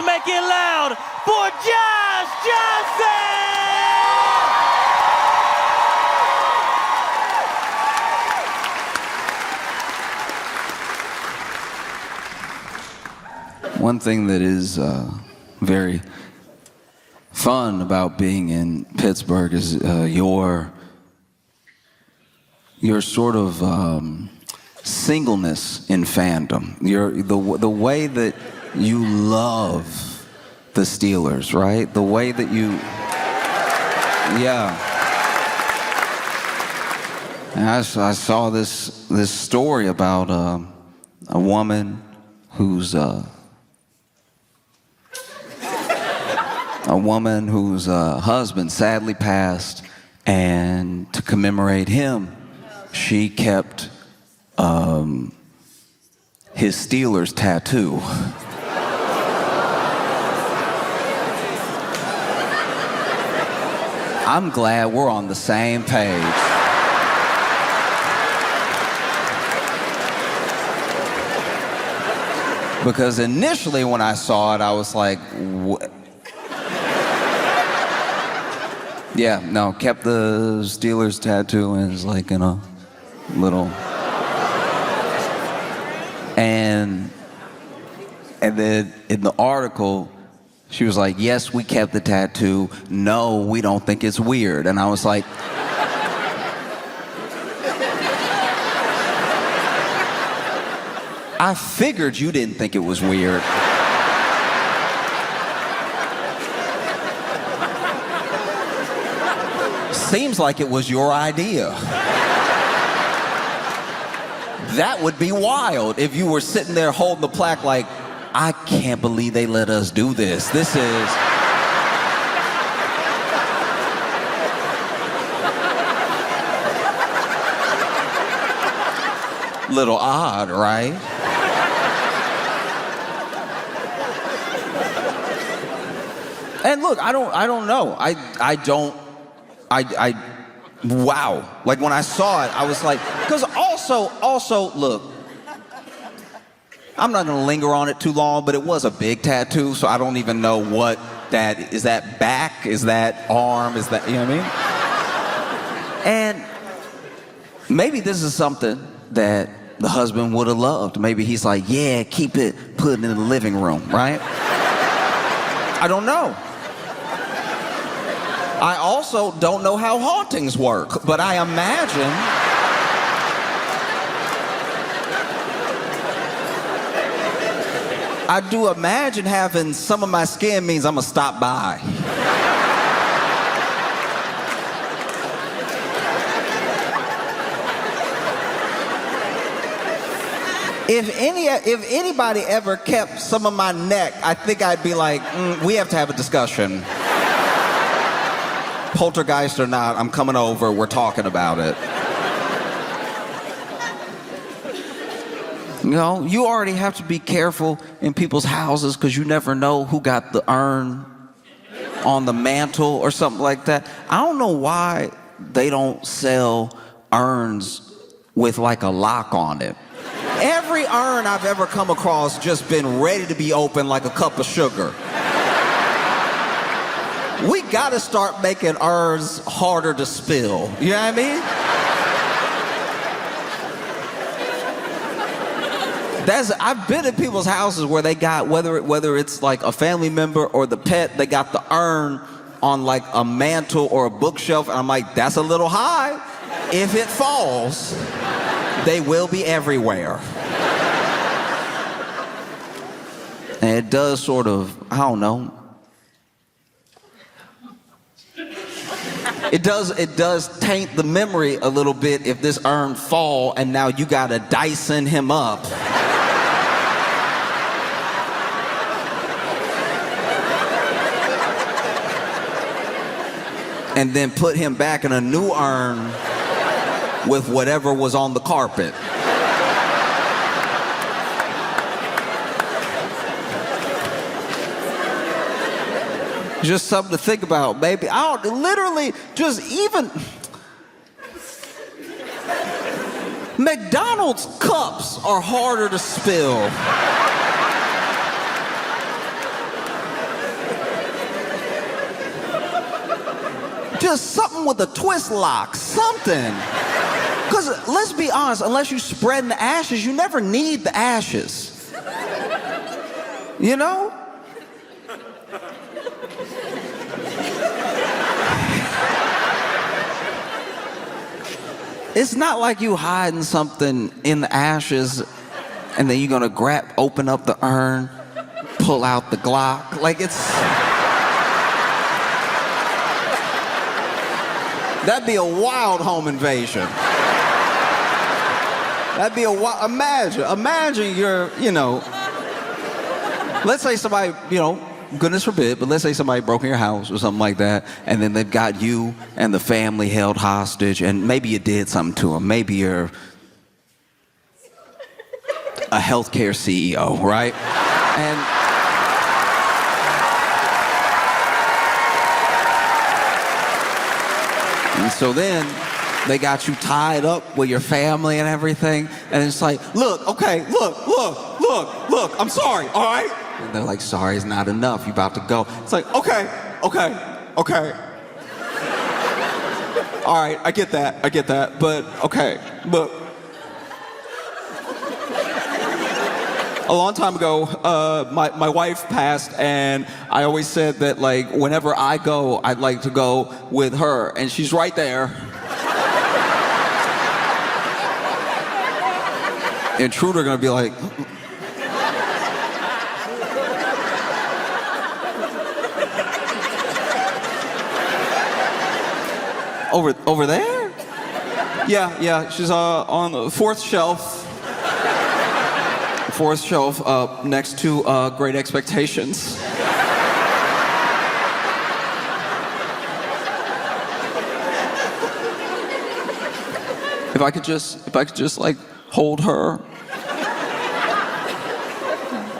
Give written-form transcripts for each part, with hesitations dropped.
make it loud for Joshy! One thing that is very fun about being in Pittsburgh is your sort of singleness in fandom. The way that you love the Steelers, right? The way that you, yeah. And I saw this story about a woman whose husband sadly passed, and to commemorate him, she kept his Steelers tattoo. I'm glad we're on the same page. Because initially when I saw it, I was like, what? Yeah, no, kept the Steelers tattoo and it's like in a little. And then in the article, she was like, yes, we kept the tattoo. No, we don't think it's weird. And I was like, I figured you didn't think it was weird. Seems like it was your idea. That would be wild if you were sitting there holding the plaque like, I can't believe they let us do this. This is... little odd, right? And look, I don't know. Wow. Like when I saw it, I was like, because also, look, I'm not gonna linger on it too long, but it was a big tattoo, so I don't even know what that, is that back? Is that arm? Is that, you know what I mean? And maybe this is something that the husband would have loved. Maybe he's like, yeah, keep it, put it in the living room, right? I don't know. I also don't know how hauntings work, but I imagine I do imagine having some of my skin means I'm gonna stop by. If anybody ever kept some of my neck, I think I'd be like, we have to have a discussion. Poltergeist or not, I'm coming over, we're talking about it. You know, you already have to be careful in people's houses because you never know who got the urn on the mantle or something like that. I don't know why they don't sell urns with like a lock on it. Every urn I've ever come across just been ready to be opened like a cup of sugar. We gotta start making urns harder to spill. You know what I mean? I've been in people's houses where they got, whether it's like a family member or the pet, they got the urn on like a mantle or a bookshelf, and I'm like, that's a little high. If it falls, they will be everywhere. And it does sort of, I don't know. It does taint the memory a little bit if this urn fall and now you gotta Dyson him up. And then put him back in a new urn with whatever was on the carpet. Just something to think about, baby. Literally, just even... McDonald's cups are harder to spill Just something with a twist lock, something. Because let's be honest, unless you spread in the ashes, you never need the ashes. You know? It's not like you hiding something in the ashes and then you're gonna open up the urn, pull out the Glock. Like that'd be a wild home invasion. That'd be imagine you're, let's say somebody, goodness forbid, but let's say somebody broke in your house or something like that, and then they've got you and the family held hostage, and maybe you did something to them. Maybe you're a healthcare CEO, right? And so then they got you tied up with your family and everything, and it's like, look, I'm sorry, all right? And they're like, sorry is not enough, you about to go. It's like, okay. All right, I get that, but okay, but a long time ago, my wife passed, and I always said that, like, whenever I go, I'd like to go with her, and she's right there. Intruder gonna be like, over there? Yeah, she's on the fourth shelf. Fourth shelf next to Great Expectations. If I could just like hold her,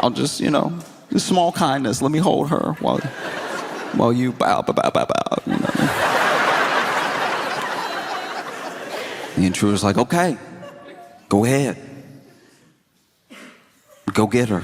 I'll just, this small kindness, let me hold her while you bow. The intruder's like, okay, go ahead. Go get her.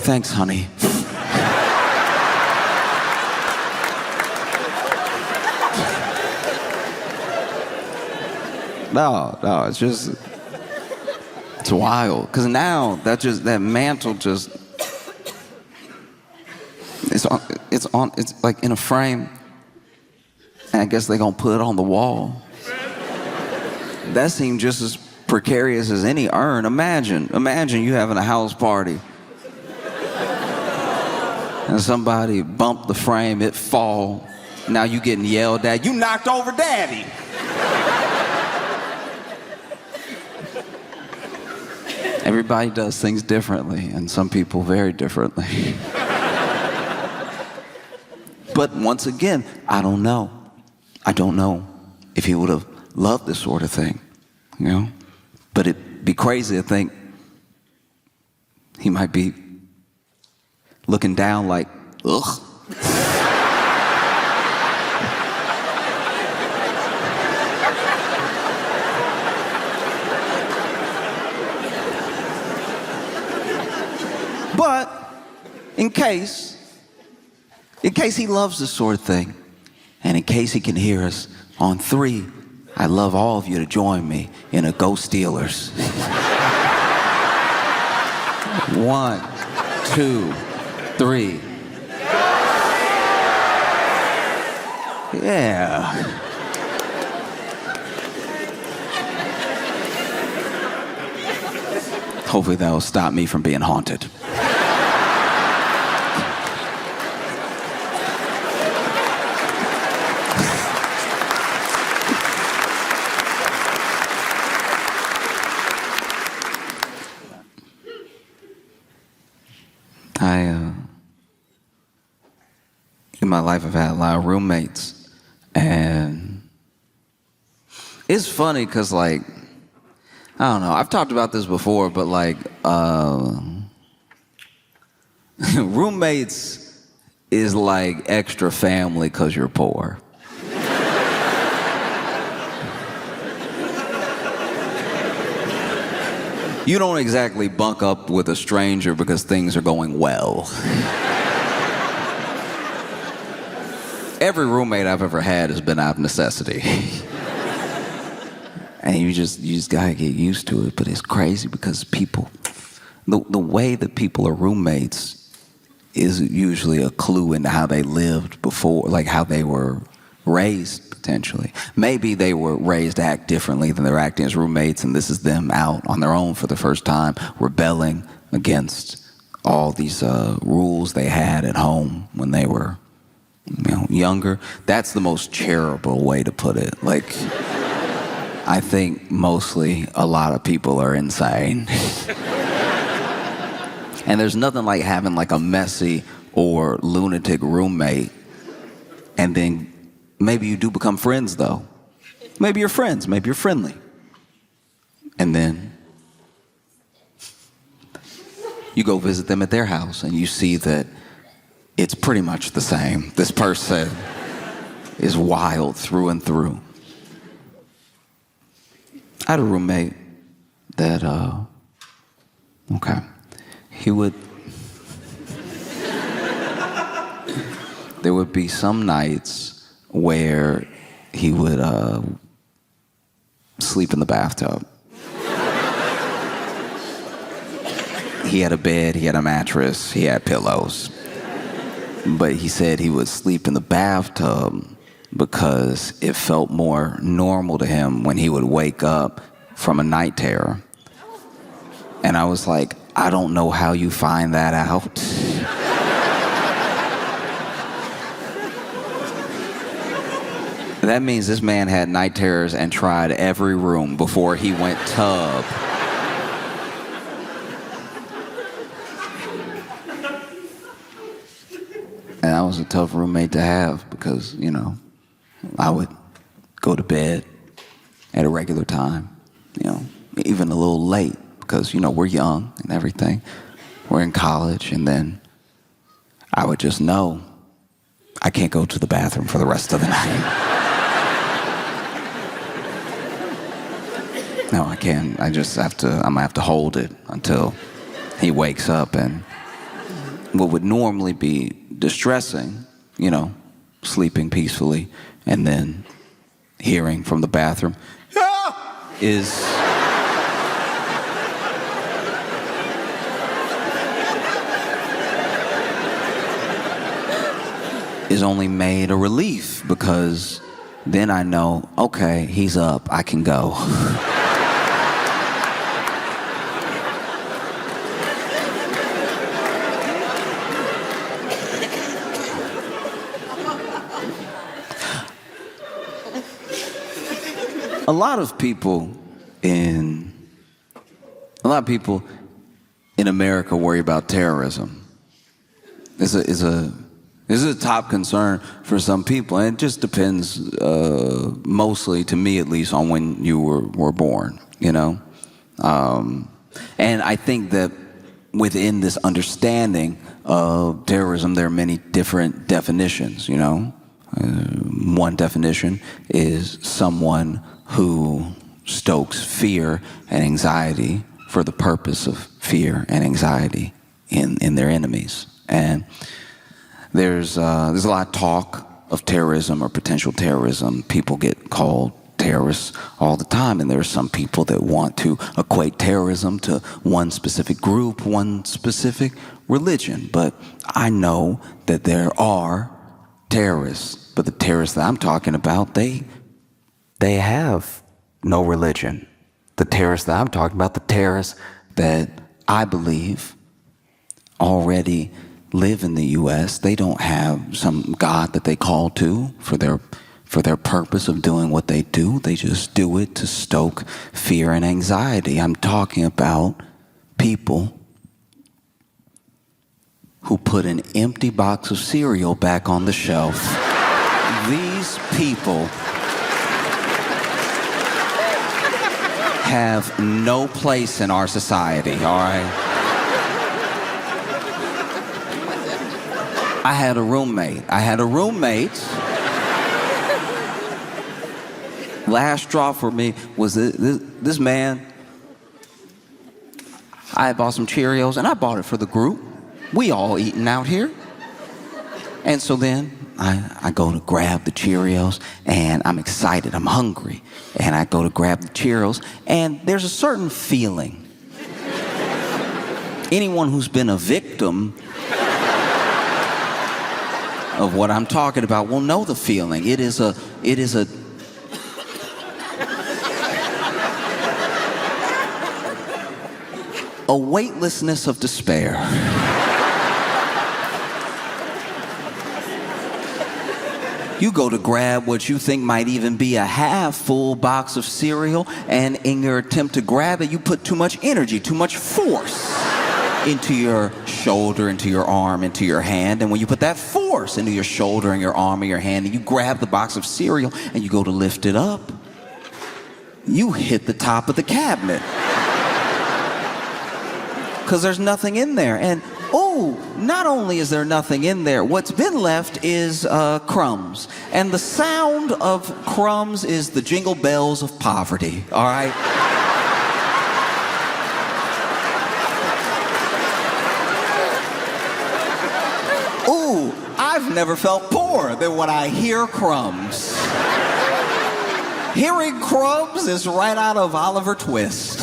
Thanks, honey. No, it's wild. Because now that mantle it's like in a frame. And I guess they're gonna put it on the wall. That seemed just as precarious as any urn. Imagine you having a house party. And somebody bumped the frame, it fall. Now you getting yelled at. You knocked over daddy. Everybody does things differently, and some people very differently. But once again, I don't know. I don't know if he would have loved this sort of thing, But it'd be crazy to think he might be looking down like, ugh. But in case he loves this sort of thing, and in case he can hear us on 3, I'd love all of you to join me in a Go Steelers. 1, 2, 3. Yeah. Hopefully that will stop me from being haunted. In my life, I've had a lot of roommates, and it's funny because, like, I don't know, I've talked about this before, but like, roommates is like extra family because you're poor. You don't exactly bunk up with a stranger because things are going well. Every roommate I've ever had has been out of necessity. And you just gotta get used to it. But it's crazy because people, the way that people are roommates is usually a clue into how they lived before, like how they were raised potentially. Maybe they were raised to act differently than they're acting as roommates, and this is them out on their own for the first time, rebelling against all these rules they had at home when they were, younger. That's the most charitable way to put it. Like, I think mostly a lot of people are insane. And there's nothing like having like a messy or lunatic roommate, and then maybe you do become friends though. Maybe you're friends, maybe you're friendly. And then you go visit them at their house and you see that it's pretty much the same. This person is wild through and through. I had a roommate that, there would be some nights where he would sleep in the bathtub. He had a bed, he had a mattress, he had pillows. But he said he would sleep in the bathtub because it felt more normal to him when he would wake up from a night terror. And I was like, I don't know how you find that out. That means this man had night terrors and tried every room before he went tub. And that was a tough roommate to have because, I would go to bed at a regular time, even a little late because, we're young and everything. We're in college, and then I would just know I can't go to the bathroom for the rest of the night. No, I can't. I'm gonna have to hold it until he wakes up. And what would normally be distressing, sleeping peacefully, and then hearing from the bathroom, is only made a relief, because then I know, okay, he's up, I can go. A lot of people in America worry about terrorism. This is a top concern for some people, and it just depends, mostly, to me at least, on when you were born, And I think that within this understanding of terrorism, there are many different definitions, One definition is someone who stokes fear and anxiety for the purpose of fear and anxiety in their enemies. And there's a lot of talk of terrorism or potential terrorism. People get called terrorists all the time, and there are some people that want to equate terrorism to one specific group, one specific religion. But I know that there are terrorists, but the terrorists that I'm talking about, they have no religion. The terrorists that I'm talking about, the terrorists that I believe already live in the U.S., they don't have some God that they call to for their purpose of doing what they do. They just do it to stoke fear and anxiety. I'm talking about people who put an empty box of cereal back on the shelf. These people have no place in our society, all right? I had a roommate. Last straw for me was this man. I bought some Cheerios, and I bought it for the group. We all eating out here. And so then I go to grab the Cheerios, and I'm excited, I'm hungry. And I go to grab the Cheerios, and there's a certain feeling. Anyone who's been a victim of what I'm talking about will know the feeling. It is a weightlessness of despair. You go to grab what you think might even be a half-full box of cereal, and in your attempt to grab it, you put too much energy, too much force into your shoulder, into your arm, into your hand. And when you put that force into your shoulder and your arm and your hand, and you grab the box of cereal and you go to lift it up, you hit the top of the cabinet. Because there's nothing in there. And not only is there nothing in there, what's been left is crumbs. And the sound of crumbs is the jingle bells of poverty, all right? I've never felt poorer than when I hear crumbs. Hearing crumbs is right out of Oliver Twist.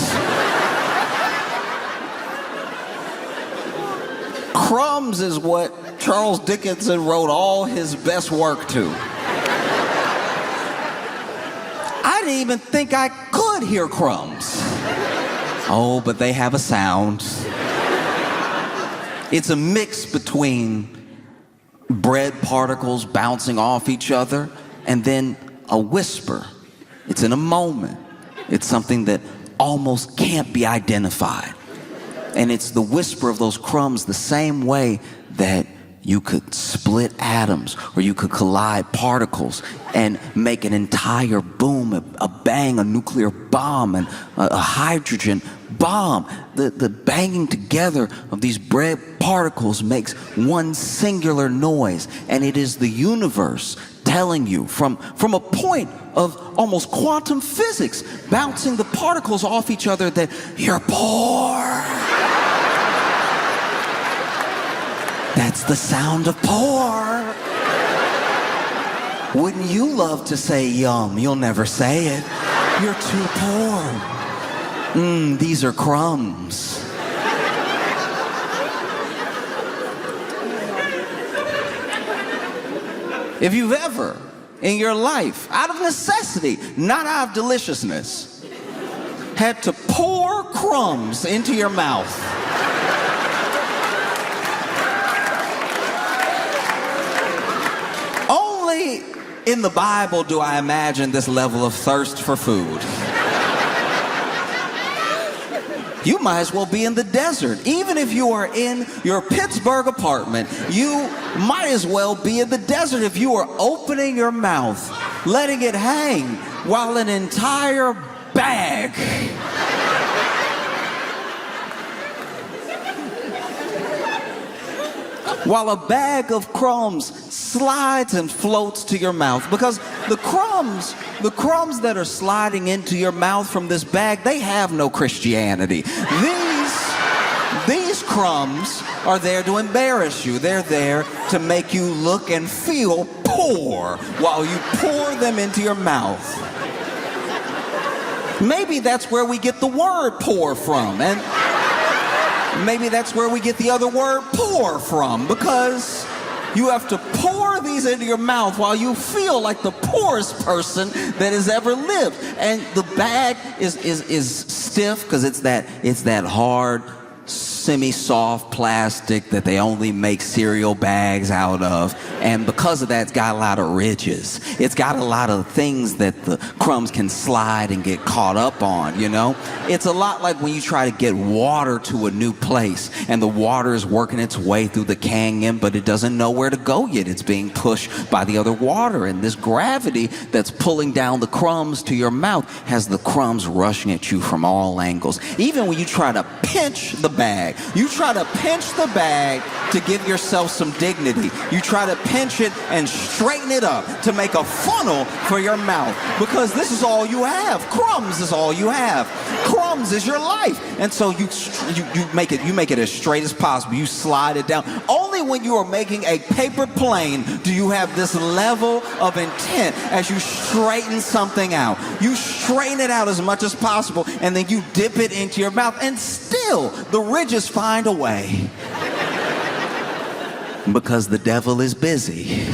Crumbs is what Charles Dickens wrote all his best work to. I didn't even think I could hear crumbs. Oh, but they have a sound. It's a mix between bread particles bouncing off each other and then a whisper. It's in a moment. It's something that almost can't be identified. And it's the whisper of those crumbs, the same way that you could split atoms or you could collide particles and make an entire boom, a bang, a nuclear bomb, and a hydrogen bomb. The banging together of these bread particles makes one singular noise, and it is the universe telling you from a point of almost quantum physics, bouncing the particles off each other, that you're poor. That's the sound of poor. Wouldn't you love to say yum? You'll never say it. You're too poor. These are crumbs. If you've ever, in your life, out of necessity, not out of deliciousness, had to pour crumbs into your mouth, only in the Bible do I imagine this level of thirst for food. You might as well be in the desert. Even if you are in your Pittsburgh apartment, you might as well be in the desert if you are opening your mouth, letting it hang, while an entire bag of crumbs slides and floats to your mouth. Because the crumbs that are sliding into your mouth from this bag, they have no Christianity. These crumbs are there to embarrass you. They're there to make you look and feel poor while you pour them into your mouth. Maybe that's where we get the word poor from, and maybe that's where we get the other word poor from, because you have to pour these into your mouth while you feel like the poorest person that has ever lived. And the bag is stiff because it's that hard semi-soft plastic that they only make cereal bags out of. And because of that, it's got a lot of ridges. It's got a lot of things that the crumbs can slide and get caught up on, you know? It's a lot like when you try to get water to a new place and the water is working its way through the canyon, but it doesn't know where to go yet. It's being pushed by the other water. And this gravity that's pulling down the crumbs to your mouth has the crumbs rushing at you from all angles. Even when you try to pinch the bag, you try to pinch the bag to give yourself some dignity. You try to pinch it and straighten it up to make a funnel for your mouth, because this is all you have. Crumbs is all you have. Crumbs is your life. And so you make it as straight as possible. You slide it down. Only when you are making a paper plane do you have this level of intent as you straighten something out. You straighten it out as much as possible, and then you dip it into your mouth, and still the ridges find a way. Because the devil is busy.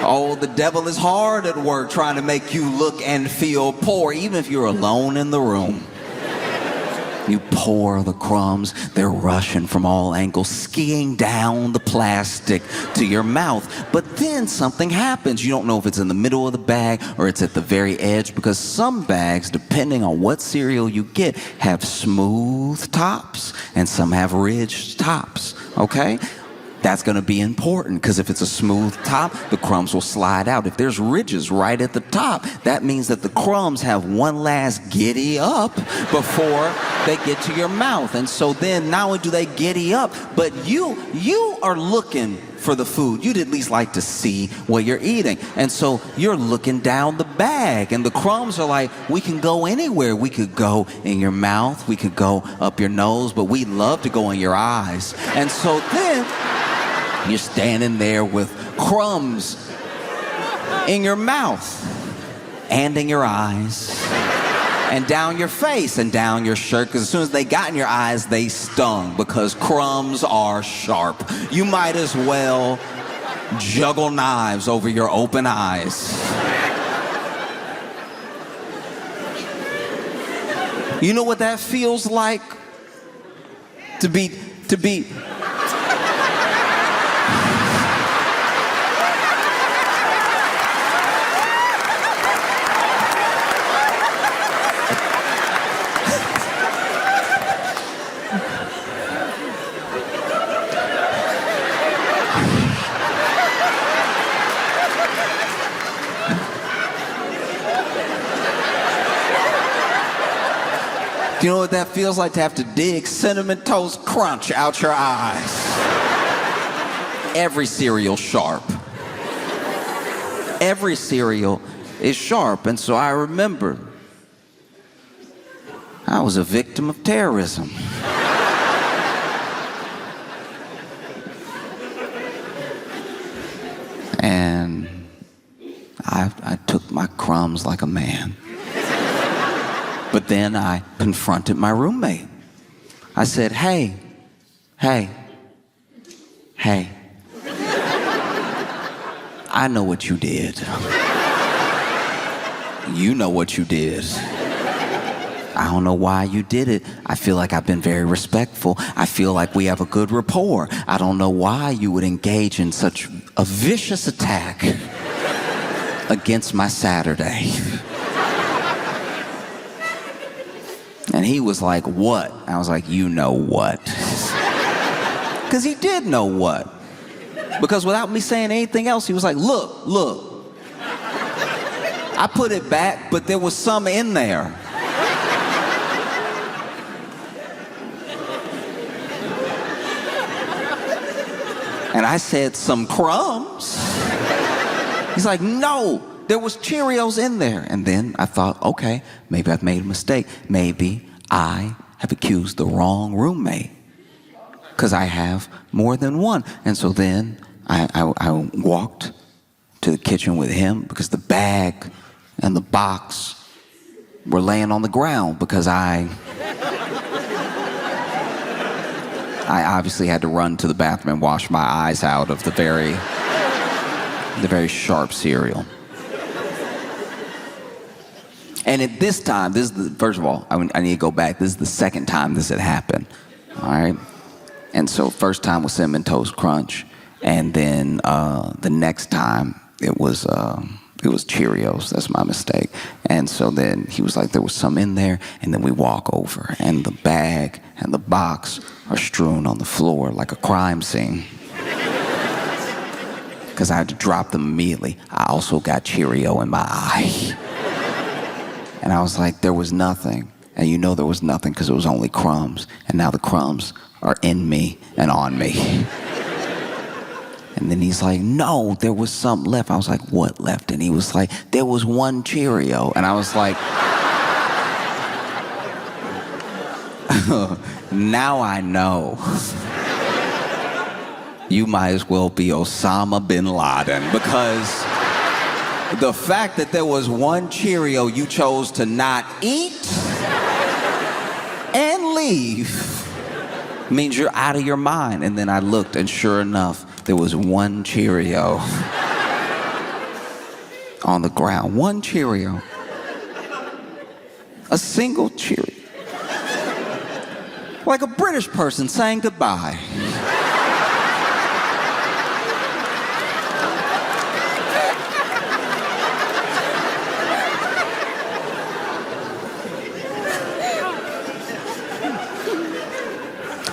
Oh, the devil is hard at work trying to make you look and feel poor, even if you're alone in the room. You pour the crumbs, they're rushing from all angles, skiing down the plastic to your mouth. But then something happens. You don't know if it's in the middle of the bag or it's at the very edge, because some bags, depending on what cereal you get, have smooth tops and some have ridged tops, okay? That's going to be important, because if it's a smooth top, the crumbs will slide out. If there's ridges right at the top, that means that the crumbs have one last giddy up before they get to your mouth. And so then not only do they giddy up, but you are looking for the food. You'd at least like to see what you're eating. And so you're looking down the bag, and the crumbs are like, we can go anywhere. We could go in your mouth, we could go up your nose, but we love to go in your eyes. And so then you're standing there with crumbs in your mouth and in your eyes and down your face and down your shirt, because as soon as they got in your eyes, they stung, because crumbs are sharp. You might as well juggle knives over your open eyes. You know what that feels like? To be Do you know what that feels like, to have to dig Cinnamon Toast Crunch out your eyes? Every cereal sharp. Every cereal is sharp. And so I remember I was a victim of terrorism. And I took my crumbs like a man. But then I confronted my roommate. I said, hey. I know what you did. You know what you did. I don't know why you did it. I feel like I've been very respectful. I feel like we have a good rapport. I don't know why you would engage in such a vicious attack against my Saturday. And he was like, what? I was like, you know what? Because he did know what. Because without me saying anything else, he was like, look. I put it back, but there was some in there. And I said, some crumbs? He's like, no. There was Cheerios in there. And then I thought, okay, maybe I've made a mistake. Maybe I have accused the wrong roommate, because I have more than one. And so then I walked to the kitchen with him, because the bag and the box were laying on the ground, because I obviously had to run to the bathroom and wash my eyes out of the very sharp cereal. And at this time, first of all, I need to go back. This is the second time this had happened. All right. And so first time was Cinnamon Toast Crunch. And then the next time it was Cheerios. That's my mistake. And so then he was like, there was some in there. And then we walk over and the bag and the box are strewn on the floor like a crime scene. Because I had to drop them immediately. I also got Cheerio in my eye. And I was like, there was nothing. And you know there was nothing because it was only crumbs. And now the crumbs are in me and on me. And then he's like, no, there was something left. I was like, what left? And he was like, there was one Cheerio. And I was like, now I know. You might as well be Osama bin Laden, because the fact that there was one Cheerio you chose to not eat and leave means you're out of your mind. And then I looked, and sure enough, there was one Cheerio on the ground. One Cheerio. A single Cheerio. Like a British person saying goodbye.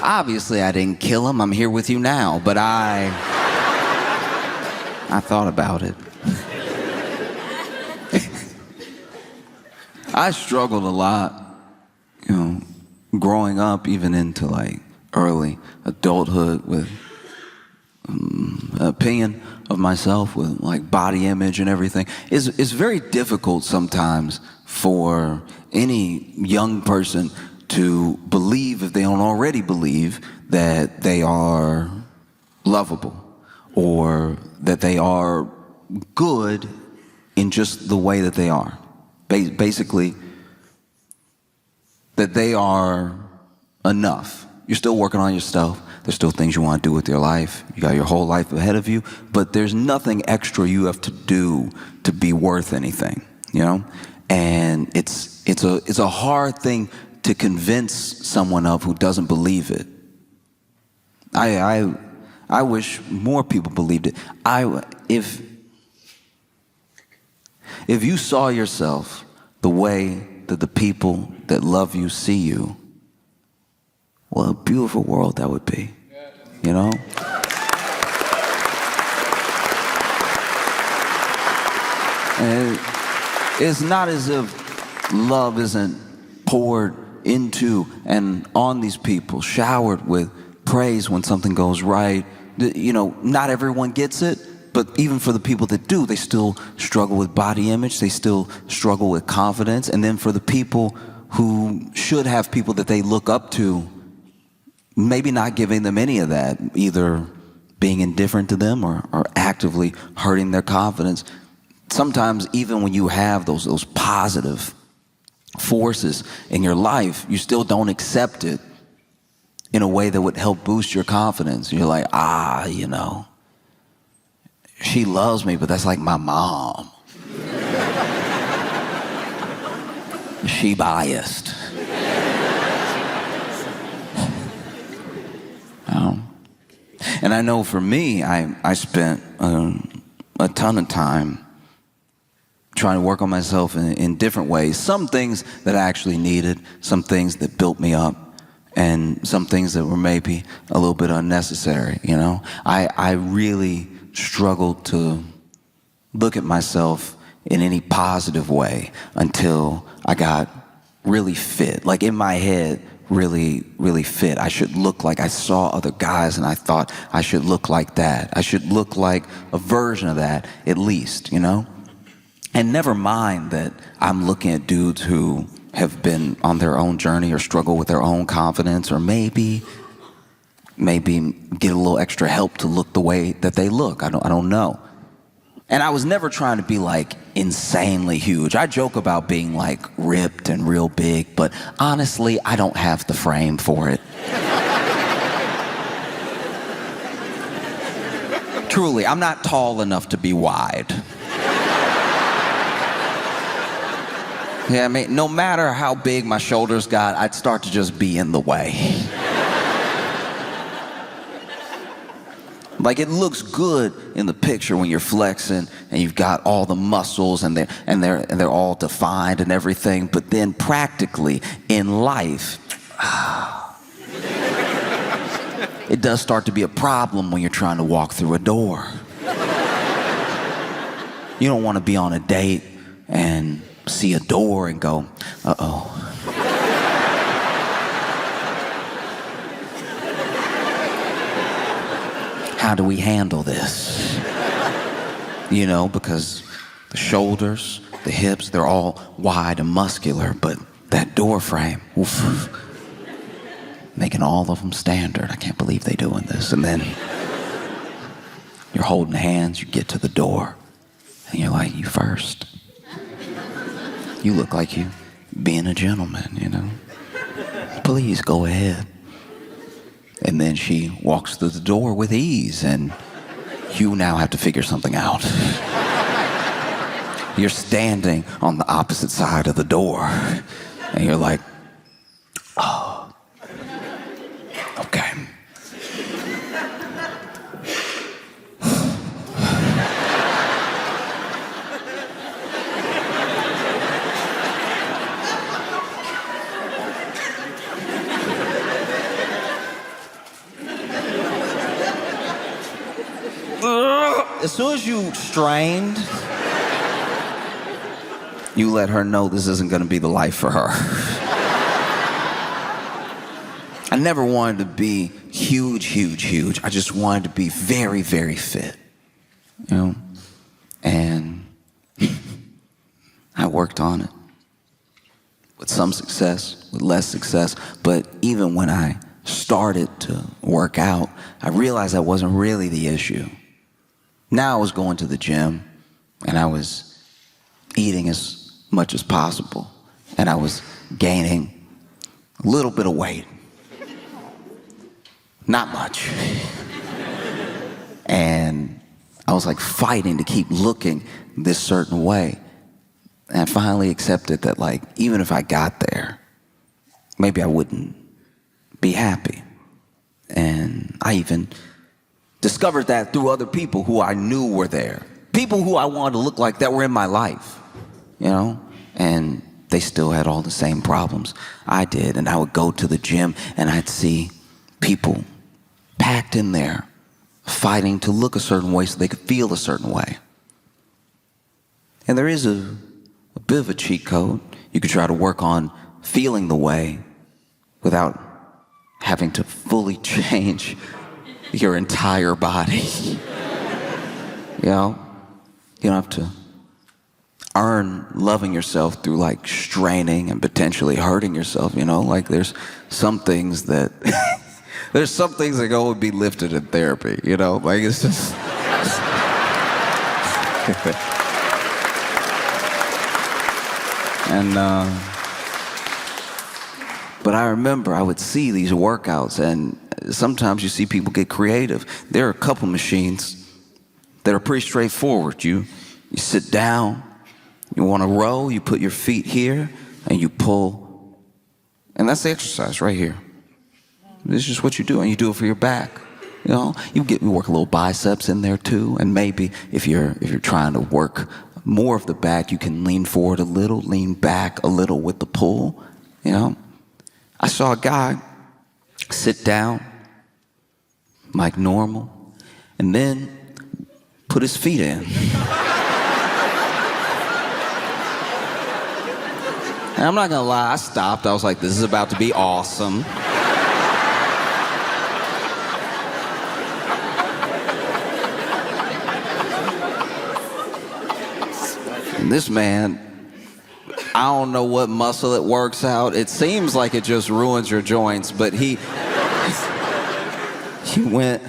Obviously, I didn't kill him. I'm here with you now. But I thought about it. I struggled a lot, growing up, even into like early adulthood, with an opinion of myself, with like body image and everything. It's very difficult sometimes for any young person to believe, if they don't already believe, that they are lovable or that they are good in just the way that they are. Basically, that they are enough. You're still working on yourself. There's still things you want to do with your life. You got your whole life ahead of you, but there's nothing extra you have to do to be worth anything, And it's a hard thing to convince someone of who doesn't believe it. I wish more people believed it. If you saw yourself the way that the people that love you see you, what a beautiful world that would be, And it's not as if love isn't poured into and on these people, showered with praise when something goes right. Not everyone gets it, but even for the people that do, they still struggle with body image, they still struggle with confidence. And then for the people who should have people that they look up to, maybe not giving them any of that, either being indifferent to them or actively hurting their confidence. Sometimes even when you have those positive forces in your life, you still don't accept it in a way that would help boost your confidence. You're like, she loves me, but that's like my mom. She biased. And I know for me, I spent a ton of time trying to work on myself in different ways. Some things that I actually needed, some things that built me up, and some things that were maybe a little bit unnecessary, I really struggled to look at myself in any positive way until I got really fit. Like in my head, really, really fit. I should look like, I saw other guys and I thought I should look like that. I should look like a version of that, at least, And never mind that I'm looking at dudes who have been on their own journey or struggle with their own confidence, or maybe get a little extra help to look the way that they look. I don't know. And I was never trying to be like insanely huge. I joke about being like ripped and real big, but honestly, I don't have the frame for it. Truly, I'm not tall enough to be wide. Yeah, I mean, no matter how big my shoulders got, I'd start to just be in the way. Like, it looks good in the picture when you're flexing and you've got all the muscles and they're all defined and everything, but then practically in life, it does start to be a problem when you're trying to walk through a door. You don't want to be on a date and see a door and go, uh-oh. How do we handle this? You know, because the shoulders, the hips, they're all wide and muscular, but that door frame, oof, making all of them standard. I can't believe they're doing this. And then you're holding hands, you get to the door, and you're like, you first. You look like you being a gentleman, you know. Please go ahead. And then she walks through the door with ease, and you now have to figure something out. You're standing on the opposite side of the door, and you're like, oh, okay. As soon as you strained, you let her know this isn't going to be the life for her. I never wanted to be huge. I just wanted to be very, very fit, you know? And I worked on it with some success, with less success. But even when I started to work out, I realized that wasn't really the issue. Now I was going to the gym, and I was eating as much as possible, and I was gaining a little bit of weight. Not much. And I was like fighting to keep looking this certain way. And I finally accepted that, like, even if I got there, maybe I wouldn't be happy. And I even discovered that through other people who I knew were there. People who I wanted to look like that were in my life, you know? And they still had all the same problems I did. And I would go to the gym and I'd see people packed in there fighting to look a certain way so they could feel a certain way. And there is a bit of a cheat code. You could try to work on feeling the way without having to fully change your entire body. You know, you don't have to earn loving yourself through like straining and potentially hurting yourself, you know? Like there's some things that there's some things that go and be lifted in therapy, you know? Like it's just and but I remember I would see these workouts, and sometimes you see people get creative. There are a couple machines that are pretty straightforward. You sit down, you want to row, you put your feet here, and you pull. And that's the exercise right here. This is just what you do, and you do it for your back. You know, you work a little biceps in there too, and maybe if you're trying to work more of the back, you can lean forward a little, lean back a little with the pull, you know. I saw a guy sit down like normal and then put his feet in. And I'm not gonna lie, I stopped. I was like, this is about to be awesome. And this man, I don't know what muscle it works out. It seems like it just ruins your joints, but he went,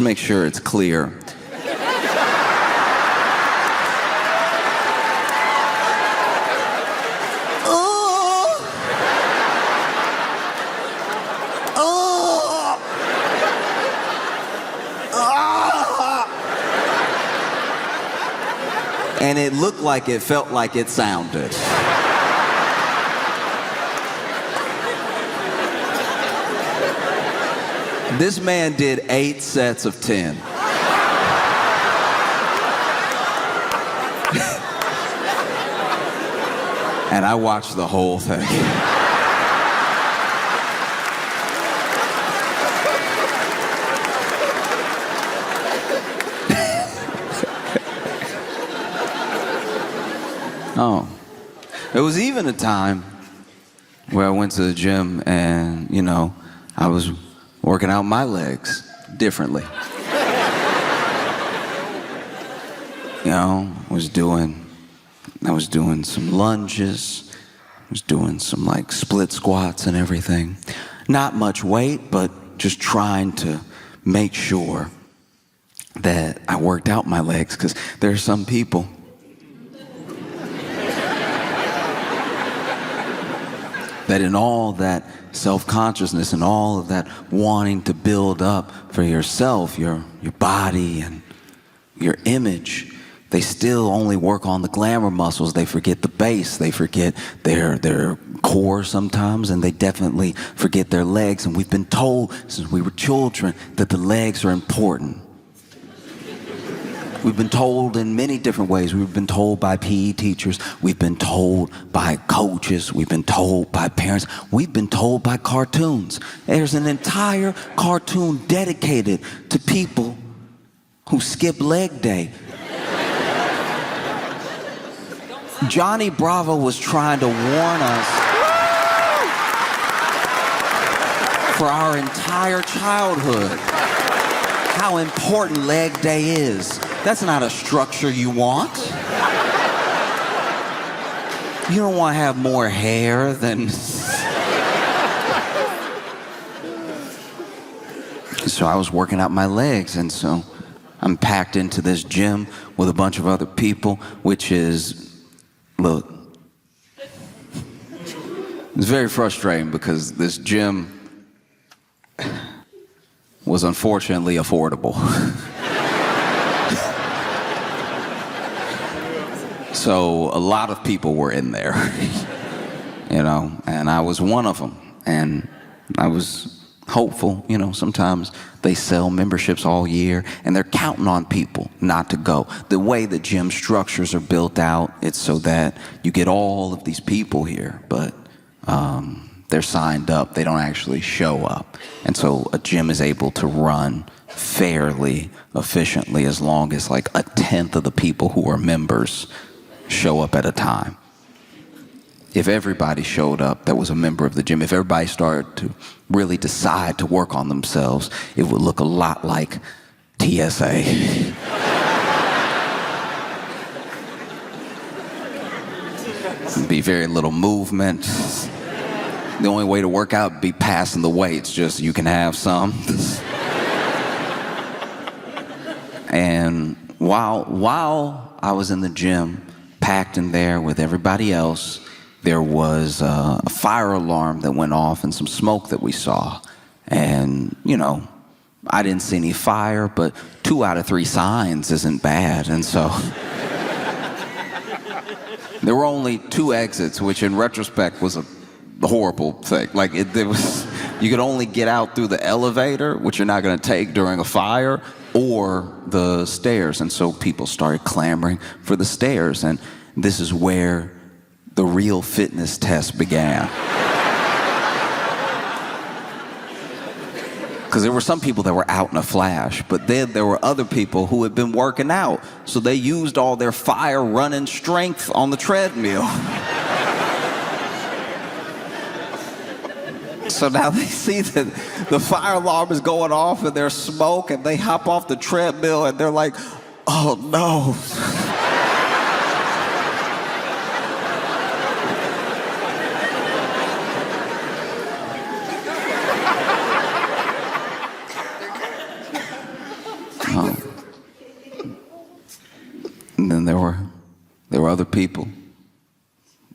Just make sure it's clear. And it looked like it felt like it sounded. This man did 8 sets of 10. And I watched the whole thing. Oh, there was even a time where I went to the gym and, I was working out my legs differently. I was doing some lunges, I was doing some split squats and everything. Not much weight, but just trying to make sure that I worked out my legs, because there are some people that in all that self-consciousness and all of that wanting to build up for yourself, your body and your image, they still only work on the glamour muscles. They forget the base. They forget their core sometimes, and they definitely forget their legs. And we've been told since we were children that the legs are important. We've been told in many different ways. We've been told by PE teachers. We've been told by coaches. We've been told by parents. We've been told by cartoons. There's an entire cartoon dedicated to people who skip leg day. Johnny Bravo was trying to warn us for our entire childhood how important leg day is. That's not a structure you want. You don't want to have more hair than... So I was working out my legs, and so I'm packed into this gym with a bunch of other people, which is, look, it's very frustrating because this gym was unfortunately affordable. So a lot of people were in there, and I was one of them. And I was hopeful, sometimes they sell memberships all year and they're counting on people not to go. The way the gym structures are built out, it's so that you get all of these people here, but they're signed up, they don't actually show up. And so a gym is able to run fairly efficiently as long as 1/10 of the people who are members show up at a time. If everybody showed up that was a member of the gym, if everybody started to really decide to work on themselves, it would look a lot like TSA. There'd be very little movement. The only way to work out would be passing the weights, just you can have some. And while I was in the gym, packed in there with everybody else, there was a fire alarm that went off and some smoke that we saw. And, I didn't see any fire, but 2 out of 3 signs isn't bad. And so there were only 2 exits, which in retrospect was a horrible thing. You could only get out through the elevator, which you're not going to take during a fire, or the stairs. And so people started clamoring for the stairs. And this is where the real fitness test began. Because there were some people that were out in a flash, but then there were other people who had been working out. So they used all their fire running strength on the treadmill. So now they see that the fire alarm is going off and there's smoke, and they hop off the treadmill and they're like, oh no. people,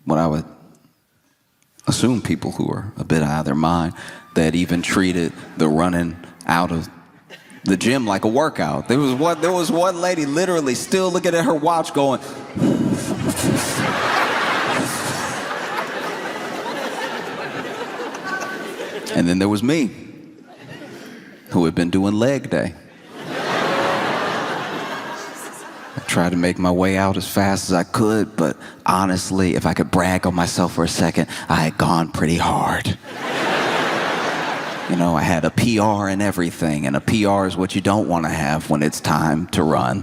what I would assume people who are a bit out of their mind, that even treated the running out of the gym like a workout. There was one lady literally still looking at her watch going, and then there was me, who had been doing leg day. I tried to make my way out as fast as I could, but honestly, if I could brag on myself for a second, I had gone pretty hard. You know, I had a PR and everything, and a PR is what you don't want to have when it's time to run.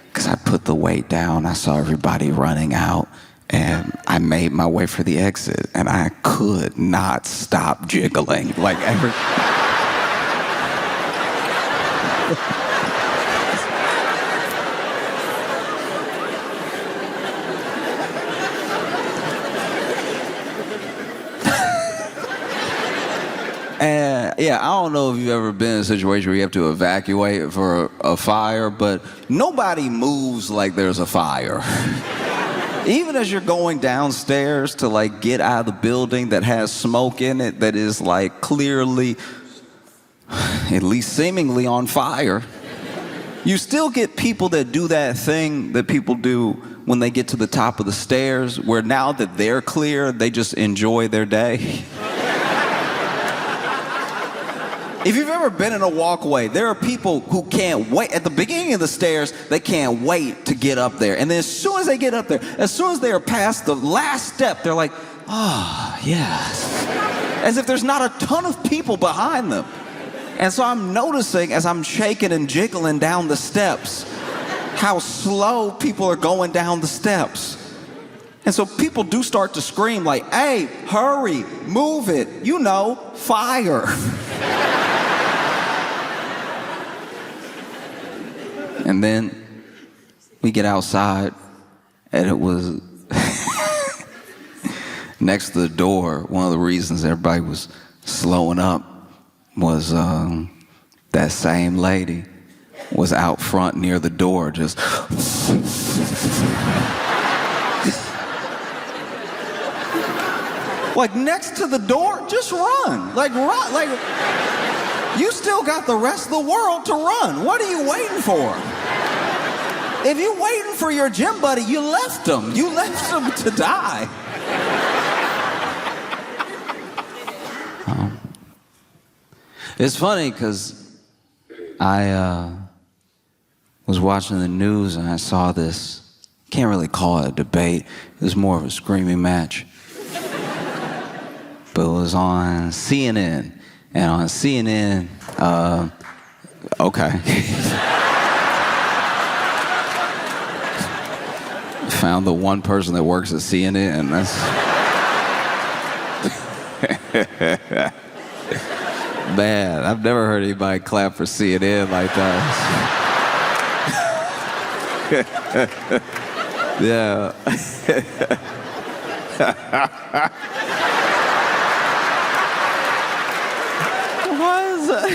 Because I put the weight down, I saw everybody running out, and I made my way for the exit, and I could not stop jiggling. Like every... And yeah, I don't know if you've ever been in a situation where you have to evacuate for a fire, but nobody moves like there's a fire. Even as you're going downstairs to like get out of the building that has smoke in it that is like clearly, at least seemingly on fire, you still get people that do that thing that people do when they get to the top of the stairs, where now that they're clear, they just enjoy their day. If you've ever been in a walkway, there are people who can't wait. At the beginning of the stairs, they can't wait to get up there. And then as soon as they get up there, as soon as they are past the last step, they're like, oh, yes. As if there's not a ton of people behind them. And so I'm noticing as I'm shaking and jiggling down the steps, how slow people are going down the steps. And so people do start to scream like, hey, hurry, move it, you know, fire. And then we get outside, and it was next to the door. One of the reasons everybody was slowing up was that same lady was out front near the door, just like next to the door, just run. Like run, like you still got the rest of the world to run. What are you waiting for? If you're waiting for your gym buddy, you left him. You left him to die. It's funny because I was watching the news and I saw this, can't really call it a debate, it was more of a screaming match. But it was on CNN. And on CNN, okay. Found the one person that works at CNN, and that's... Man, I've never heard anybody clap for CNN like that. Yeah. What is that?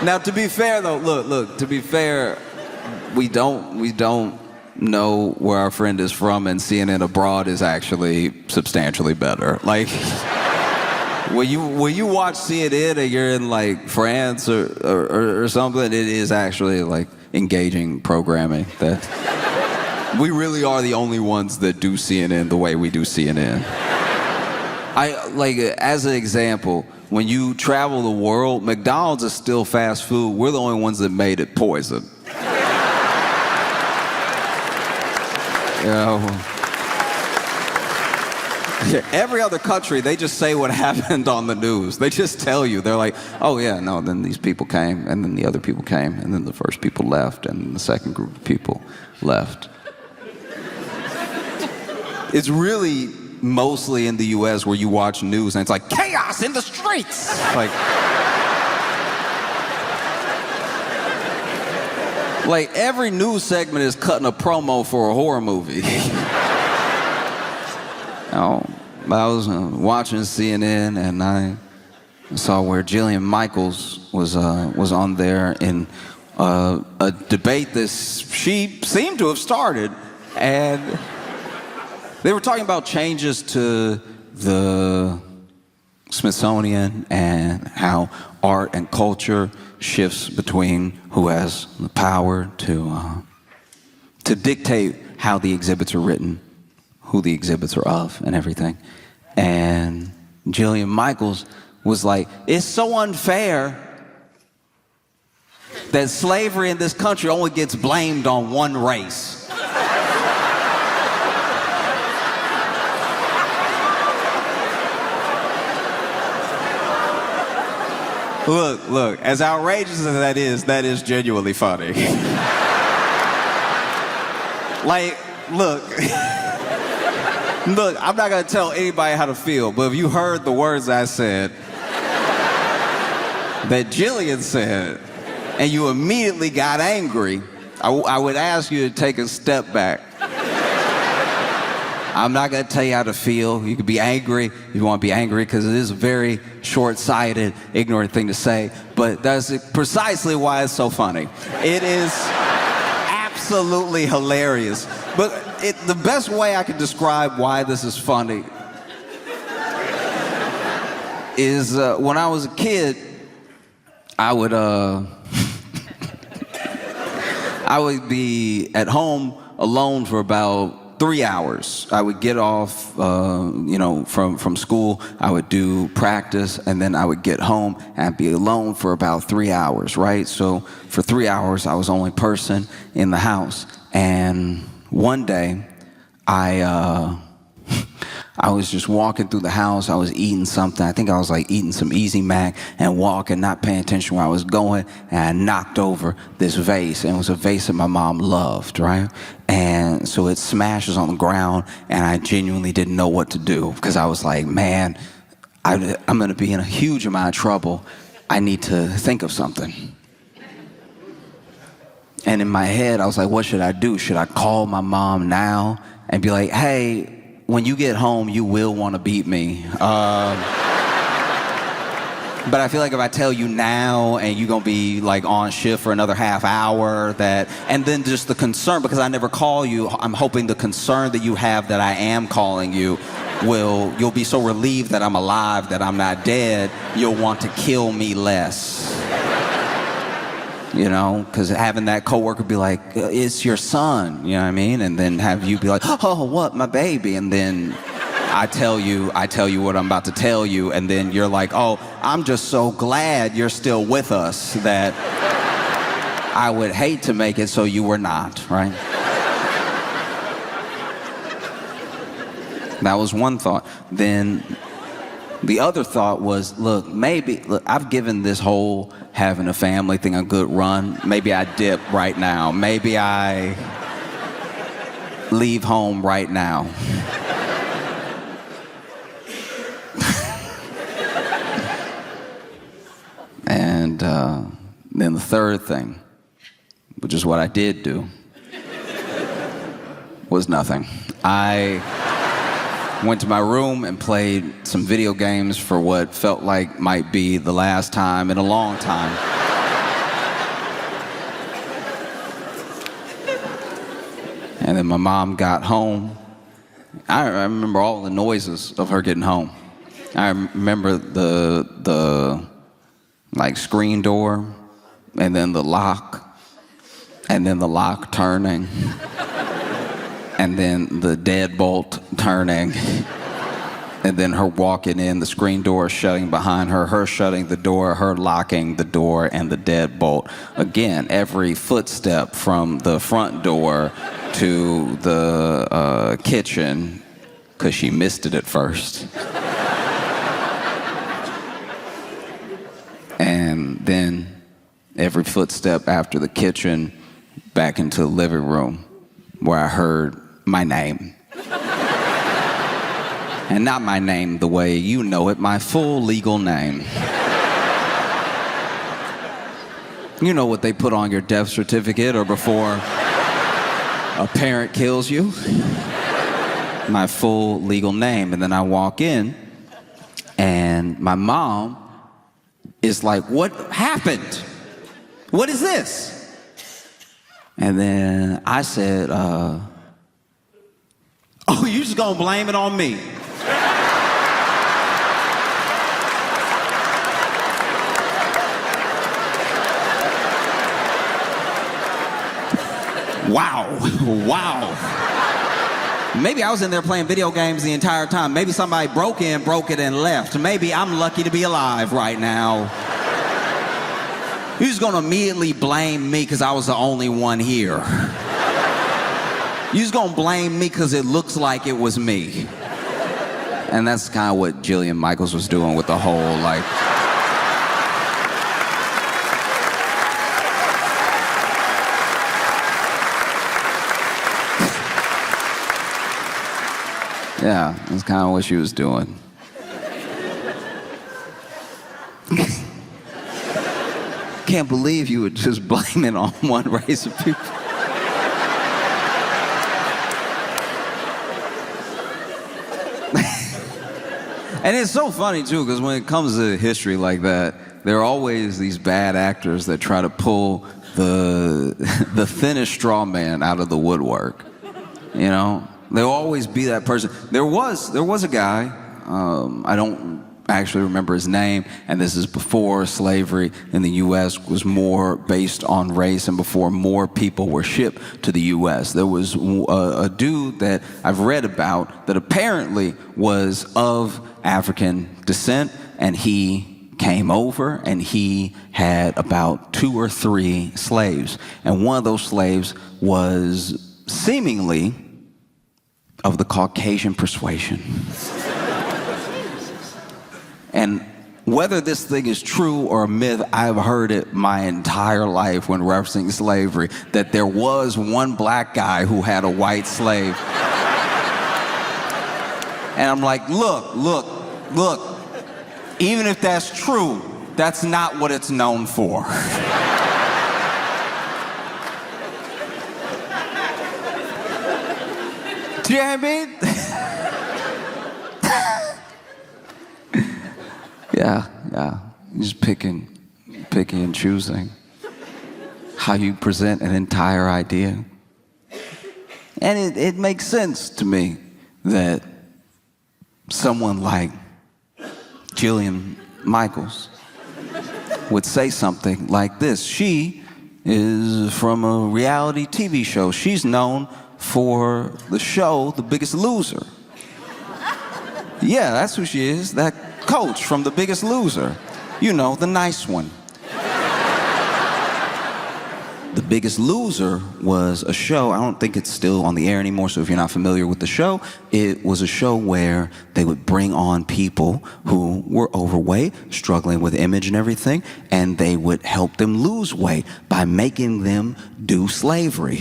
Now, to be fair, though, look. To be fair, we don't know where our friend is from, and CNN abroad is actually substantially better. Like, when you watch CNN and you're in like France or something, it is actually like engaging programming. That we really are the only ones that do CNN the way we do CNN. I like, as an example, when you travel the world, McDonald's is still fast food. We're the only ones that made it poison. You know, every other country, they just say what happened on the news. They just tell you. They're like, oh yeah, no, then these people came, and then the other people came, and then the first people left, and the second group of people left. It's really mostly in the US where you watch news and it's like, chaos in the streets! Like every news segment is cutting a promo for a horror movie. I was watching CNN and I saw where Jillian Michaels was on there in a debate that she seemed to have started, and they were talking about changes to the Smithsonian and how art and culture shifts between who has the power to dictate how the exhibits are written, who the exhibits are of, and everything. And Jillian Michaels was like, it's so unfair that slavery in this country only gets blamed on one race. Look, as outrageous as that is genuinely funny. Like, look, I'm not gonna tell anybody how to feel, but if you heard the words I said, that Jillian said, and you immediately got angry, I would ask you to take a step back. I'm not gonna tell you how to feel. You can be angry if you want to be angry, because it is a very short-sighted, ignorant thing to say, but that's precisely why it's so funny. It is absolutely hilarious. But the best way I can describe why this is funny is when I was a kid, I would I would be at home alone for about 3 hours. I would get off, from school. I would do practice, and then I would get home and be alone for about 3 hours, right? So for 3 hours, I was the only person in the house. And one day, I was just walking through the house. I was eating something. I think I was like eating some Easy Mac and walking, not paying attention where I was going. And I knocked over this vase. And it was a vase that my mom loved, right? And so it smashes on the ground. And I genuinely didn't know what to do, because I was like, man, I'm going to be in a huge amount of trouble. I need to think of something. And in my head, I was like, what should I do? Should I call my mom now and be like, hey, when you get home, you will want to beat me. But I feel like if I tell you now and you're going to be like on shift for another half hour, and then just the concern, because I never call you, I'm hoping the concern that you have that I am calling you you'll be so relieved that I'm alive, that I'm not dead, you'll want to kill me less. You know, because having that coworker be like, it's your son, you know what I mean? And then have you be like, oh, what, my baby? And then I tell you what I'm about to tell you, and then you're like, oh, I'm just so glad you're still with us that I would hate to make it so you were not, right? That was one thought. Then the other thought was, look, I've given this whole having a family thing a good run. Maybe I dip right now. Maybe I leave home right now. And then the third thing, which is what I did do, was nothing. I went to my room and played some video games for what felt like might be the last time in a long time. And then my mom got home. I remember all the noises of her getting home. I remember the screen door, and then the lock, and then the lock turning, and then the deadbolt turning, and then her walking in, the screen door shutting behind her, her shutting the door, her locking the door, and the deadbolt. Again, every footstep from the front door to the kitchen, because she missed it at first. And then every footstep after the kitchen back into the living room, where I heard my name. And not my name the way you know it, my full legal name. You know what they put on your death certificate or before a parent kills you? My full legal name. And then I walk in, and my mom is like, what happened? What is this? And then I said, oh, you just gonna blame it on me. Wow. Maybe I was in there playing video games the entire time. Maybe somebody broke it, and left. Maybe I'm lucky to be alive right now. You're just gonna immediately blame me because I was the only one here. You're just gonna blame me because it looks like it was me. And that's kind of what Jillian Michaels was doing with the whole, like... Yeah, that's kind of what she was doing. Can't believe you would just blame it on one race of people. And it's so funny, too, because when it comes to history like that, there are always these bad actors that try to pull the thinnest straw man out of the woodwork, you know? There'll always be that person. There was a guy, I don't actually remember his name, and this is before slavery in the U.S. was more based on race and before more people were shipped to the U.S. There was a dude that I've read about that apparently was of African descent, and he came over and he had about 2 or 3 slaves. And one of those slaves was seemingly of the Caucasian persuasion. And whether this thing is true or a myth, I've heard it my entire life when referencing slavery, that there was one black guy who had a white slave. And I'm like, look, even if that's true, that's not what it's known for. Do you know what I mean? Yeah. Just picking and choosing how you present an entire idea. And it makes sense to me that someone like Jillian Michaels would say something like this. She is from a reality TV show. She's known for the show The Biggest Loser. Yeah, that's who she is, that coach from The Biggest Loser. You know, the nice one. The Biggest Loser was a show, I don't think it's still on the air anymore, so if you're not familiar with the show, it was a show where they would bring on people who were overweight, struggling with image and everything, and they would help them lose weight by making them do slavery.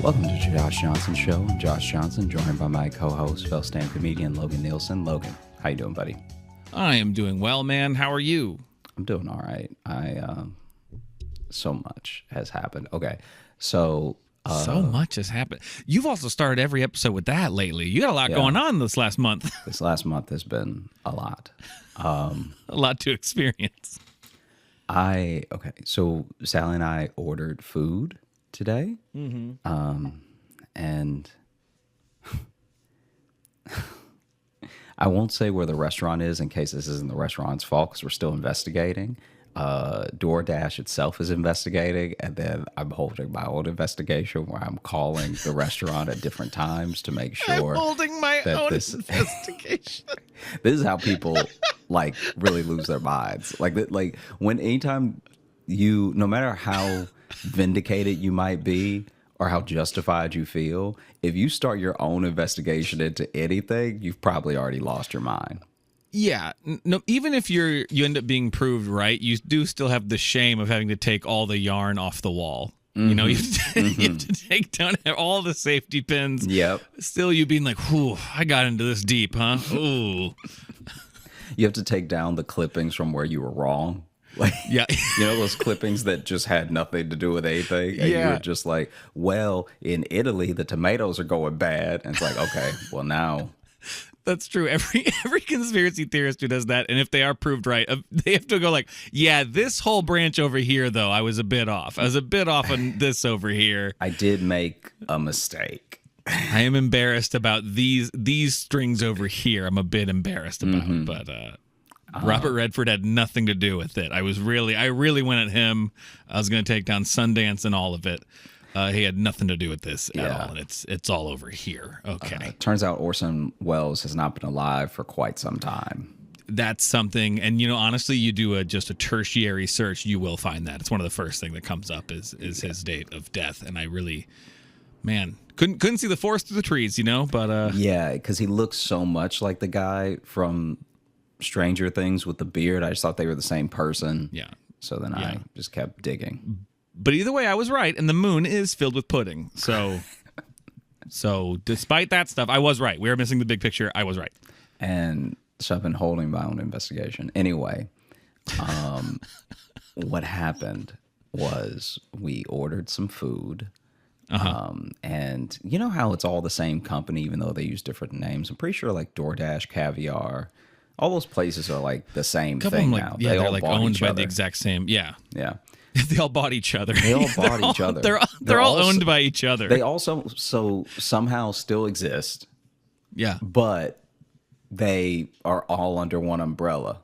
Welcome to Josh Johnson Show. I'm Josh Johnson, joined by my co-host, fellow stand comedian Logan Nielsen. Logan, how you doing, buddy? I am doing well, man. How are you? I'm doing all right. So much has happened. Okay, so much has happened. You've also started every episode with that lately. You got a lot going on this last month. This last month has been a lot. A lot to experience. So Sally and I ordered food today. Mm-hmm. And I won't say where the restaurant is in case this isn't the restaurant's fault because we're still investigating. DoorDash itself is investigating, and then I'm holding my own investigation where I'm calling the restaurant at different times to make sure. I'm holding my own investigation. This is how people like really lose their minds. Like when anytime no matter how vindicated you might be, or how justified you feel, if you start your own investigation into anything, you've probably already lost your mind. Yeah, no. Even if you end up being proved right, you do still have the shame of having to take all the yarn off the wall. You know, you have to take down all the safety pins. Yep. Still, you being like, "Whew, I got into this deep, huh?" Ooh. You have to take down the clippings from where you were wrong. Like, Yeah. you know, those clippings that just had nothing to do with anything. And Yeah. you're just like, well, in Italy, the tomatoes are going bad. And it's like, okay, well, now. That's true. Every conspiracy theorist who does that, and if they are proved right, they have to go like, yeah, this whole branch over here, though, I was a bit off. I was a bit off on this over here. I did make a mistake. I am embarrassed about these strings over here. I'm a bit embarrassed about, but Robert Redford had nothing to do with it. I really went at him. I was going to take down Sundance and all of it. He had nothing to do with this at all, and it's all over here. Okay. Turns out Orson Welles has not been alive for quite some time. That's something, and honestly, you do just a tertiary search, you will find that. It's one of the first thing that comes up is his date of death, and I really, man, couldn't see the forest through the trees, but yeah, because he looks so much like the guy from Stranger Things with the beard. I just thought they were the same person. Yeah. So then I just kept digging. But either way, I was right, and the moon is filled with pudding. So, despite that stuff, I was right. We were missing the big picture. I was right. And so I've been holding my own investigation. Anyway, what happened was we ordered some food. And you know how it's all the same company, even though they use different names? I'm pretty sure like DoorDash, Caviar, all those places are like the same thing now. Yeah, they're all like bought owned each by other. the exact same. Yeah. Yeah. They all bought each other. They all bought each other. They're all owned by each other. They also somehow still exist, yeah. but they are all under one umbrella.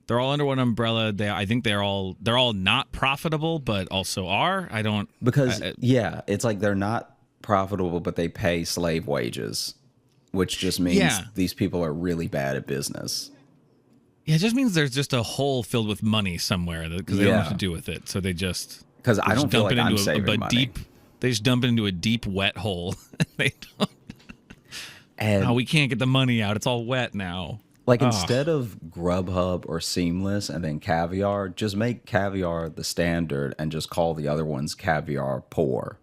They're all under one umbrella. I think they're all not profitable, but also are. I don't Because it's like they're not profitable, but they pay slave wages, which just means these people are really bad at business. Yeah, it just means there's just a hole filled with money somewhere because they don't know what to do with it. So they just because I don't feel like I'm saving money. They just dump it into a deep, wet hole. They don't. And we can't get the money out. It's all wet now. Like instead of Grubhub or Seamless and then Caviar, just make Caviar the standard and just call the other ones Caviar Poor.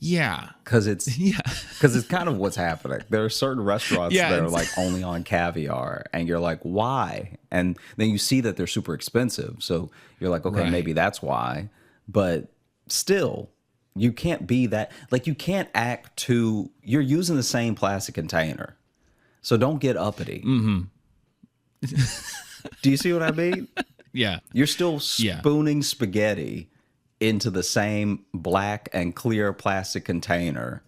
Yeah, because it's kind of what's happening. There are certain restaurants that are like only on Caviar, and you're like, why? And then you see that they're super expensive, so you're like, okay, maybe that's why. But still, you can't be that. Like, you can't act too. You're using the same plastic container, so don't get uppity. Do you see what I mean? Yeah, you're still spooning spaghetti into the same black and clear plastic container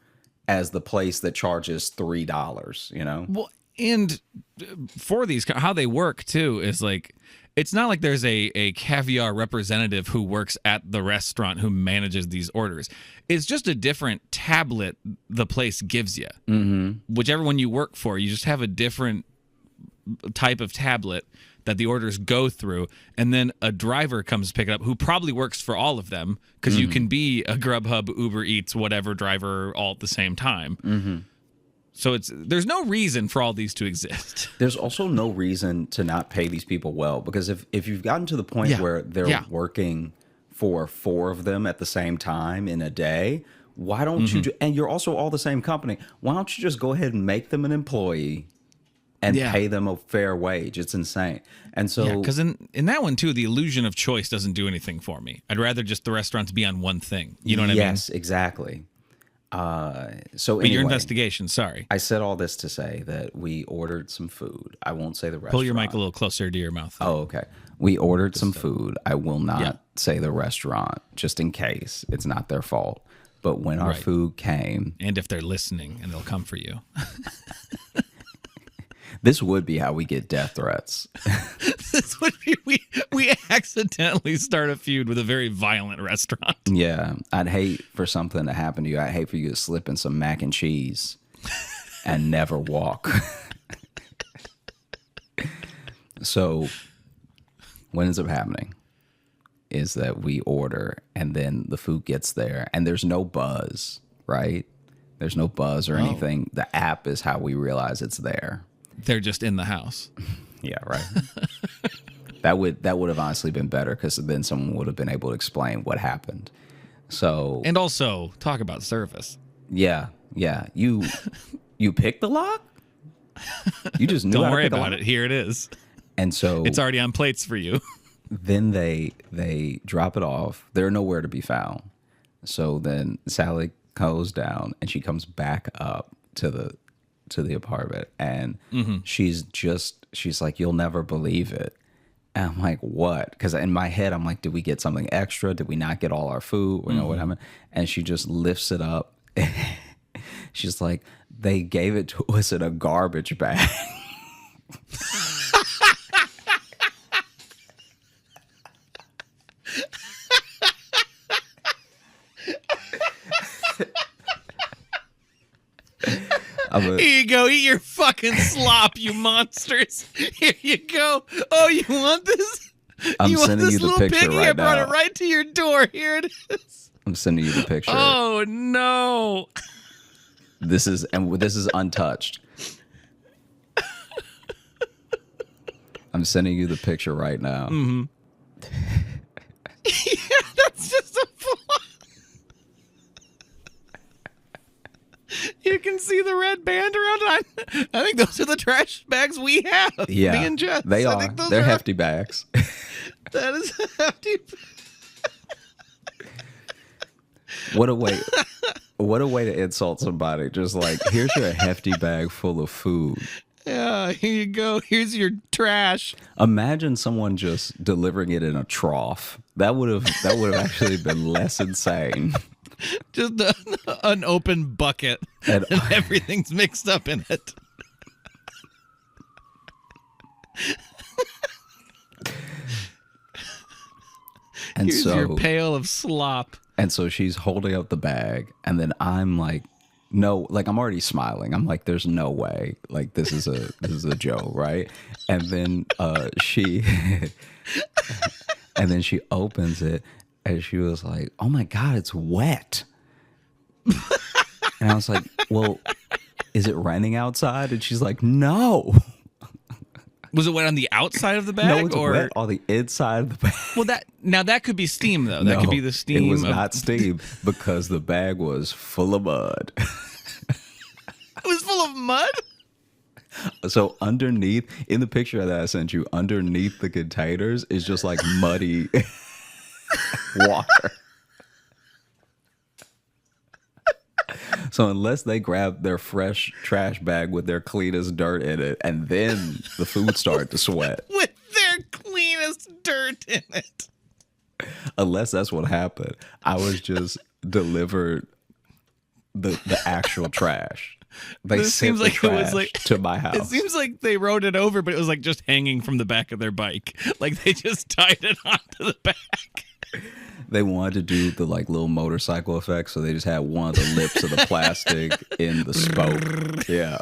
as the place that charges $3, Well, and for these, how they work too is like, it's not like there's a Caviar representative who works at the restaurant who manages these orders. It's just a different tablet the place gives you. Whichever one you work for, you just have a different type of tablet that the orders go through, and then a driver comes to pick it up who probably works for all of them, because you can be a Grubhub, Uber Eats, whatever driver all at the same time. So there's no reason for all these to exist. There's also no reason to not pay these people well, because if you've gotten to the point where they're working for 4 of them at the same time in a day, why don't you, and you're also all the same company, why don't you just go ahead and make them an employee and pay them a fair wage? It's insane. And so, because in that one too, the illusion of choice doesn't do anything for me. I'd rather just the restaurants be on one thing. You know what I mean? Yes, exactly. So but anyway, your investigation, sorry. I said all this to say that we ordered some food. I won't say the restaurant. Pull your mic a little closer to your mouth. Oh, okay. We ordered some food. I will not say the restaurant, just in case it's not their fault. But when our food came, and if they're listening, and they'll come for you. This would be how we get death threats. This would be we accidentally start a feud with a very violent restaurant. Yeah, I'd hate for something to happen to you. I'd hate for you to slip in some mac and cheese and never walk. So what ends up happening is that we order and then the food gets there and there's no buzz, right? There's no buzz or anything. The app is how we realize it's there. They're just in the house. Yeah, right. That would have honestly been better because then someone would have been able to explain what happened. So And also talk about service. yeah. You picked the lock? You just knew Don't how to worry pick the about lock? it. Here it is. And so It's already on plates for you. then they drop it off. They're nowhere to be found. So then Sally goes down and she comes back up to the apartment and she's like, you'll never believe it. And I'm like, what? Because in my head, I'm like, did we get something extra? Did we not get all our food? You know what happened? And she just lifts it up. She's like, they gave it to us in a garbage bag. Here you go. Eat your fucking slop, you monsters. Here you go. Oh, you want this? I'm you want sending this you the little picture piggy? right I brought now. it right to your door. Here it is. I'm sending you the picture. Oh no. This is untouched. I'm sending you the picture right now. Yeah, that's just a flaw. You can see the red band around it. I think those are the trash bags we have. Yeah, Me and Jess. they I are. think those They're are hefty bags. That is a hefty. What a way! What a way to insult somebody. Just like, here's your hefty bag full of food. Yeah, here you go. Here's your trash. Imagine someone just delivering it in a trough. That would have actually been less insane. Just an open bucket, And- and everything's mixed up in it. And Here's so your pail of slop. And so she's holding up the bag, and then I'm like, no, like I'm already smiling. I'm like, there's no way. Like this is a joke, right? And then she and then she opens it and she was like, oh my God, it's wet. And I was like, well, is it raining outside? And she's like, no. Was it wet on the outside of the bag, No, it's or wet on the inside of the bag. well, that could be steam though. That could be the steam. It was of, not steam because the bag was full of mud. It was full of mud. So underneath, in the picture that I sent you, underneath the containers is just like muddy water. So unless they grab their fresh trash bag with their cleanest dirt in it, and then the food started to sweat, With their cleanest dirt in it. unless that's what happened, I was just delivered the actual trash. They This sent seems the like it was trash like to my house. It seems like they rode it over, but it was like just hanging from the back of their bike. Like they just tied it onto the back. They wanted to do the like little motorcycle effect, so they just had one of the lips of the plastic in the spoke. Yeah.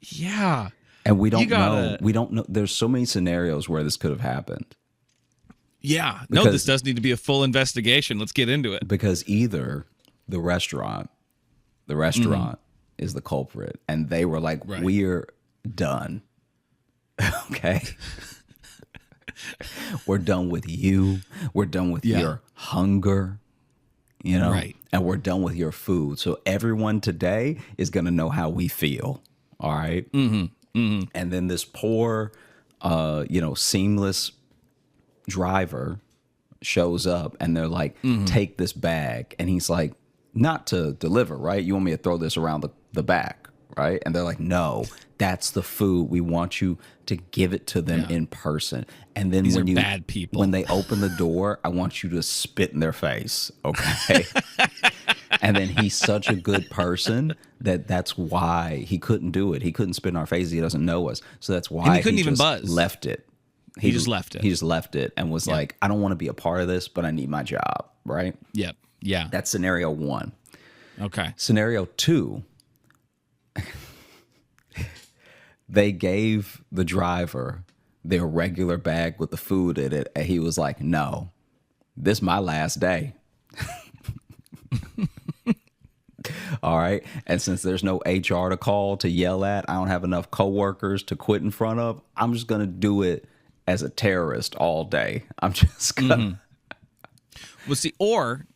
Yeah. And we don't You gotta- know. We don't know. There's so many scenarios where this could have happened. Yeah. No, Because- this does need to be a full investigation. Let's get into it. Because either the restaurant is the culprit, and they were like, Right. we're done. Okay. We're done with you. We're done with Yeah. your hunger, you know, Right. and we're done with your food. So everyone today is going to know how we feel. All right? And then this poor, seamless driver shows up, and they're like, take this bag. And he's like, not to deliver, right? You want me to throw this around the back, right? And they're like, no, that's the food. We want you to give it to them in person. And then These when are you bad people. when they open the door, I want you to spit in their face, okay? And then he's such a good person that's why he couldn't do it. He couldn't spit in our face. He doesn't know us. So that's why And he couldn't even just buzz. left it. He just left it. He just left it and was like, I don't want to be a part of this, but I need my job, right? Yep. Yeah. That's scenario one. Okay. Scenario two, they gave the driver their regular bag with the food in it. And he was like, no, this is my last day. All right. And since there's no HR to call to yell at, I don't have enough coworkers to quit in front of, I'm just going to do it as a terrorist all day. I'm just going to. Well, see, or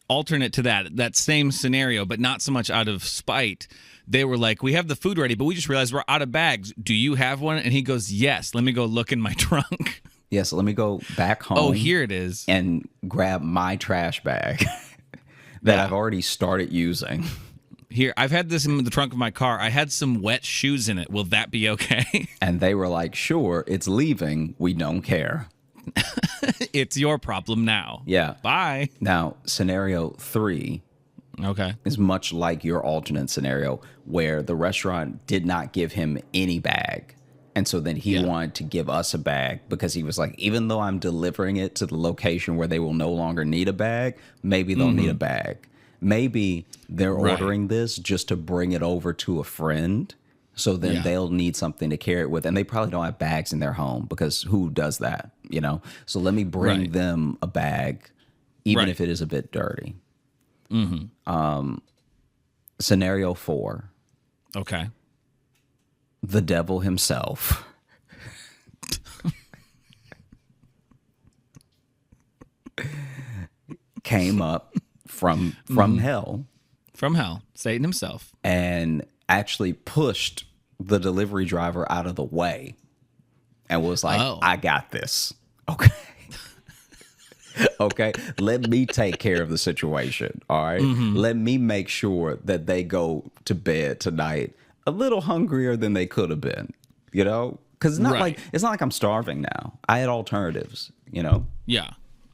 alternate to that same scenario, but not so much out of spite. They were like, we have the food ready, but we just realized we're out of bags. Do you have one? And he goes, yes. Let me go look in my trunk. Yes. Let me go back home. Oh, here it is. And grab my trash bag that I've already started using. Here, I've had this in the trunk of my car. I had some wet shoes in it. Will that be okay? And they were like, sure, it's leaving. We don't care. It's your problem now. Yeah. Bye. Now, scenario 3 is much like your alternate scenario where the restaurant did not give him any bag. And so then he wanted to give us a bag because he was like, even though I'm delivering it to the location where they will no longer need a bag, maybe they'll need a bag. Maybe they're ordering this just to bring it over to a friend. So then they'll need something to carry it with. And they probably don't have bags in their home because who does that, you know? So let me bring them a bag, even if it is a bit dirty. Scenario 4. Okay. The devil himself came up from hell. From hell. Satan himself. And actually pushed the delivery driver out of the way and was like, I got this. Okay. Okay. Let me take care of the situation. All right. Let me make sure that they go to bed tonight a little hungrier than they could have been, you know? Because it's not like I'm starving now. I had alternatives, you know? Yeah.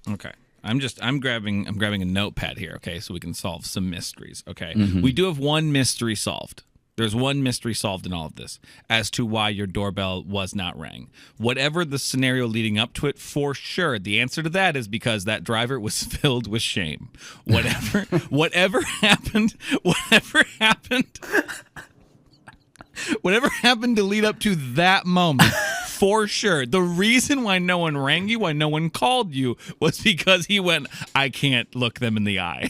Okay. I'm grabbing a notepad here, okay, so we can solve some mysteries. Okay. We do have one mystery solved. There's one mystery solved in all of this as to why your doorbell was not rang. Whatever the scenario leading up to it, for sure, the answer to that is because that driver was filled with shame. Whatever happened to lead up to that moment, for sure. The reason why no one rang you, why no one called you, was because he went, I can't look them in the eye.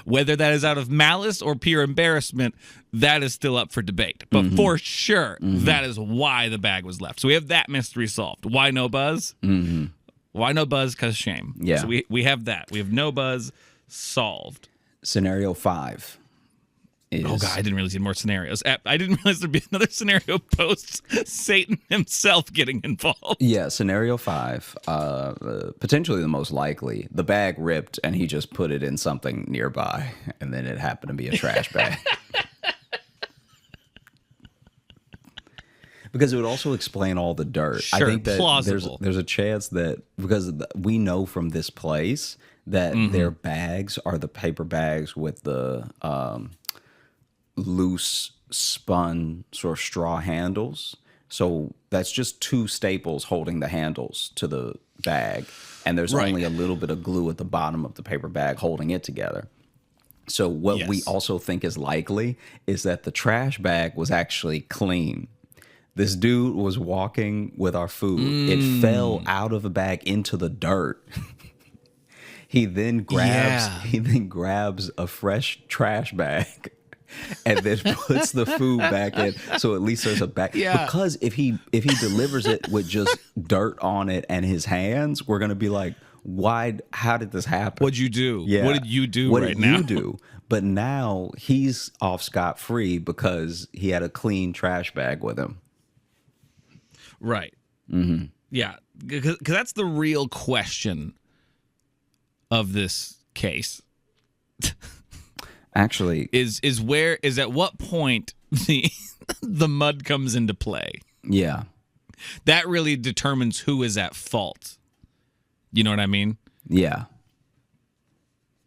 Whether that is out of malice or pure embarrassment, that is still up for debate. But for sure, that is why the bag was left. So we have that mystery solved. Why no buzz? Why no buzz? Because shame. Yeah. So we have that. We have no buzz solved. Scenario 5 is... Oh, God, I didn't realize you had more scenarios. I didn't realize there'd be another scenario post Satan himself getting involved. Yeah, scenario 5, potentially the most likely. The bag ripped and he just put it in something nearby, and then it happened to be a trash bag. Because it would also explain all the dirt. Sure, I think that plausible. there's a chance that, because we know from this place that their bags are the paper bags with the loose spun sort of straw handles. So that's just 2 staples holding the handles to the bag. And there's only a little bit of glue at the bottom of the paper bag holding it together. So what we also think is likely is that the trash bag was actually clean. This dude was walking with our food. It fell out of the bag into the dirt. He then grabs a fresh trash bag and then puts the food back in, so at least there's a bag. Yeah. Because if he delivers it with just dirt on it and his hands, we're gonna be like, why? How did this happen? What'd you do? Yeah. What did you do What right did now? you do? But now he's off scot-free because he had a clean trash bag with him. Right. Yeah, because that's the real question of this case. Actually, is at what point the mud comes into play. Yeah. That really determines who is at fault. You know what I mean? Yeah.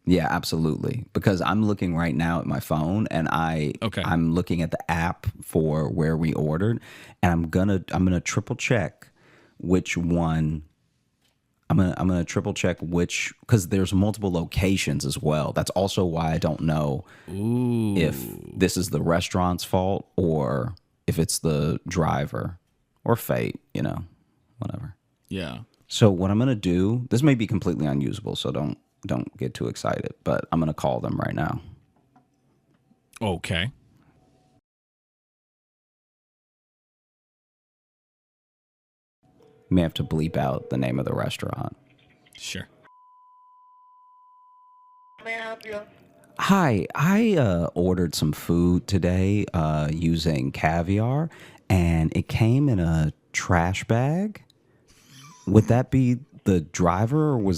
Yeah, absolutely. Because I'm looking right now at my phone and I'm looking at the app for where we ordered, and I'm gonna triple check which one. I'm gonna triple check which, because there's multiple locations as well. That's also why I don't know if this is the restaurant's fault or if it's the driver or fate, whatever. Yeah. So what I'm gonna do, this may be completely unusable, so don't get too excited, but I'm gonna call them right now. Okay. You may have to bleep out the name of the restaurant. Sure. May I help you? Hi, I ordered some food today using caviar, and it came in a trash bag. Would that be the driver, or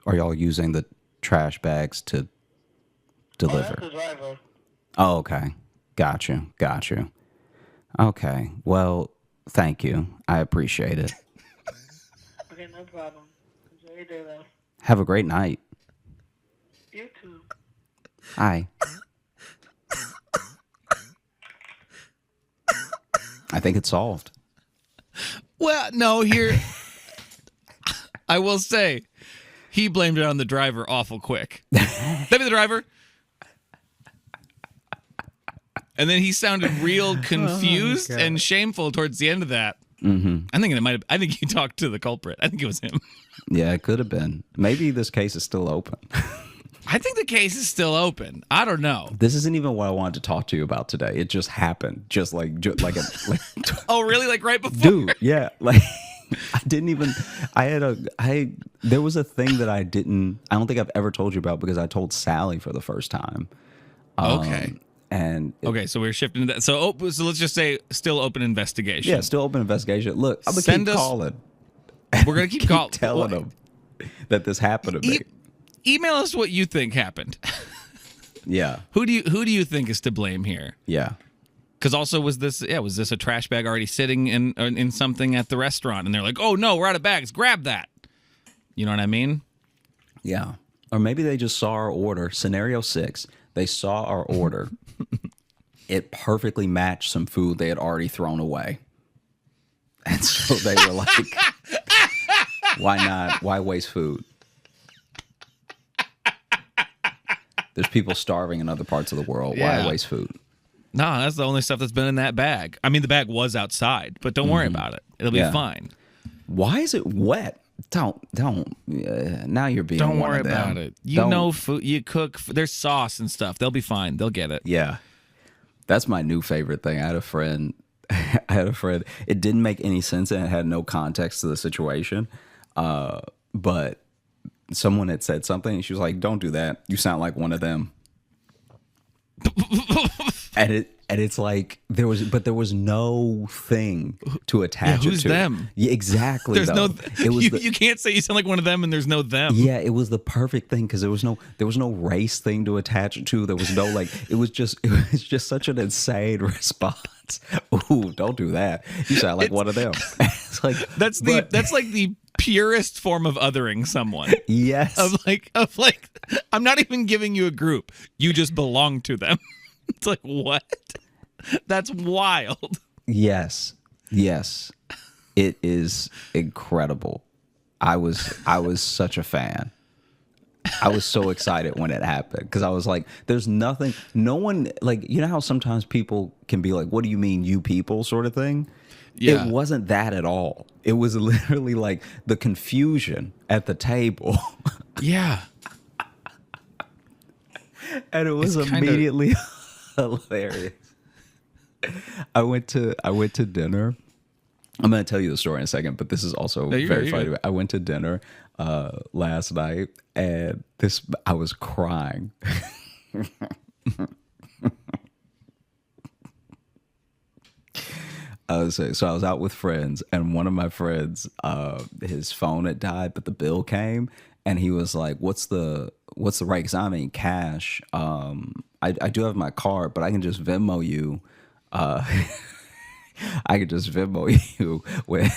are y'all using the trash bags to deliver? Oh, that's the driver. Oh, okay. Got you. Okay. Well, thank you. I appreciate it. Okay, no problem. Enjoy your day, though. Have a great night. You too. Hi. I think it's solved. Well, no, here I will say he blamed it on the driver awful quick. That be the driver. And then he sounded real confused and shameful towards the end of that. Mm-hmm. I think he talked to the culprit. I think it was him. Yeah, it could have been. Maybe this case is still open. I think the case is still open. I don't know. This isn't even what I wanted to talk to you about today. It just happened. Just like Oh, really? Like right before? dude, yeah. Like there was a thing that I don't think I've ever told you about because I told Sally for the first time. Okay. Okay, so we're shifting to that. So let's just say still open investigation. Yeah, still open investigation. Look, I'm gonna keep calling. We're gonna keep calling, telling them that this happened to me. Email us what you think happened. Yeah. Who do you think is to blame here? Yeah. Because also was this a trash bag already sitting in something at the restaurant, and they're like, oh no, we're out of bags, grab that. You know what I mean? Yeah. Or maybe they just saw our order. Scenario 6. They saw our order. It perfectly matched some food they had already thrown away. And so they were like, why not? Why waste food? There's people starving in other parts of the world. Yeah. Why waste food? No, that's the only stuff that's been in that bag. I mean, the bag was outside, but don't worry about it. It'll be fine. Why is it wet? Don't. Now you're being. Don't one worry of them. about it. You know, food. You cook. There's sauce and stuff. They'll be fine. They'll get it. Yeah, that's my new favorite thing. I had a friend. It didn't make any sense and it had no context to the situation. But someone had said something and she was like, "Don't do that. You sound like one of them." And it's like there was no thing to attach it who's to. them? Yeah, exactly. There's though. no. You can't say you sound like one of them, and there's no them. Yeah, it was the perfect thing because there was no race thing to attach it to. There was no it was just such an insane response. Ooh, don't do that. You sound like one of them. It's like that's like the purest form of othering someone. Yes. Of like I'm not even giving you a group. You just belong to them. It's like, what? That's wild. Yes. It is incredible. I was such a fan. I was so excited when it happened because I was like, there's nothing, no one, like, you know how sometimes people can be like, what do you mean, you people, sort of thing? Yeah. It wasn't that at all. It was literally like the confusion at the table. Yeah. And it was immediately hilarious. I went to dinner. I'm going to tell you the story in a second, but this is also very funny. I went to dinner last night, and I was crying. I was out with friends, and one of my friends, his phone had died, but the bill came, and he was like, "What's the rate? Because I'm in cash. I do have my card, but I can just Venmo you." I could just Venmo you when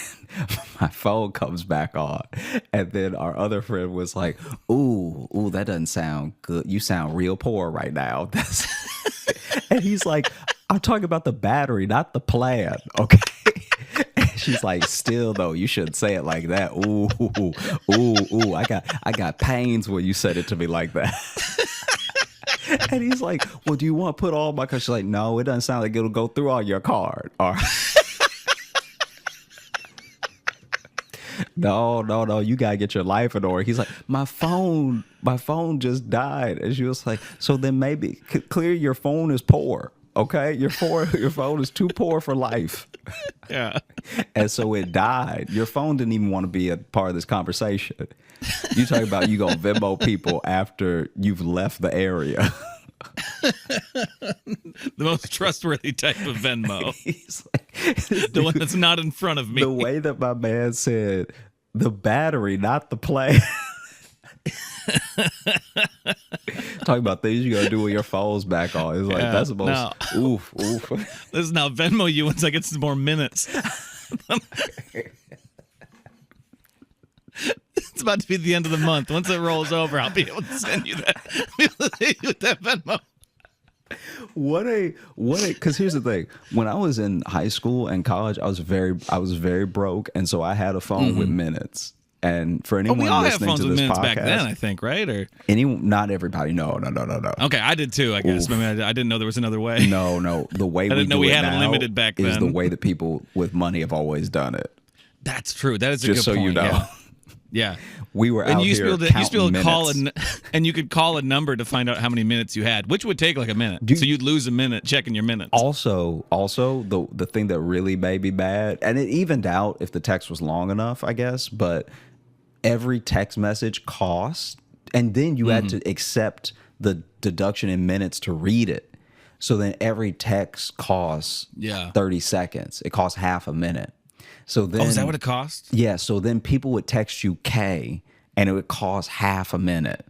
my phone comes back on. And then our other friend was like, ooh, that doesn't sound good. You sound real poor right now. And he's like, I'm talking about the battery, not the plan. Okay. And she's like, still though, you shouldn't say it like that. Ooh. I got pains when you said it to me like that. And he's like, well, do you want to put all my cards? She's like, no, it doesn't sound like it'll go through all your card. All right. no, you gotta get your life in order. He's like, my phone just died. And she was like, so then maybe clear your phone is poor. Okay, your phone is too poor for life. Yeah. And so it died. Your phone didn't even want to be a part of this conversation. You talking about you gonna Venmo people after you've left the area. The most trustworthy type of Venmo. He's like, The one that's not in front of me. the way that my man said, the battery, not the plane. Talking about things you gotta do when your phone's back on. It's like, that's the most oof. This is now Venmo you once I get some more minutes. It's about to be the end of the month. Once it rolls over, I'll be able to send you that. With that Venmo. What a because here's the thing. When I was in high school and college, I was very broke, and so I had a phone with minutes. And for anyone we all have listening phones to with this minutes podcast, back then, I think, right? Or not everybody. No. okay, I did too. I guess. I mean, I didn't know there was another way. No. The way I didn't know we had now unlimited back is then. the way that people with money have always done it. That's true. That is a Just good so point. you know. Yeah. We were out you here used to counting be able to call minutes. and you could call a number to find out how many minutes you had, which would take like a minute. So you'd lose a minute checking your minutes. Also, the thing that really made me mad, and it evened out if the text was long enough, I guess, but every text message cost, and then you had to accept the deduction in minutes to read it. So then every text costs 30 seconds. It costs half a minute. So then, is that what it costs? Yeah. So then people would text you K, and it would cost half a minute.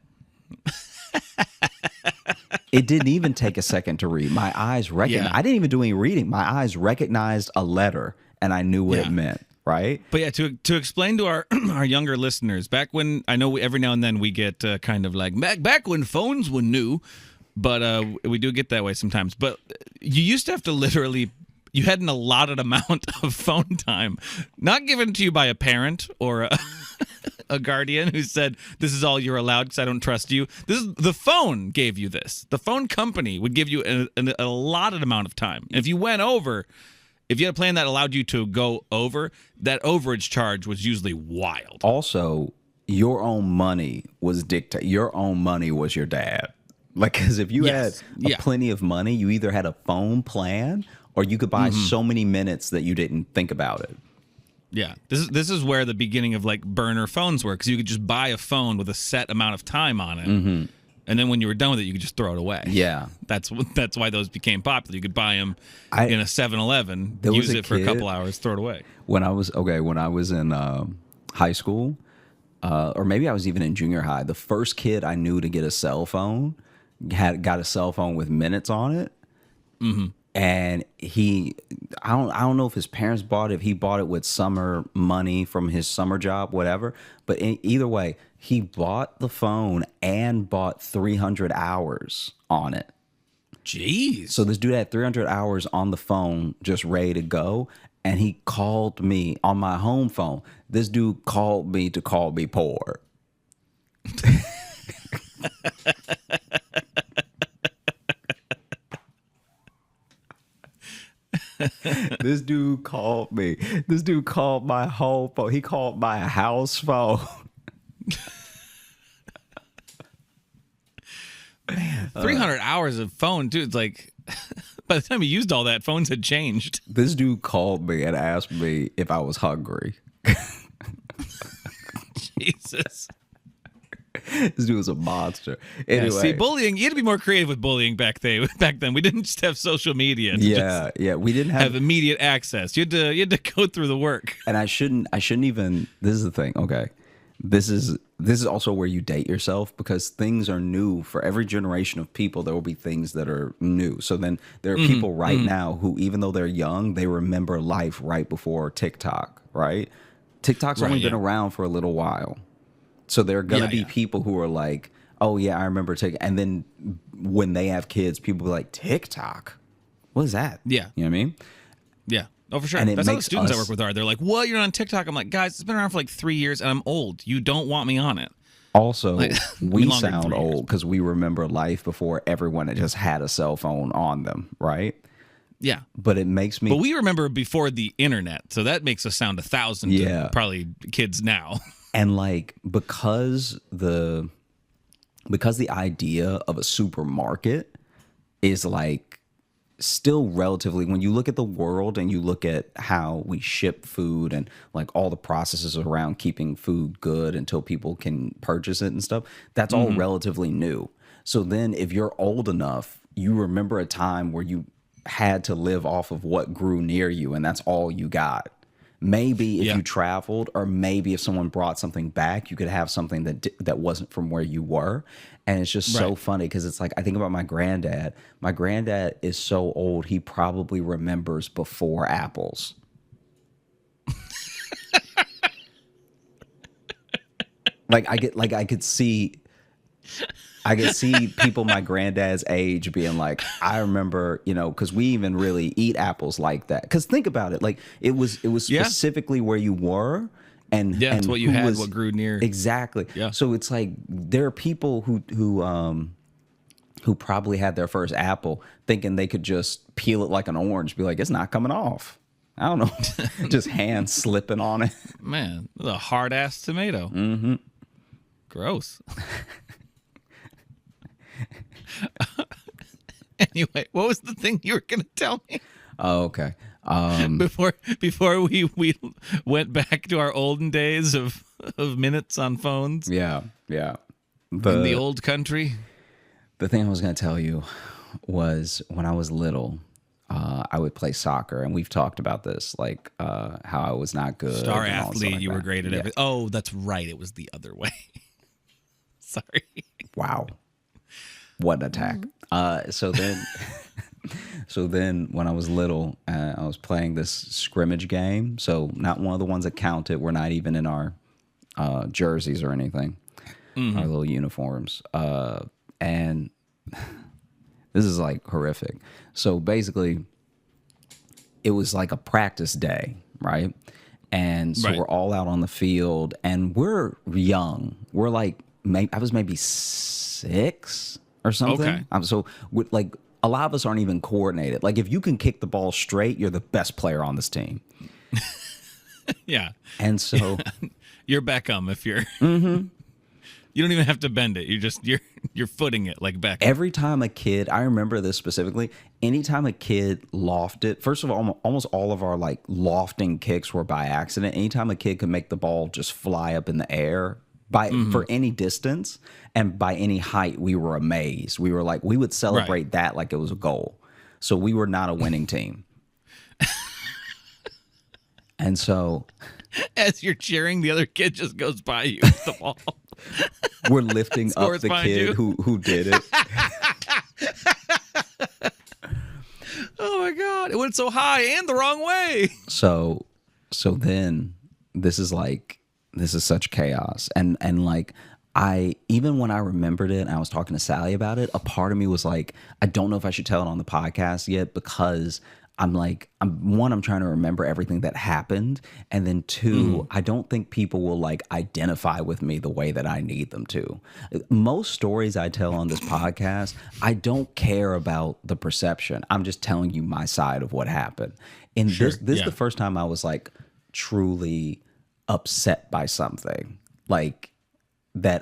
It didn't even take a second to read. My eyes recognized. I didn't even do any reading. My eyes recognized a letter, and I knew what it meant. Right. But yeah, to explain to our our younger listeners, back when I know every now and then we get kind of like back when phones were new, but we do get that way sometimes. But you used to have to literally. You had an allotted amount of phone time, not given to you by a parent or a guardian who said, this is all you're allowed because I don't trust you. The phone gave you this. The phone company would give you an allotted amount of time. And if you went over, if you had a plan that allowed you to go over, that overage charge was usually wild. Also, your own money was your own money was your dad. Like, because if you had plenty of money, you either had a phone plan or you could buy so many minutes that you didn't think about it. Yeah, this is where the beginning of like burner phones were, because you could just buy a phone with a set amount of time on it, and then when you were done with it, you could just throw it away. Yeah, that's why those became popular. You could buy them in a 7-Eleven, use it for a couple hours, throw it away. When I was in high school, or maybe I was even in junior high, the first kid I knew to get a cell phone got a cell phone with minutes on it. And I don't know if his parents bought it, if he bought it with summer money from his summer job, whatever. But either way, he bought the phone and bought 300 hours on it. Jeez. So this dude had 300 hours on the phone just ready to go. And he called me on my home phone. This dude called me to call me poor. This dude called me. This dude called my home phone. He called my house phone. Man, 300 hours of phone, dude. It's like, by the time he used all that, phones had changed. This dude called me and asked me if I was hungry. Jesus. This dude was a monster. Anyway, see, bullying. You had to be more creative with bullying back then. We didn't just have social media. We didn't have immediate access. You had to go through the work. And I shouldn't even. This is the thing. Okay, this is also where you date yourself, because things are new for every generation of people. There will be things that are new. So then there are people right now who, even though they're young, they remember life right before TikTok. Right? TikTok's only been around for a little while. So there are going to be people who are like, oh, yeah, I remember TikTok. And then when they have kids, people be like, TikTok? What is that? Yeah. You know what I mean? Yeah. Oh, for sure. And that's how the students I work with are. They're like, what? You're on TikTok? I'm like, guys, it's been around for like 3 years, and I'm old. You don't want me on it. Also, like, we sound old because we remember life before everyone had just had a cell phone on them, right? Yeah. But it makes me. But we remember before the internet, so that makes us sound 1,000 to probably kids now. And like because the idea of a supermarket is like still relatively, when you look at the world and you look at how we ship food and like all the processes around keeping food good until people can purchase it and stuff, that's all relatively new. So then if you're old enough, you remember a time where you had to live off of what grew near you and that's all you got. Maybe if you traveled, or maybe if someone brought something back, you could have something that wasn't from where you were. And it's just so funny because it's like, I think about my granddad. My granddad is so old, he probably remembers before apples. I could see people my granddad's age being like, I remember, because we even really eat apples like that. Because think about it, like it was specifically where you were, and it's what you had, what grew near. Exactly. Yeah. So it's like there are people who probably had their first apple thinking they could just peel it like an orange, be like, it's not coming off. I don't know, just hand slipping on it. Man, a hard ass tomato. Mm-hmm. Gross. Anyway, what was the thing you were going to tell me? Oh, okay. Before we went back to our olden days of minutes on phones. Yeah. In the old country. The thing I was going to tell you was when I was little, I would play soccer, and we've talked about this, like how I was not good. Star athlete, like you were great at everything. Oh, that's right. It was the other way. Sorry. Wow. What an attack. So then when I was little, I was playing this scrimmage game. So not one of the ones that counted. We're not even in our jerseys or anything, our little uniforms. And this is like horrific. So basically, it was like a practice day, right? And so we're all out on the field, and we're young. We're like, I was maybe 6 or something. Okay. So like a lot of us aren't even coordinated. Like if you can kick the ball straight, you're the best player on this team. Yeah. And so you're Beckham if you're. You don't even have to bend it. You're footing it like Beckham. Every time a kid, I remember this specifically, anytime a kid lofted, first of all, almost all of our like lofting kicks were by accident. Anytime a kid could make the ball just fly up in the air for any distance and by any height, we were amazed. We were like, we would celebrate that like it was a goal. So we were not a winning team. And so as you're cheering, the other kid just goes by you with the ball. We're lifting up the kid who did it. Oh my God. It went so high and the wrong way. So then this is such chaos. And like even when I remembered it and I was talking to Sally about it, a part of me was like, I don't know if I should tell it on the podcast yet, because I'm trying to remember everything that happened. And then 2, I don't think people will like identify with me the way that I need them to. Most stories I tell on this podcast, I don't care about the perception. I'm just telling you my side of what happened. And this is the first time I was like truly upset by something like that.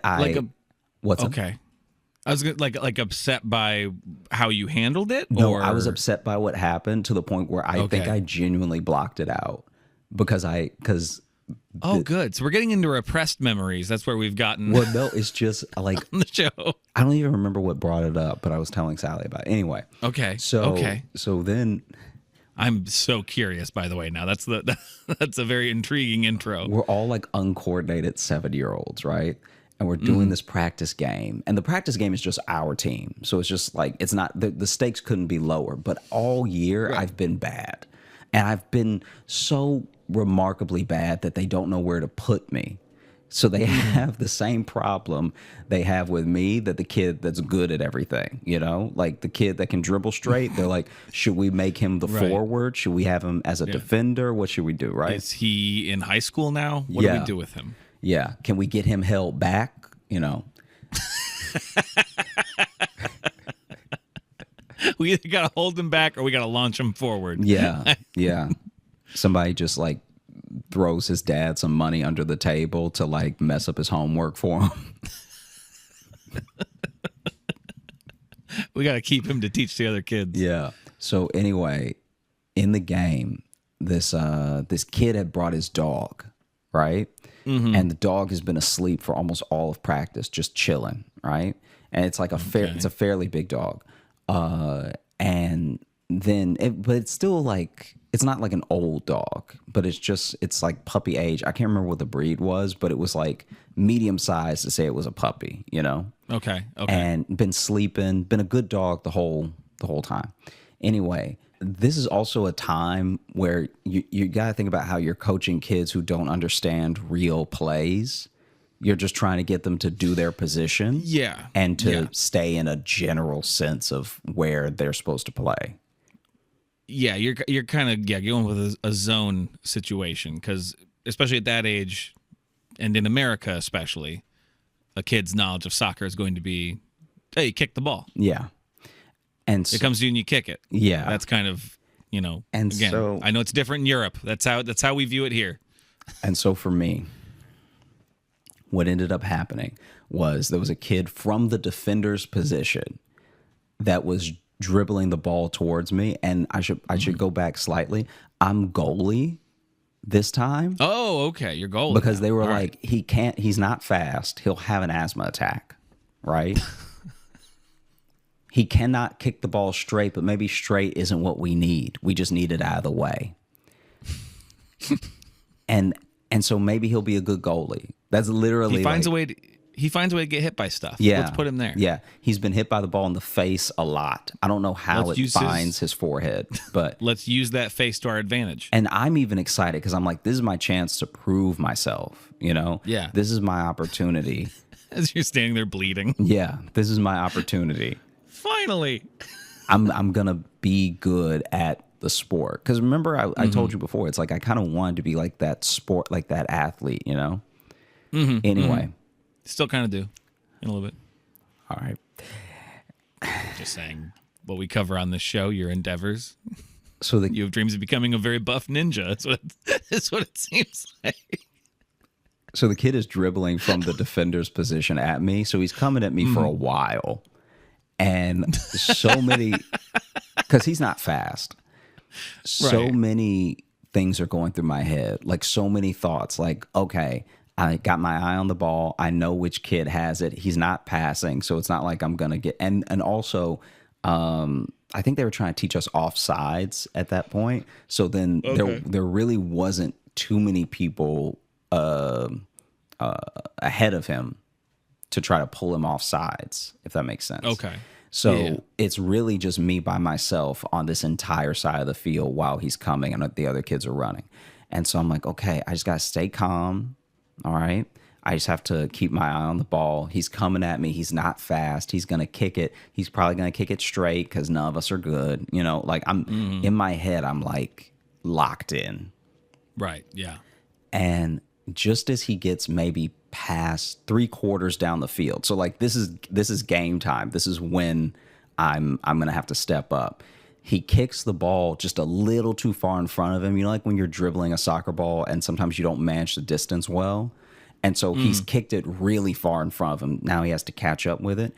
Okay. I was like upset by how you handled it. No, I was upset by what happened to the point where I think I genuinely blocked it out because good. So we're getting into repressed memories. That's where we've gotten. Well, no, it's just like on the show. I don't even remember what brought it up, but I was telling Sally about it. Anyway. Okay. So then I'm so curious, by the way, now. That's a very intriguing intro. We're all like uncoordinated 7-year-olds, right? And we're doing this practice game. And the practice game is just our team. So it's just like, it's not, the stakes couldn't be lower. But all year, I've been bad. And I've been so remarkably bad that they don't know where to put me. So they have the same problem they have with me, that the kid that's good at everything, like the kid that can dribble straight. They're like, should we make him the forward? Should we have him as a defender? What should we do, right? Is he in high school now? What do we do with him? Yeah. Can we get him held back? We either got to hold him back or we got to launch him forward. Yeah. Yeah. Somebody just like throws his dad some money under the table to like mess up his homework for him. We got to keep him to teach the other kids. Yeah. So anyway, in the game, this kid had brought his dog, right? Mm-hmm. And the dog has been asleep for almost all of practice, just chilling, right? And it's like it's a fairly big dog. And then but it's still like, it's not like an old dog, but it's like puppy age. I can't remember what the breed was, but it was like medium size to say it was a puppy, you know? Okay. And been sleeping, been a good dog the whole time. Anyway, this is also a time where you got to think about how you're coaching kids who don't understand real plays. You're just trying to get them to do their position. Yeah. And to stay in a general sense of where they're supposed to play. Yeah, you're kind of going with a zone situation, because especially at that age, and in America especially, a kid's knowledge of soccer is going to be, hey, kick the ball. Yeah. And it comes to you and you kick it. Yeah. That's kind of, and again, so, I know it's different in Europe. That's how we view it here. And so for me, what ended up happening was there was a kid from the defender's position that was dribbling the ball towards me, and I should go back slightly. I'm goalie this time. Oh, okay, you're goalie. Because they were All like, right. he's not fast. He'll have an asthma attack, right? He cannot kick the ball straight, but maybe straight isn't what we need. We just need it out of the way. and so maybe he'll be a good goalie. That's literally he finds a way to get hit by stuff. Yeah. Let's put him there. Yeah. He's been hit by the ball in the face a lot. I don't know how it finds his forehead, but let's use that face to our advantage. And I'm even excited because I'm like, this is my chance to prove myself, Yeah. This is my opportunity. As you're standing there bleeding. Yeah. This is my opportunity. Finally. I'm going to be good at the sport. Because remember, I told you before, it's like I kind of wanted to be like that sport, like that athlete, Anyway. Mm-hmm. Still kind of do, in a little bit. All right. Just saying, what we cover on this show, your endeavors. So you have dreams of becoming a very buff ninja. That's what it seems like. So the kid is dribbling from the defender's position at me. So he's coming at me for a while. And so many, because he's not fast. So many things are going through my head. Like so many thoughts. Like, okay, I got my eye on the ball. I know which kid has it. He's not passing, so it's not like I'm going to get... And also, I think they were trying to teach us offsides at that point. So then there really wasn't too many people ahead of him to try to pull him off sides, if that makes sense. Okay. So it's really just me by myself on this entire side of the field while he's coming and the other kids are running. And so I'm like, okay, I just got to stay calm. All right. I just have to keep my eye on the ball. He's coming at me. He's not fast. He's going to kick it. He's probably going to kick it straight because none of us are good. Like I'm in my head, I'm like locked in. Right. Yeah. And just as he gets maybe past 3/4 down the field. So like this is game time. This is when I'm going to have to step up. He kicks the ball just a little too far in front of him. Like when you're dribbling a soccer ball and sometimes you don't manage the distance well. And so he's kicked it really far in front of him. Now he has to catch up with it.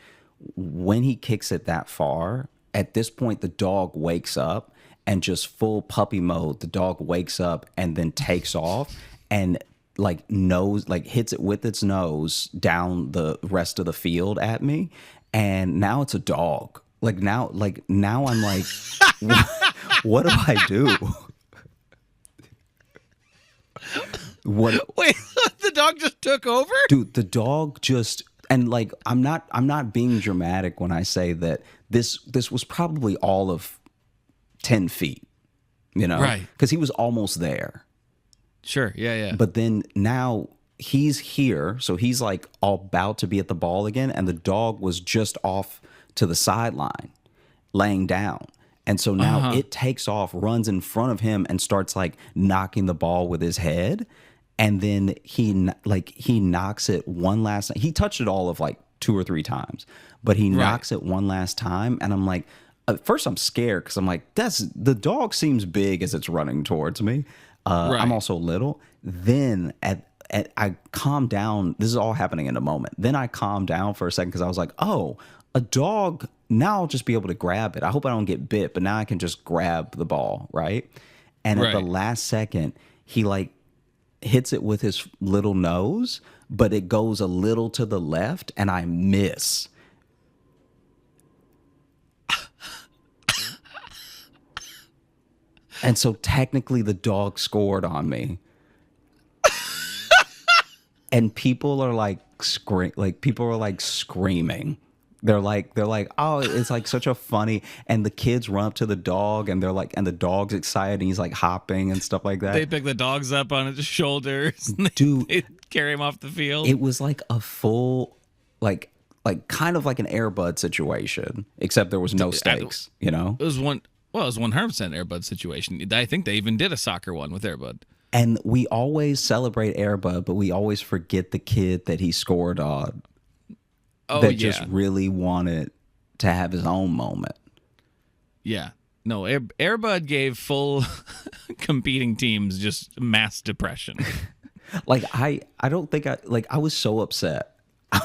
When he kicks it that far, at this point, the dog wakes up and just full puppy mode. The dog wakes up and then takes off and hits it with its nose down the rest of the field at me. And now it's a dog. Now I'm like, what do I do? Wait, the dog just took over? Dude, the dog just, and like, I'm not being dramatic when I say that this was probably all of 10 feet, Right. Because he was almost there. Sure, yeah. But then now he's here, so he's like all about to be at the ball again, and the dog was just off to the sideline, laying down. And so now it takes off, runs in front of him, and starts like knocking the ball with his head. And then he knocks it one last time. He touched it all of like 2 or 3 times, but he knocks it one last time. And I'm like, at first I'm scared because I'm like, the dog seems big as it's running towards me. Right. I'm also little. Then I calmed down. This is all happening in a moment. Then I calmed down for a second because I was like, oh, a dog. Now I'll just be able to grab it. I hope I don't get bit, but now I can just grab the ball, right? And at the last second, he like hits it with his little nose, but it goes a little to the left, and I miss. And so technically the dog scored on me. And people are like screaming. They're like, oh, it's like such a funny, and the kids run up to the dog and they're like, and the dog's excited and he's like hopping and stuff like that. They pick the dogs up on his shoulders. Dude, they carry him off the field. it was like a full, like kind of like an Air Bud situation, except there was no stakes, you know? It was 100% Air Bud situation. I think they even did a soccer one with Air Bud. And we always celebrate Air Bud, but we always forget the kid that he scored on. Oh, that just really wanted to have his own moment. Yeah. No, Air Bud gave full competing teams just mass depression. Like, I don't think I was so upset. I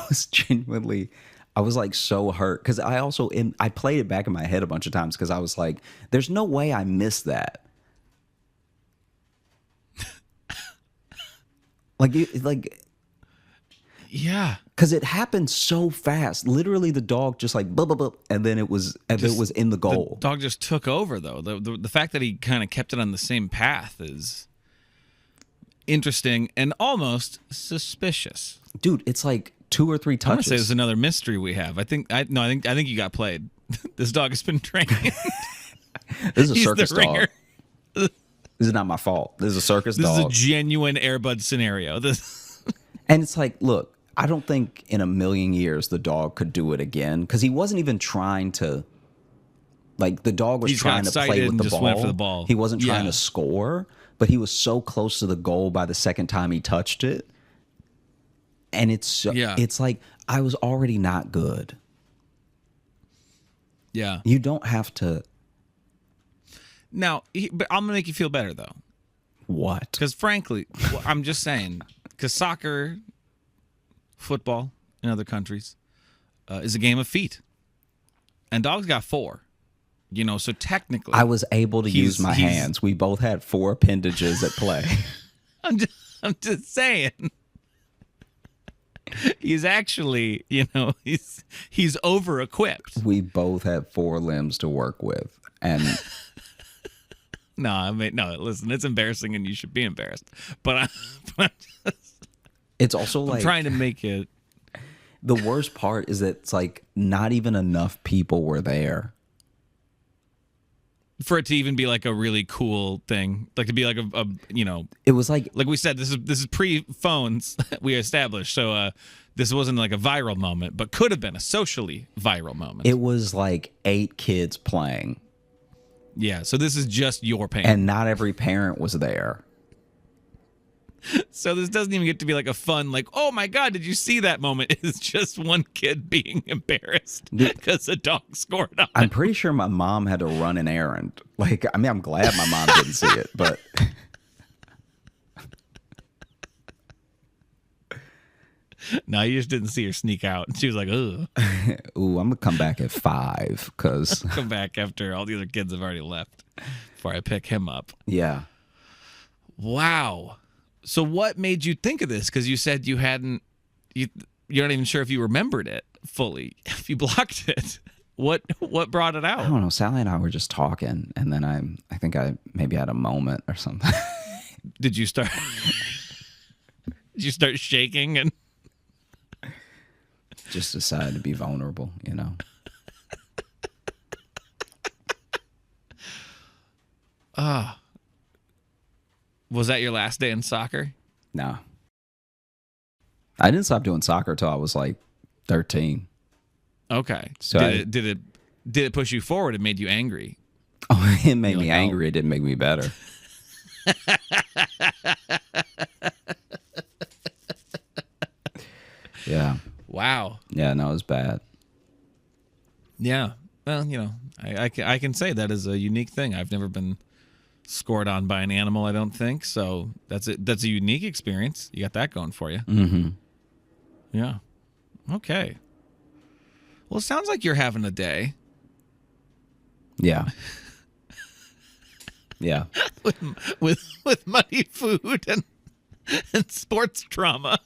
was like so hurt because I played it back in my head a bunch of times because I was like, there's no way I missed that. Yeah. Because it happened so fast. Literally, the dog just like blah, blah, blah, and then it was in the goal. The dog just took over, though. The fact that he kind of kept it on the same path is interesting and almost suspicious. Dude, it's like 2 or 3 I want to touches. say there's another mystery we have. I think you got played. This dog has been trained. This is a He's circus the dog. ringer. This is not my fault. This is a circus This dog. is a genuine Air Bud scenario. And it's like, look, I don't think in a million years the dog could do it again because he wasn't even trying to. Like, the dog was He's got trying to play excited with and the just ball. went for the ball. He wasn't trying Yeah. to score, but he was so close to the goal by the second time he touched it. And it's like I was already not good. Yeah. You don't have to. Now, but I'm gonna make you feel better though, What? because frankly, I'm just saying, because soccer, football in other countries, is a game of feet, and dogs got 4. You know, so technically, I was able to use my hands. We both had 4 appendages at play. I'm just saying. He's actually, he's over equipped. We both had 4 limbs to work with, and No, listen, it's embarrassing and you should be embarrassed. But it's also like I'm trying to make it. The worst part is that it's like not even enough people were there. For it to even be like a really cool thing, like to be like a It was like we said, this is pre-phones we established, so this wasn't like a viral moment, but could have been a socially viral moment. it was like 8 kids playing, Yeah, so this is just your pain. and not every parent was there. So this doesn't even get to be like a fun, like, oh my God, did you see that moment? It's just one kid being embarrassed because a dog scored on I'm it. pretty sure my mom had to run an errand. Like, I mean, I'm glad my mom didn't see it, but No, you just didn't see her sneak out. And she was like, ugh. ooh, I'm gonna come back at 5 because Come back after all the other kids have already left before I pick him up. yeah. Wow. So what made you think of this? Because you said you're not even sure if you remembered it fully. If you blocked it, what brought it I out? don't know. Sally and I were just talking, and then I think I maybe had a moment or something. Did you start? Did you start shaking and? Just decided to be vulnerable, you know. Was that your last day in soccer? Nah. I didn't stop doing soccer till I was like 13. Okay. So did it push you forward? It made you angry. Oh, it made me like, oh. angry. It didn't make me better. Yeah. Wow. Yeah, no, it was bad. Yeah. Well, I can say that is a unique thing. I've never been scored on by an animal, I don't think. So that's a unique experience. You got that going for you. Mm-hmm. Yeah. Okay. Well, it sounds like you're having a day. Yeah. Yeah. with money, food, and sports drama.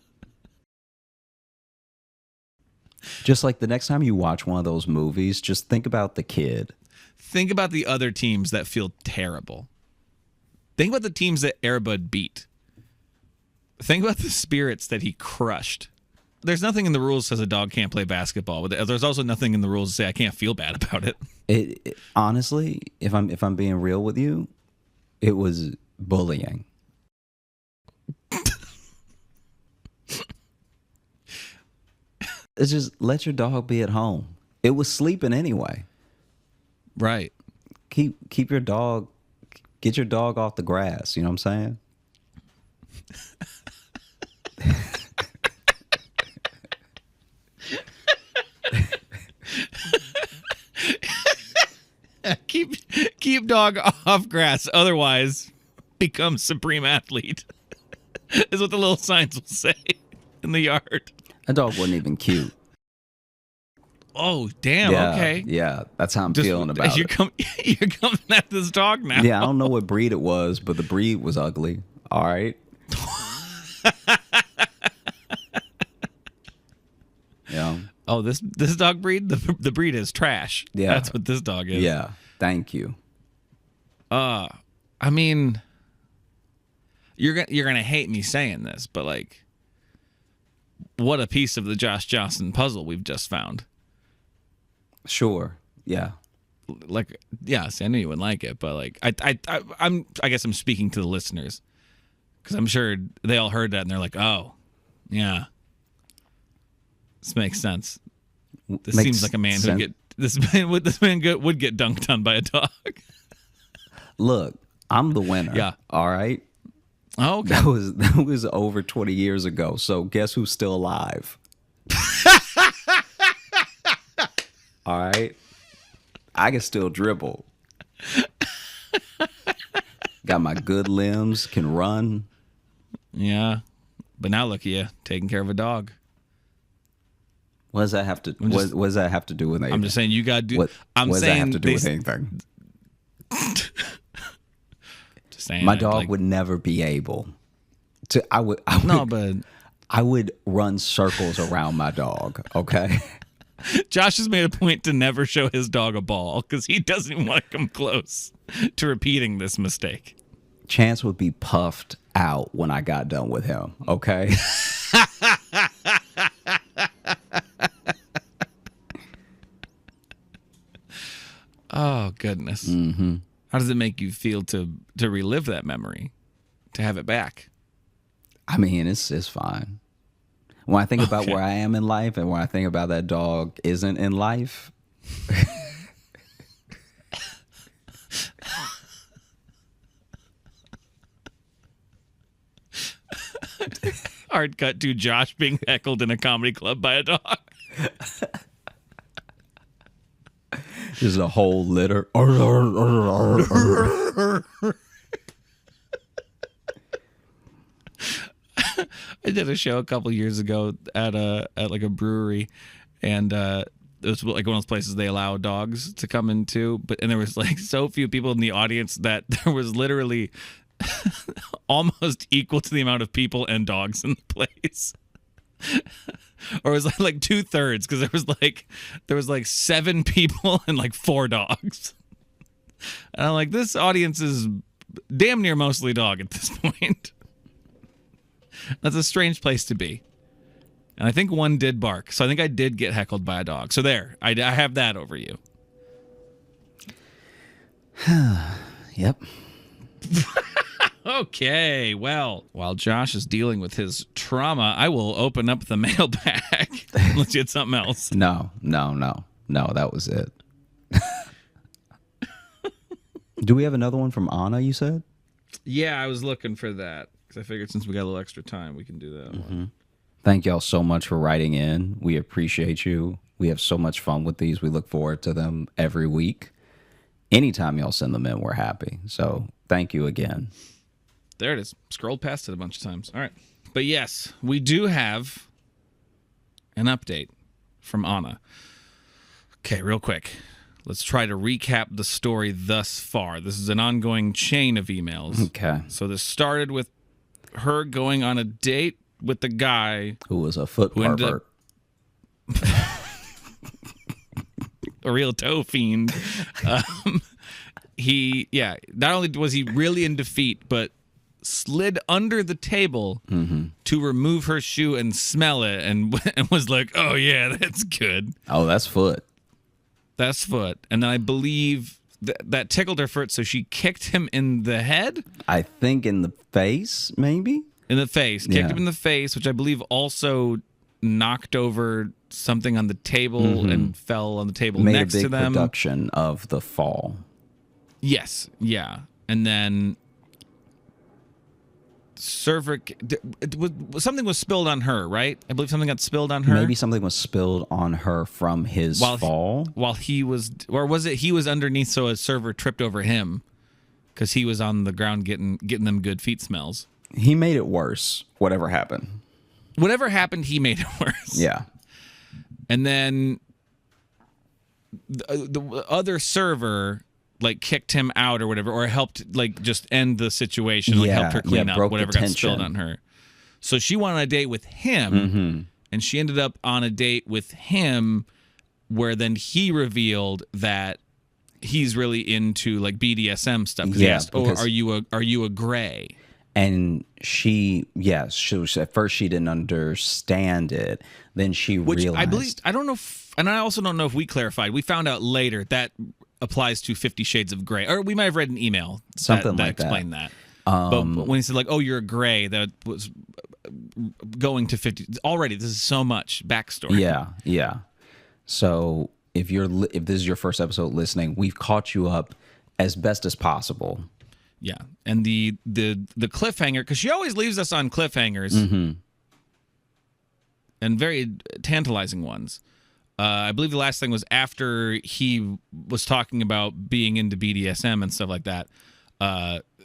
Just like the next time you watch one of those movies, just think about the kid. Think about the other teams that feel terrible. Think about the teams that Airbud beat. Think about the spirits that he crushed. There's nothing in the rules that says a dog can't play basketball, but there's also nothing in the rules that say I can't feel bad about it. It honestly, if I'm being real with you, it was bullying. It's just let your dog be at home. It was sleeping anyway. Right. Keep your dog, get your dog off the grass. You know what I'm saying? Keep dog off grass, otherwise become supreme athlete. Is what the little signs will say in the yard. That dog wasn't even cute. Oh, damn. Yeah, Okay. Yeah, that's how I'm feeling about you're it. You're coming at this dog now. Yeah, I don't know what breed it was, but the breed was ugly. All right. Yeah. Oh, this dog breed? The breed is trash. Yeah. That's what this dog is. Yeah. Thank you. I mean, you're gonna hate me saying this, but like, what a piece of the Josh Johnson puzzle we've just found. Sure. Yeah. Like, yes, I knew you wouldn't like it, but like, I guess I'm speaking to the listeners because I'm sure they all heard that and they're like, oh, yeah, this makes sense. This Makes seems like a man sense. this man would get dunked on by a dog. Look, I'm the winner. Yeah. All right. Oh, okay. That was over 20 years ago. So guess who's still alive? All right. I can still dribble. Got my good limbs, can run. Yeah, but now look at you taking care of a dog. What does that have to? What does that have to do with anything? I'm just saying you got to do. What I'm does saying that have to do with anything? Just saying My that, dog like, would never be able to. I would. No, but I would run circles around my dog. Okay. Josh has made a point to never show his dog a ball because he doesn't even want to come close to repeating this mistake. Chance would be puffed out when I got done with him. Okay. Oh goodness. Mm-hmm. How does it make you feel to relive that memory, to have it back? I mean, it's fine. When I think about where I am in life and when I think about that dog isn't in life. Hard cut to Josh being heckled in a comedy club by a dog. There's a whole litter. I did a show a couple years ago at like a brewery, and it was like one of those places they allow dogs to come into, and there was like so few people in the audience that there was literally almost equal to the amount of people and dogs in the place. Or it was like 2/3 because there was like 7 people and like 4 dogs. And I'm like, this audience is damn near mostly dog at this point. That's a strange place to be. And I think one did bark. So I think I did get heckled by a dog. So there, I have that over you. Yep. Okay, well, while Josh is dealing with his trauma, I will open up the mailbag. Let's get something else. No, that was it. Do we have another one from Anna, you said? Yeah, I was looking for that because I figured since we got a little extra time, we can do that one. Thank y'all so much for writing in. We appreciate you. We have so much fun with these. We look forward to them every week. anytime y'all send them in, we're happy. So thank you again. There it is. Scrolled past it a bunch of times. All right. But yes, we do have an update from Anna. Okay, real quick. Let's try to recap the story thus far. This is an ongoing chain of emails. Okay. So this started with her going on a date with the guy Who was a foot who ended pervert. a real toe fiend. Not only was he really in defeat, but slid under the table to remove her shoe and smell it and was like, oh, yeah, that's good. Oh, that's foot. That's foot. And then I believe that tickled her foot, so she kicked him in the head? I think in the face, maybe? In the face. Kicked him in the face, which I believe also knocked over something on the table and fell on the table Made next a big to them. production of the fall. Yes, yeah. And then something was spilled on her, right? I believe something got spilled on her. Maybe something was spilled on her from his fall. While he was, or was it he was underneath, so a server tripped over him because he was on the ground getting them good feet smells. He made it worse, whatever happened. Whatever happened, he made it worse. Yeah. And then the other server like kicked him out or whatever, or helped like just end the situation, like helped her clean up whatever got spilled on her. So she went on a date with him, and she ended up on a date with him where then he revealed that he's really into like BDSM stuff. He asked, are you a gray? And she was, at first she didn't understand it. Then she realized. I believe, I don't know if, and I also don't know if we clarified. We found out later that applies to 50 Shades of Grey. Or we might have read an email that explained that. But when he said like, oh, you're a gray, that was going to 50. Already, this is so much backstory. Yeah. So if this is your first episode listening, we've caught you up as best as possible. Yeah, and the cliffhanger, because she always leaves us on cliffhangers, and very tantalizing ones. I believe the last thing was after he was talking about being into BDSM and stuff like that.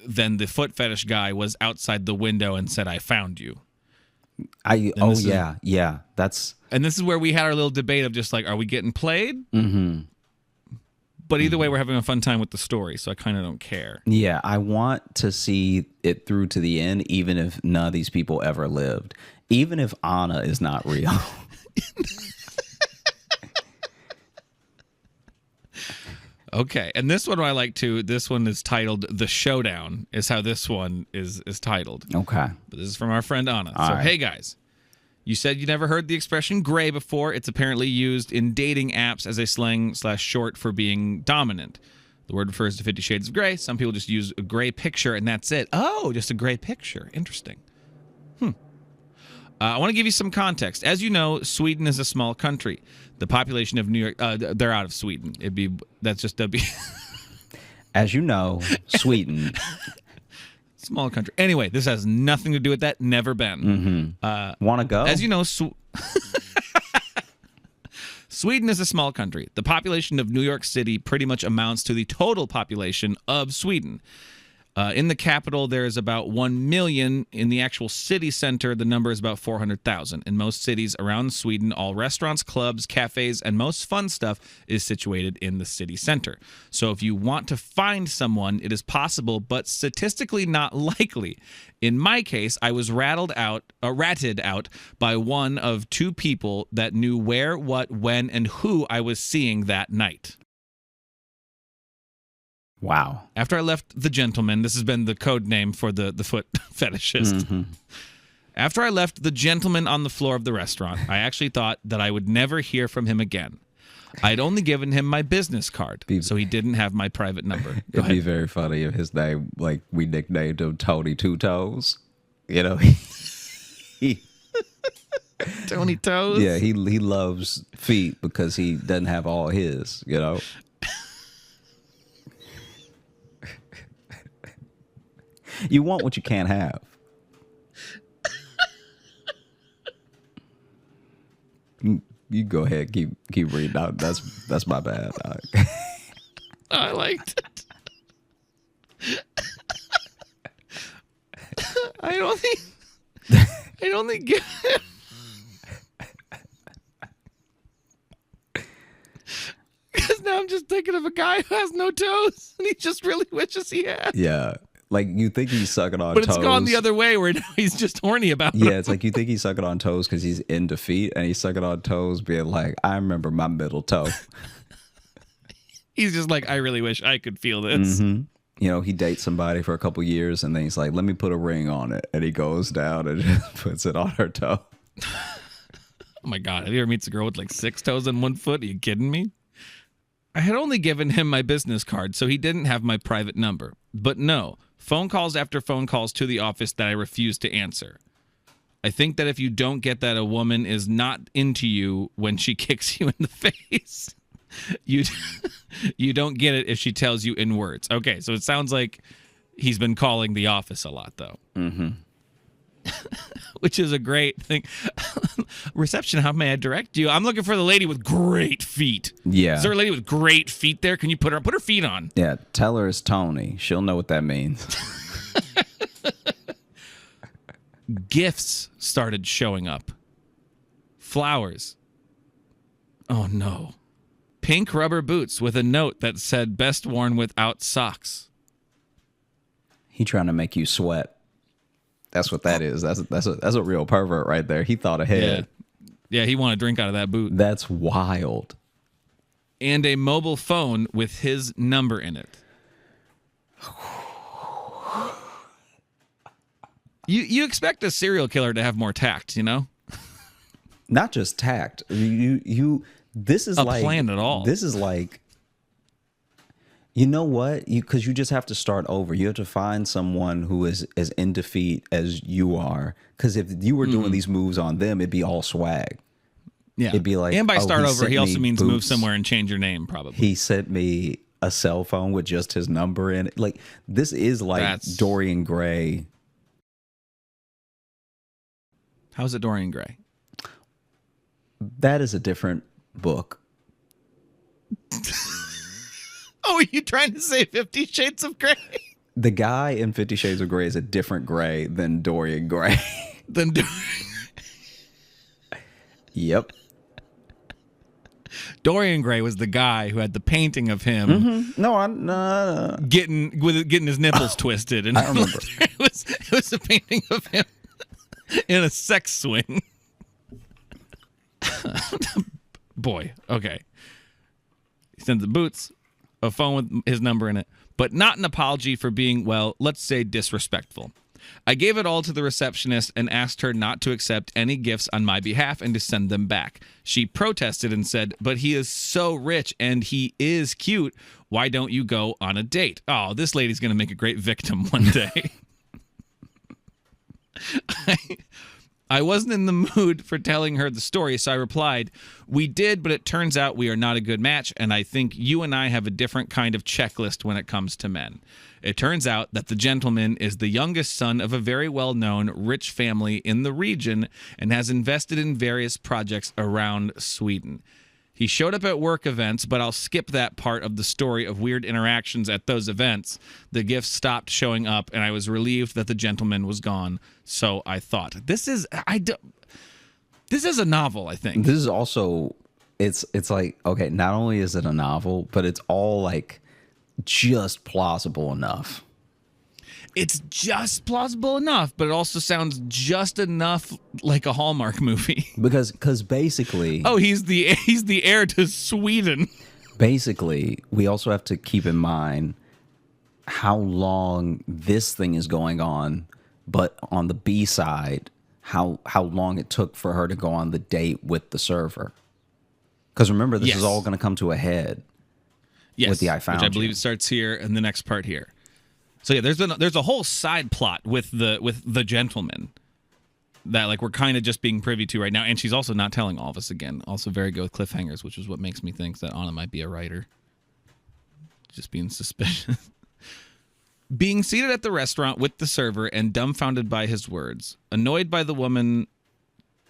Then the foot fetish guy was outside the window and said, "I found you." That's. And this is where we had our little debate of just like, are we getting played? Mm-hmm. But either way, we're having a fun time with the story, so I kind of don't care. Yeah, I want to see it through to the end, even if none of these people ever lived. Even if Anna is not real. Okay, and this one I like too. This one is titled "The Showdown." Is how this one is titled. Okay, but this is from our friend Anna. All right. Hey guys, you said you never heard the expression "gray" before. It's apparently used in dating apps as a slang/short for being dominant. The word refers to 50 Shades of Grey. Some people just use a gray picture and that's it. Oh, just a gray picture. Interesting. I want to give you some context. As you know, Sweden is a small country. The population of New York, they're out of Sweden. That's just W. As you know, Sweden. Small country. Anyway, this has nothing to do with that. Never been. Want to go? As you know, Sweden is a small country. The population of New York City pretty much amounts to the total population of Sweden. In the capital, there is about 1 million. In the actual city center, the number is about 400,000. In most cities around Sweden, all restaurants, clubs, cafes, and most fun stuff is situated in the city center. So if you want to find someone, it is possible, but statistically not likely. In my case, I was ratted out by one of two people that knew where, what, when, and who I was seeing that night. Wow. After I left the gentleman, this has been the code name for the foot fetishist. After I left the gentleman on the floor of the restaurant, I actually thought that I would never hear from him again. I'd only given him my business card, so he didn't have my private number. It'd be very funny if his name, like, we nicknamed him Tony Two Toes. You know, Tony Toes? Yeah, he loves feet because he doesn't have all his, you know. You want what you can't have. You go ahead, keep reading out. That's my bad. I liked it. I don't think. Because now I'm just thinking of a guy who has no toes, and he just really wishes he had. Yeah. Like, you think he's sucking on But toes. it's gone the other way where now he's just horny about it. Yeah, it's like you think he's sucking on toes because he's in defeat, and he's sucking on toes being like, I remember my middle toe. He's just like, I really wish I could feel this. You know, he dates somebody for a couple years, and then he's like, let me put a ring on it. And he goes down and just puts it on her toe. Oh my God. Have you ever met a girl with like 6 toes on 1 foot? Are you kidding me? I had only given him my business card, so he didn't have my private number. But no, phone calls after phone calls to the office that I refused to answer. I think that if you don't get that a woman is not into you when she kicks you in the face, you don't get it if she tells you in words. Okay, so it sounds like he's been calling the office a lot, though. Mm-hmm. Which is a great thing. Reception, how may I direct you? I'm looking for the lady with great feet. Yeah. Is there a lady with great feet there? Can you put her feet on? Yeah, tell her it's Tony. She'll know what that means. Gifts started showing up. Flowers. Oh, no. Pink rubber boots with a note that said best worn without socks. He trying to make you sweat. That's what that is. That's a real pervert right there. He thought ahead. Yeah, he wanted a drink out of that boot. That's wild. And a mobile phone with his number in it. You expect a serial killer to have more tact, you know? Not just tact. This is A like plan at all. This is like, you know what? Because you just have to start over. You have to find someone who is as in defeat as you are. Because if you were doing these moves on them, it'd be all swag. Yeah. It'd be like, and by start over, he also means move boots. somewhere and change your name, probably. He sent me a cell phone with just his number in it. Like, this is like Dorian Gray. How's it Dorian Gray? That is a different book. Oh, are you trying to say 50 Shades of Grey? The guy in 50 Shades of Grey is a different Gray than Dorian Gray. Yep. Dorian Gray was the guy who had the painting of him. No. Getting his nipples twisted, and I remember. it was a painting of him in a sex swing. Boy, okay. He sends the boots, a phone with his number in it, but not an apology for being, well, let's say disrespectful. I gave it all to the receptionist and asked her not to accept any gifts on my behalf and to send them back. She protested and said, but he is so rich and he is cute. Why don't you go on a date? Oh, this lady's going to make a great victim one day. I wasn't in the mood for telling her the story, so I replied, we did, but it turns out we are not a good match, and I think you and I have a different kind of checklist when it comes to men. It turns out that the gentleman is the youngest son of a very well-known rich family in the region and has invested in various projects around Sweden. He showed up at work events, but I'll skip that part of the story of weird interactions at those events. The gifts stopped showing up, and I was relieved that the gentleman was gone. So I thought, this is a novel, I think. This is also, it's like, okay, not only is it a novel, but it's all like just plausible enough. It's just plausible enough, but it also sounds just enough like a Hallmark movie. Because basically, oh, he's the heir to Sweden. Basically, we also have to keep in mind how long this thing is going on, but on the B side, how long it took for her to go on the date with the server. Because remember, this is all going to come to a head. Yes, with the I found which I believe it starts here and the next part here. So yeah, there's a whole side plot with the gentleman that like we're kind of just being privy to right now, and she's also not telling all of us again. Also very good with cliffhangers, which is what makes me think that Anna might be a writer. Just being suspicious. Being seated at the restaurant with the server and dumbfounded by his words, annoyed by the woman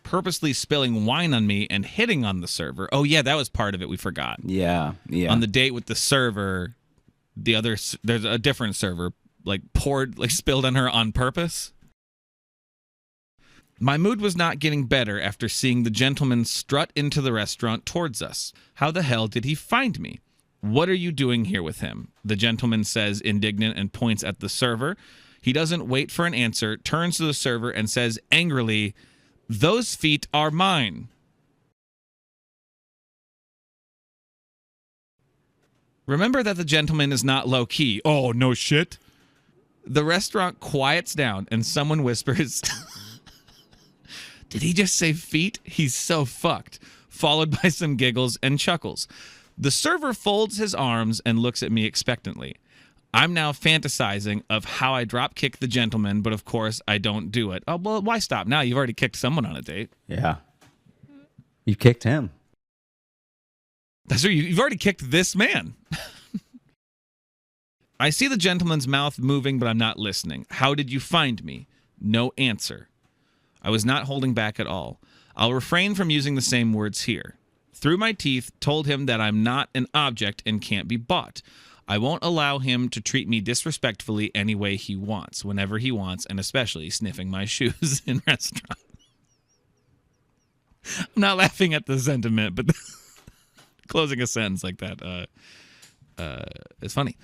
purposely spilling wine on me and hitting on the server. Oh yeah, that was part of it. We forgot. Yeah. On the date with the server, there's a different server like spilled on her on purpose. My mood was not getting better after seeing the gentleman strut into the restaurant towards us. How the hell did he find me? What are you doing here with him? The gentleman says, indignant, and points at the server. He doesn't wait for an answer, turns to the server and says angrily, "Those feet are mine." Remember that the gentleman is not low-key. Oh, no shit. The restaurant quiets down and someone whispers, "Did he just say feet? He's so fucked," followed by some giggles and chuckles. The server folds his arms and looks at me expectantly. I'm now fantasizing of how I drop kick the gentleman, but of course I don't do it. Oh, well, why stop now? You've already kicked someone on a date. Yeah. You kicked him. That's right. You've already kicked this man. I see the gentleman's mouth moving, but I'm not listening. How did you find me? No answer. I was not holding back at all. I'll refrain from using the same words here. Through my teeth, told him that I'm not an object and can't be bought. I won't allow him to treat me disrespectfully any way he wants, whenever he wants, and especially sniffing my shoes in restaurants. I'm not laughing at the sentiment, but closing a sentence like that is funny.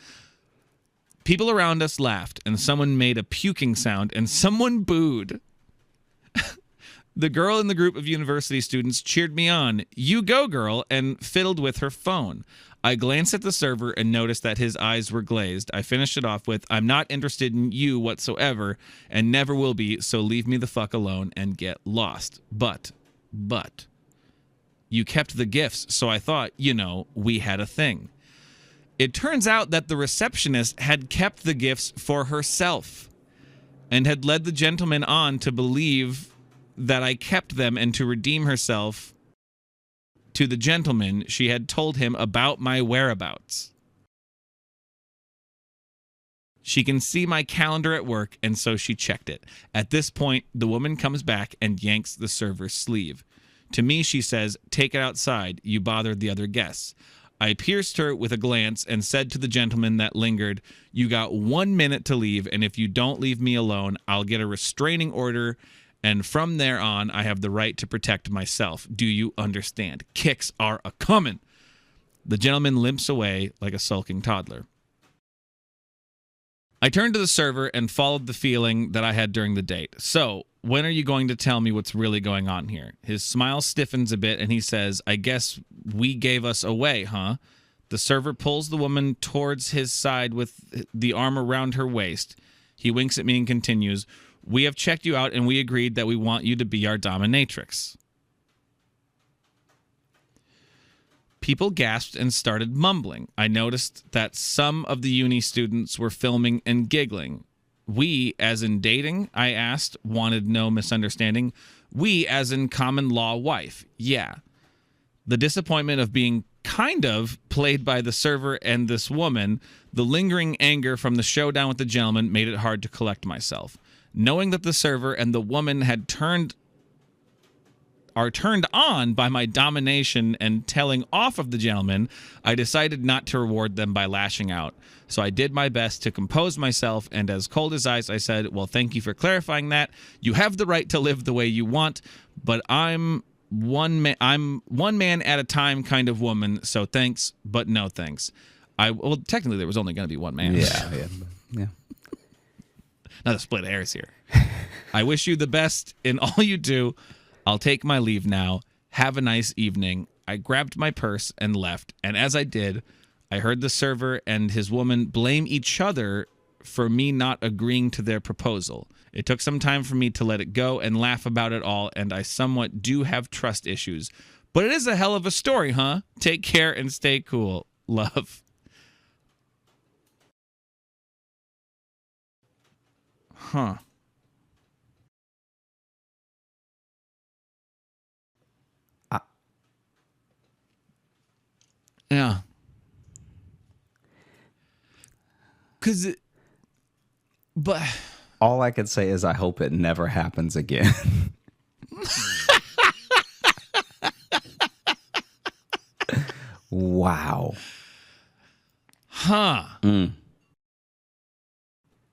People around us laughed, and someone made a puking sound, and someone booed. The girl in the group of university students cheered me on, "You go, girl," and fiddled with her phone. I glanced at the server and noticed that his eyes were glazed. I finished it off with, "I'm not interested in you whatsoever and never will be, so leave me the fuck alone and get lost. But, you kept the gifts, so I thought, we had a thing." It turns out that the receptionist had kept the gifts for herself and had led the gentleman on to believe that I kept them, and to redeem herself to the gentleman, she had told him about my whereabouts. She can see my calendar at work, and so she checked it. At this point, the woman comes back and yanks the server's sleeve. To me, she says, "Take it outside. You bothered the other guests." I pierced her with a glance and said to the gentleman that lingered, "You got 1 minute to leave, and if you don't leave me alone, I'll get a restraining order, and from there on, I have the right to protect myself. Do you understand? Kicks are a-comin'." The gentleman limps away like a sulking toddler. I turned to the server and followed the feeling that I had during the date. "So, when are you going to tell me what's really going on here?" His smile stiffens a bit and he says, "I guess we gave us away, huh?" The server pulls the woman towards his side with the arm around her waist. He winks at me and continues, "We have checked you out and we agreed that we want you to be our dominatrix." People gasped and started mumbling. I noticed that some of the uni students were filming and giggling. "We, as in dating?" I asked, wanted no misunderstanding. "We, as in common law wife. Yeah." The disappointment of being kind of played by the server and this woman, the lingering anger from the showdown with the gentleman made it hard to collect myself. Knowing that the server and the woman are turned on by my domination and telling off of the gentleman, I decided not to reward them by lashing out. So I did my best to compose myself, and as cold as ice, I said, "Well, thank you for clarifying that. You have the right to live the way you want, but I'm one man at a time kind of woman, so thanks, but no thanks." Well, technically, there was only going to be one man. Yeah. Not a split hairs here. "I wish you the best in all you do. I'll take my leave now. Have a nice evening." I grabbed my purse and left, and as I did, I heard the server and his woman blame each other for me not agreeing to their proposal. It took some time for me to let it go and laugh about it all, and I somewhat do have trust issues. But it is a hell of a story, huh? Take care and stay cool. Love. Huh. Yeah. But all I could say is I hope it never happens again. Wow. Huh. Mm.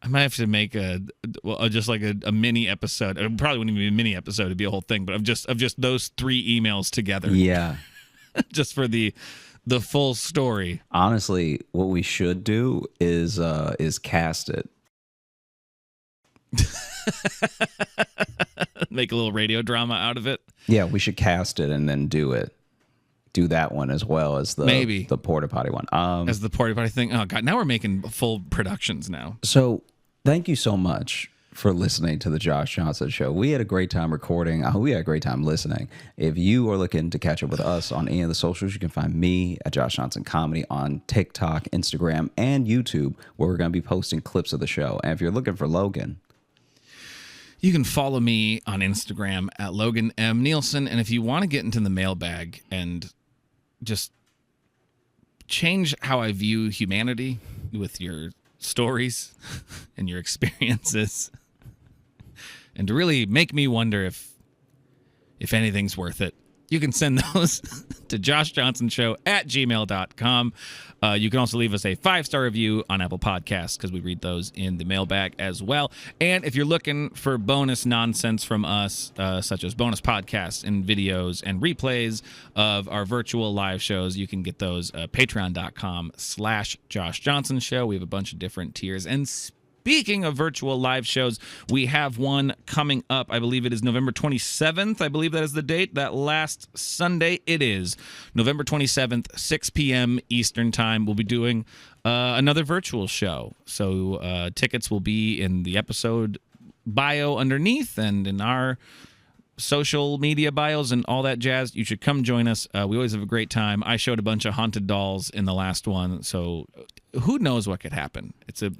I might have to make just like a mini episode. It probably wouldn't even be a mini episode; it'd be a whole thing. But of just those 3 emails together, Yeah. just for the full story. Honestly, what we should do is cast it. Make a little radio drama out of it. Yeah, we should cast it and then do it. Do that one as well as the porta potty one. As the porta potty thing. Oh god, now we're making full productions now. So thank you so much for listening to the Josh Johnson Show. We had a great time recording. I hope we had a great time listening. If you are looking to catch up with us on any of the socials, you can find me at Josh Johnson Comedy on TikTok, Instagram, and YouTube, where we're going to be posting clips of the show. And if you're looking for Logan, you can follow me on Instagram at Logan M. Nielsen. And if you want to get into the mailbag and just change how I view humanity with your stories and your experiences, and to really make me wonder if anything's worth it, you can send those to joshjohnsonshow@gmail.com. You can also leave us a 5-star review on Apple Podcasts because we read those in the mailbag as well. And if you're looking for bonus nonsense from us, such as bonus podcasts and videos and replays of our virtual live shows, you can get those patreon.com/Josh Johnson Show. We have a bunch of different tiers. And speaking of virtual live shows, we have one coming up. I believe it is November 27th. I believe that is the date. That last Sunday, it is November 27th, 6 p.m. Eastern Time. We'll be doing another virtual show. So tickets will be in the episode bio underneath and in our social media bios and all that jazz. You should come join us. We always have a great time. I showed a bunch of haunted dolls in the last one, so who knows what could happen. It's a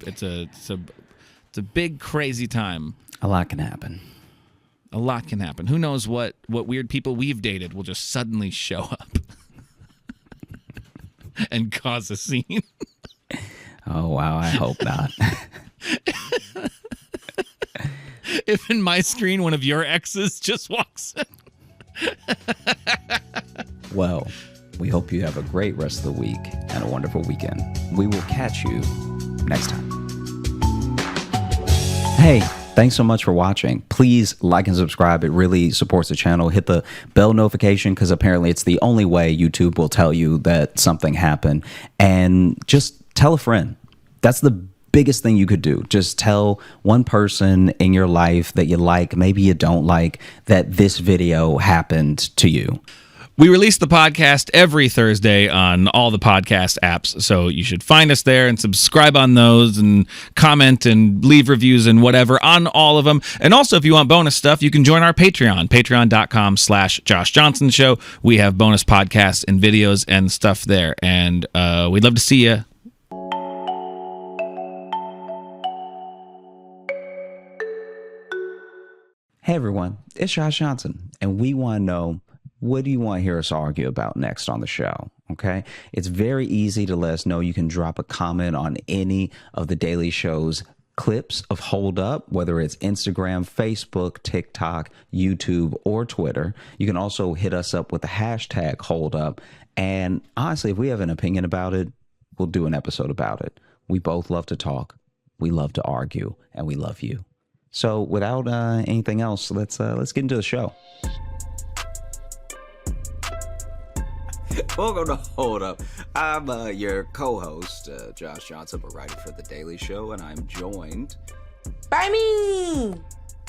big crazy time. a lot can happen. A lot can happen. Who knows what weird people we've dated will just suddenly show up and cause a scene. Oh, wow. I hope not. If in my screen one of your exes just walks in. Well, we hope you have a great rest of the week and a wonderful weekend. We will catch you next time. Hey, thanks so much for watching. Please like and subscribe. It really supports the channel. Hit the bell notification because apparently it's the only way YouTube will tell you that something happened. And just tell a friend. That's the biggest thing you could do. Just tell one person in your life that you like, maybe you don't like, that this video happened to you. We release the podcast every Thursday on all the podcast apps, so you should find us there and subscribe on those and comment and leave reviews and whatever on all of them. And also, if you want bonus stuff, you can join our Patreon, patreon.com/Josh Johnson Show. We have bonus podcasts and videos and stuff there, and we'd love to see you. Hey everyone, it's Josh Johnson, and we want to know, what do you want to hear us argue about next on the show? Okay, it's very easy to let us know. You can drop a comment on any of the Daily Show's clips of Hold Up, whether it's Instagram, Facebook, TikTok, YouTube, or Twitter. You can also hit us up with the hashtag Hold Up. And honestly, if we have an opinion about it, we'll do an episode about it. We both love to talk, we love to argue, and we love you. So without anything else, let's get into the show. Welcome to Hold Up. I'm your co-host, Josh Johnson, a writer for The Daily Show, and I'm joined by me,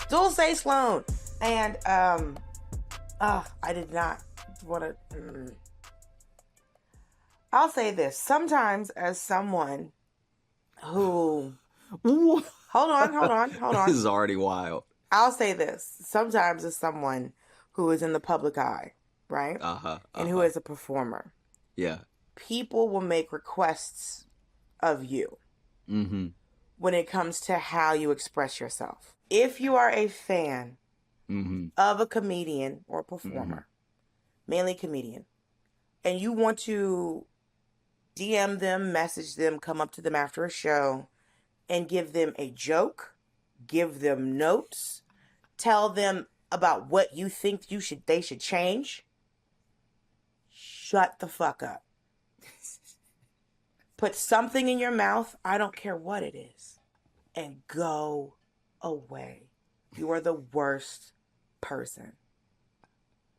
Dulce Sloan. And I did not want to. I'll say this. Sometimes, as someone who. Hold on. This is already wild. I'll say this. Sometimes as someone who is in the public eye, right? And who is a performer. Yeah. People will make requests of you when it comes to how you express yourself. If you are a fan of a comedian or performer, mainly comedian, and you want to DM them, message them, come up to them after a show, and give them a joke, give them notes, tell them about what you think they should change, shut the fuck up. put something in your mouth, I don't care what it is, and go away. You are the worst person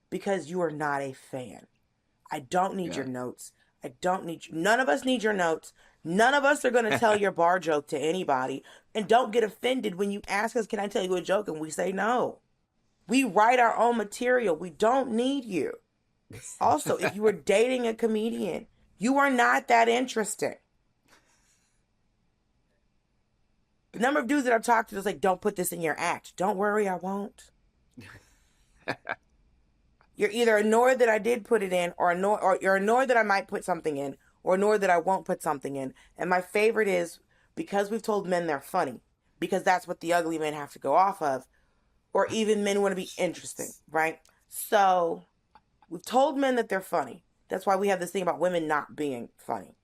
because you are not a fan. I don't need your notes. I don't need you. None of us need your notes. None of us are going to tell your bar joke to anybody. And don't get offended when you ask us, can I tell you a joke? And we say no. We write our own material. We don't need you. Also, if you were dating a comedian, you are not that interesting. The number of dudes that I've talked to is like, don't put this in your act. Don't worry, I won't. You're either annoyed that I did put it in, or you're annoyed that I might put something in, or annoyed that I won't put something in. And my favorite is, because we've told men they're funny, because that's what the ugly men have to go off of, or even men want to be interesting, right? So we've told men that they're funny. That's why we have this thing about women not being funny.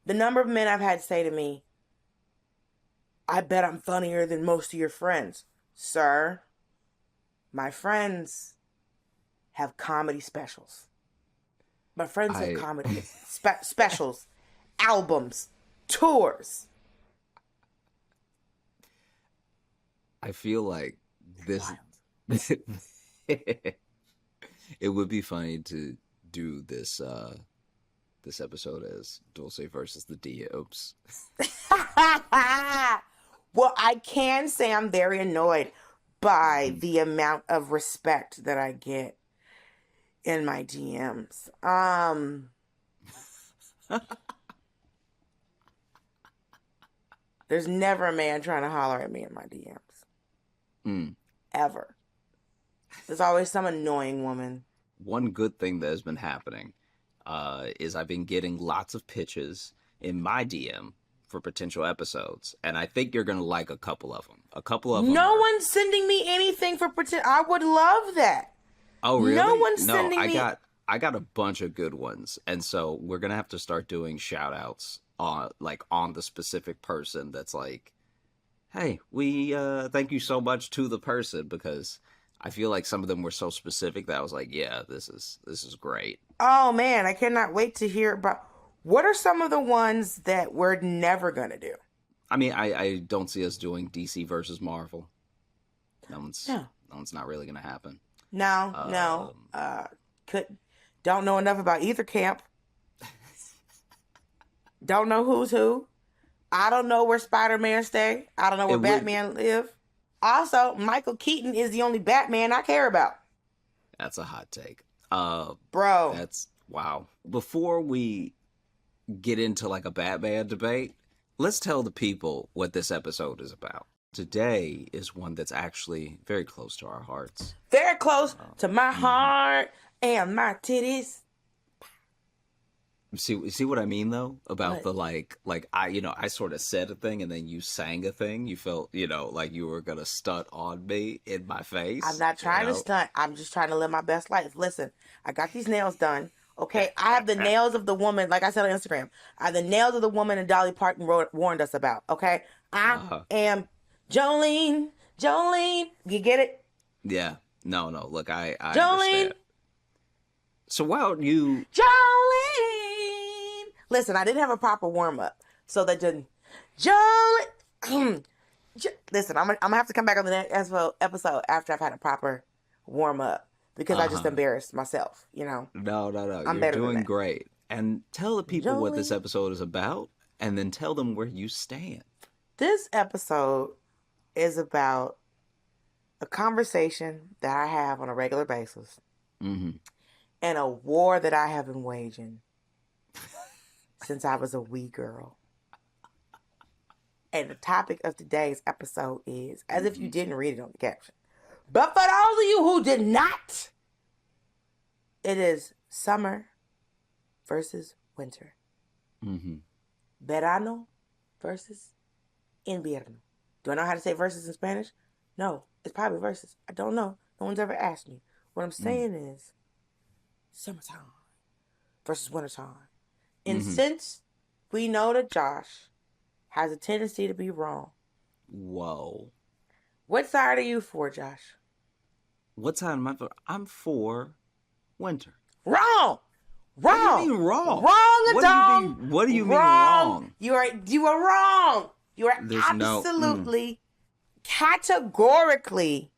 The number of men I've had say to me, I bet I'm funnier than most of your friends. Sir, my friends have comedy specials. My friends have comedy specials, albums, tours. I feel like this it would be funny to do this this episode as Dulce versus the DMs. Well, I can say I'm very annoyed by the amount of respect that I get in my DMs. There's never a man trying to holler at me in my DMs. Ever. There's always some annoying woman. One good thing that has been happening is I've been getting lots of pitches in my DM for potential episodes, and I think you're gonna like a couple of them. No one's sending me anything for potential. I would love that. Oh, really? No one's sending me. I got a bunch of good ones, and so we're gonna have to start doing shout outs on the specific person that's like, hey, we thank you so much to the person, because I feel like some of them were so specific that I was like, yeah, this is great. Oh man, I cannot wait to hear about. What are some of the ones that we're never gonna do? I mean, I don't see us doing DC versus Marvel. That one's not really gonna happen. No. Don't know enough about either camp. Don't know who's who. I don't know where Spider-Man stay. I don't know where Batman live. Also, Michael Keaton is the only Batman I care about. That's a hot take. Bro. That's wow. Before we get into like a Batman debate, let's tell the people what this episode is about. Today is one that's actually very close to our hearts. Very close to my heart and my titties. See what I mean though about the like I sort of said a thing and then you sang a thing. You felt like you were gonna stunt on me in my face. I'm not trying to stunt. I'm just trying to live my best life. Listen, I got these nails done. Okay, I have the nails of the woman, like I said on Instagram. I have the nails of the woman that Dolly Parton warned us about. Okay, I am Jolene. You get it? Yeah. No. Look, I Jolene. understand. So while you Jolene. Listen, I didn't have a proper warm up, so that didn't. Jolene. Listen, I'm gonna have to come back on the next episode after I've had a proper warm up. Because I just embarrassed myself, No. You're doing great. And tell the people what this episode is about, and then tell them where you stand. This episode is about a conversation that I have on a regular basis, and a war that I have been waging since I was a wee girl. And the topic of today's episode is, as if you didn't read it on the caption, but for those of you who did not, it is summer versus winter. Verano versus invierno. Do I know how to say versus in Spanish? No, it's probably versus. I don't know. No one's ever asked me. What I'm saying is summertime versus wintertime. And since we know that Josh has a tendency to be wrong. Whoa. What side are you for, Josh? What side am I for? I'm for winter. Wrong! Wrong. What do you mean wrong? Wrong, What do you mean wrong? You are wrong. You are There's absolutely, categorically,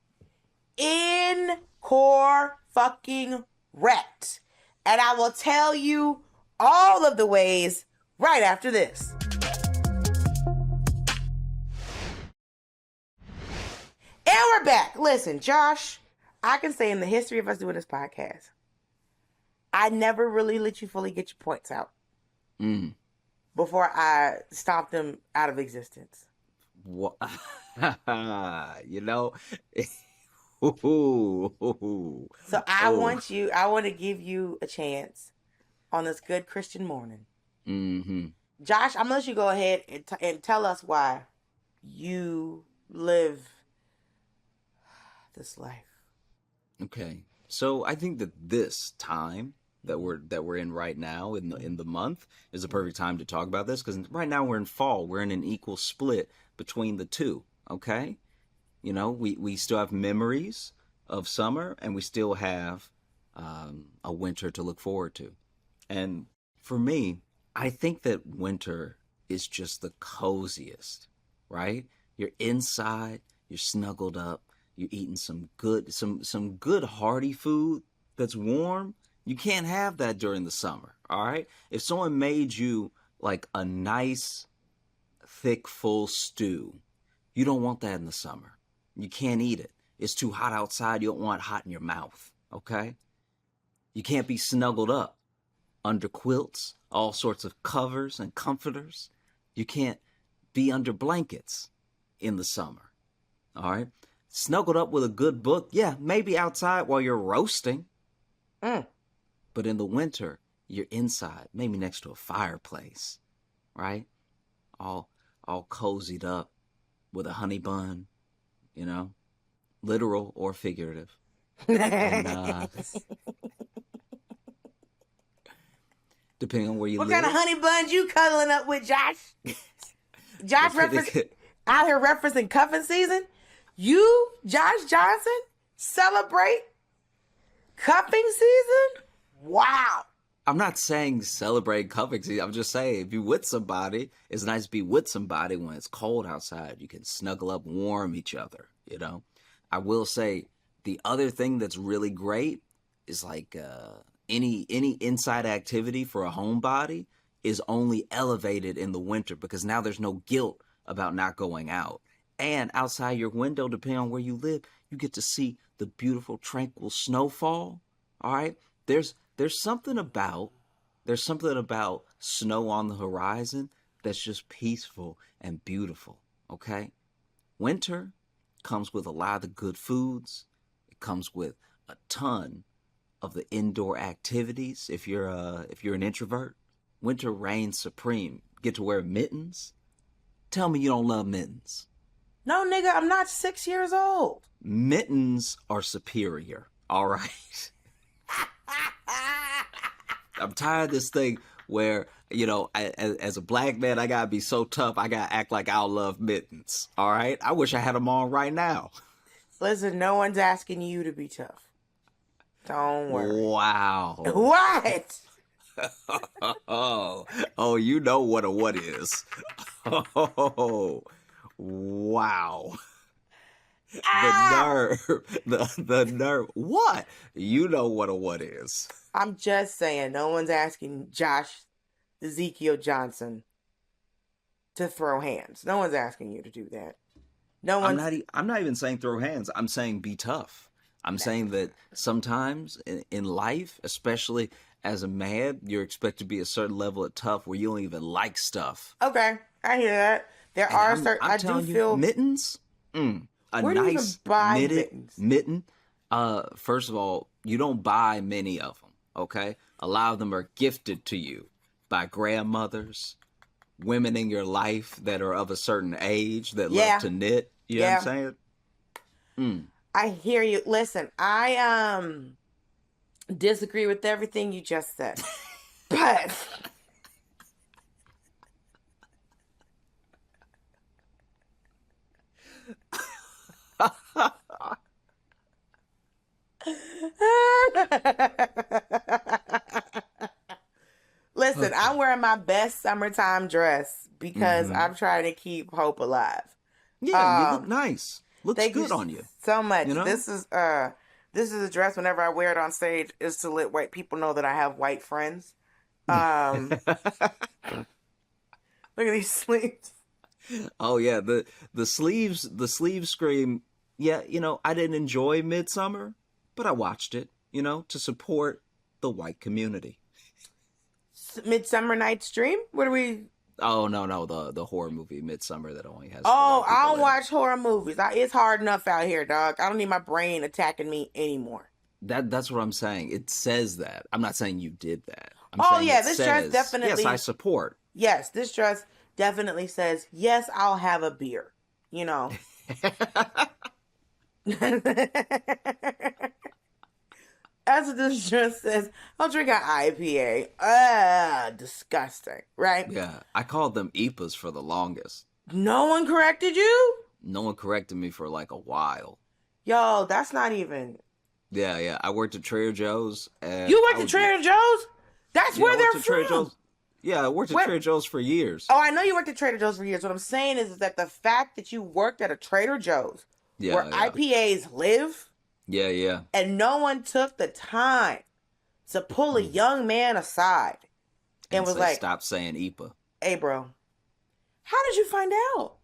fucking wrecked. And I will tell you all of the ways right after this. And we're back. Listen, Josh, I can say in the history of us doing this podcast, I never really let you fully get your points out before I stomped them out of existence. What? You know? So I want to give you a chance on this good Christian morning. Mm-hmm. Josh, I'm going to let you go ahead and tell us why you live this life. Okay. So I think that this time that we're in right now in the month is a perfect time to talk about this, because right now we're in fall. We're in an equal split between the two. Okay. You know, we still have memories of summer, and we still have a winter to look forward to. And for me, I think that winter is just the coziest, right? You're inside, you're snuggled up, you're eating some good hearty food that's warm. You can't have that during the summer, all right? If someone made you like a nice, thick, full stew, you don't want that in the summer. You can't eat it. It's too hot outside. You don't want it hot in your mouth, okay? You can't be snuggled up under quilts, all sorts of covers and comforters. You can't be under blankets in the summer, all right? Snuggled up with a good book, yeah, maybe outside while you're roasting. But in the winter, you're inside, maybe next to a fireplace, right? All cozied up with a honey bun, you know, literal or figurative. And, depending on where you live. What kind of honey buns you cuddling up with, Josh? Josh out here referencing cuffing season. You, Josh Johnson, celebrate cuffing season? Wow. I'm not saying celebrate cuffing season. I'm just saying if you're with somebody, it's nice to be with somebody when it's cold outside. You can snuggle up, warm each other, you know. I will say the other thing that's really great is like any inside activity for a homebody is only elevated in the winter, because now there's no guilt about not going out. And outside your window, depending on where you live, you get to see the beautiful, tranquil snowfall. All right. There's something about snow on the horizon that's just peaceful and beautiful. Okay. Winter comes with a lot of the good foods. It comes with a ton of the indoor activities. If you're an introvert, winter reigns supreme. Get to wear mittens. Tell me you don't love mittens. No, nigga, I'm not 6 years old. Mittens are superior. All right. I'm tired of this thing where, you know, as a black man, I gotta be so tough. I gotta act like I love mittens. All right. I wish I had them on right now. Listen, no one's asking you to be tough. Don't worry. Wow. What? Oh, you know what a what is. Oh, wow. The nerve. The nerve. What? You know what a what is. I'm just saying, no one's asking Josh Ezekiel Johnson to throw hands. No one's asking you to do that. No one's... I'm not even saying throw hands. I'm saying be tough. I'm saying that sometimes in life, especially as a man, you're expected to be a certain level of tough where you don't even like stuff. Okay, I hear that. There are certain... I do feel... Mittens? A Where do you nice even buy knitted mitten. First of all, you don't buy many of them, okay? A lot of them are gifted to you by grandmothers, women in your life that are of a certain age that love to knit. You know what I'm saying? I hear you. Listen, I disagree with everything you just said. But... I'm wearing my best summertime dress because I'm trying to keep hope alive. Yeah, you look nice. Looks Thank good you on you. so much. You know? This is a dress whenever I wear it on stage is to let white people know that I have white friends. Look at these sleeves. Oh yeah, the sleeves scream. Yeah, I didn't enjoy Midsummer, but I watched it, to support the white community. Midsummer Night's Dream? What are we? Oh no, the horror movie Midsummer that only has. Oh, white I people don't in watch horror movies. It's hard enough out here, dog. I don't need my brain attacking me anymore. That's what I'm saying. It says that. I'm not saying you did that. I'm Oh saying yeah, it this says, dress definitely. Yes, I support. Yes, this dress definitely says yes. I'll have a beer. That's what this dress says. I'll drink an IPA. Disgusting, right? Yeah, I called them IPAs for the longest. No one corrected you? No one corrected me for like a while. Yo, that's not even. Yeah. I worked at Trader Joe's. And You worked at Trader Joe's? That's where they're from. Yeah, I worked at Trader Joe's for years. Oh, I know you worked at Trader Joe's for years. What I'm saying is that the fact that you worked at a Trader Joe's where IPAs live. Yeah. And no one took the time to pull a young man aside and was like, stop saying IPA. Hey, bro, how did you find out?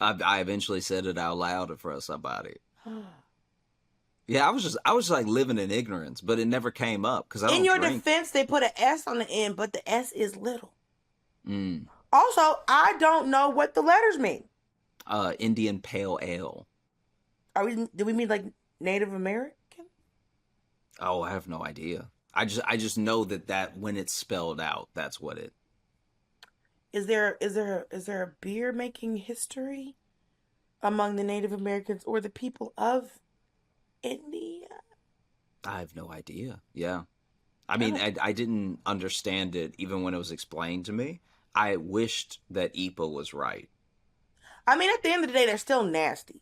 I eventually said it out loud in front of somebody. Yeah, I was just like living in ignorance, but it never came up because I don't In your drink. defense, they put an S on the end, but the S is little. Also, I don't know what the letters mean. Indian Pale Ale. Do we mean like Native American? Oh, I have no idea. I just know that when it's spelled out, that's what it. Is there a beer making history among the Native Americans or the people of India? I have no idea. Yeah. I mean, I didn't understand it even when it was explained to me. I wished that IPA was right. I mean, at the end of the day, they're still nasty.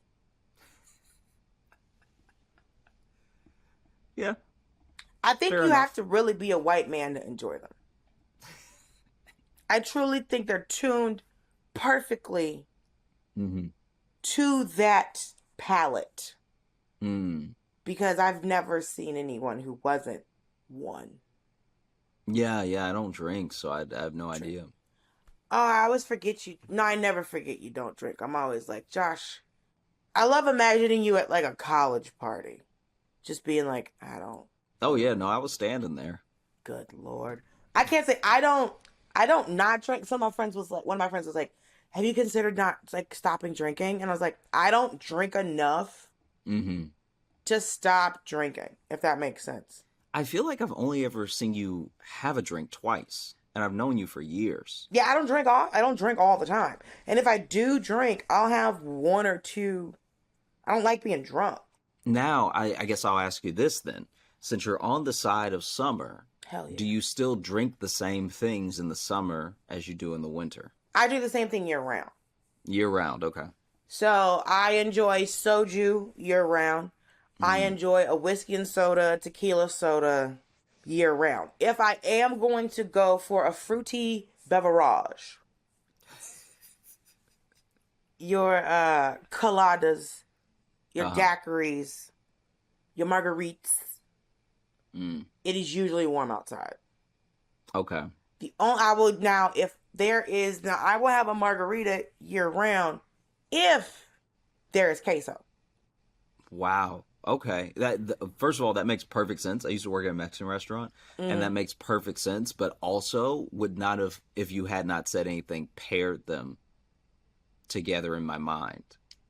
Yeah. I think Fair you enough. have to really be a white man to enjoy them. I truly think they're tuned perfectly to that palate. Because I've never seen anyone who wasn't one. Yeah, I don't drink, so I have no idea. Oh, I always forget you. No, I never forget you don't drink. I'm always like, Josh, I love imagining you at like a college party. Just being like, I don't. Oh, yeah, no, I was standing there. Good Lord. I can't say I don't not drink. One of my friends was like, have you considered not like stopping drinking? And I was like, I don't drink enough to stop drinking, if that makes sense. I feel like I've only ever seen you have a drink twice, and I've known you for years. Yeah, I don't drink all the time. And if I do drink, I'll have one or two. I don't like being drunk. Now, I guess I'll ask you this then. Since you're on the side of summer, Hell yeah. do you still drink the same things in the summer as you do in the winter? I do the same thing year round. Year round, okay. So I enjoy soju year round. I enjoy a whiskey and soda, tequila soda year round. If I am going to go for a fruity beverage, your coladas, your daiquiris, your margaritas, it is usually warm outside. Okay. I will have a margarita year round if there is queso. Wow. Okay. First of all, that makes perfect sense. I used to work at a Mexican restaurant, and that makes perfect sense. But also, would not have, if you had not said anything, paired them together in my mind.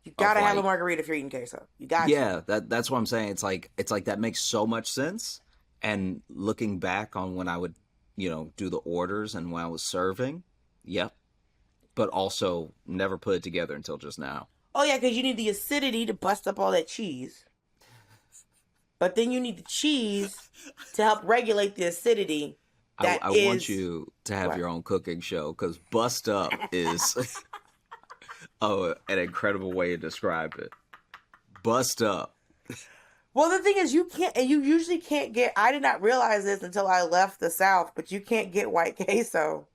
You gotta have a margarita if you're eating queso. You got Yeah, that's what I'm saying. It's like that makes so much sense. And looking back on when I would, do the orders and when I was serving, yep. But also never put it together until just now. Oh yeah, because you need the acidity to bust up all that cheese. But then you need the cheese to help regulate the acidity. I want you to have your own cooking show because bust up is an incredible way to describe it. Bust up. Well, the thing is, you can't, and you usually can't get, I did not realize this until I left the South, but you can't get white queso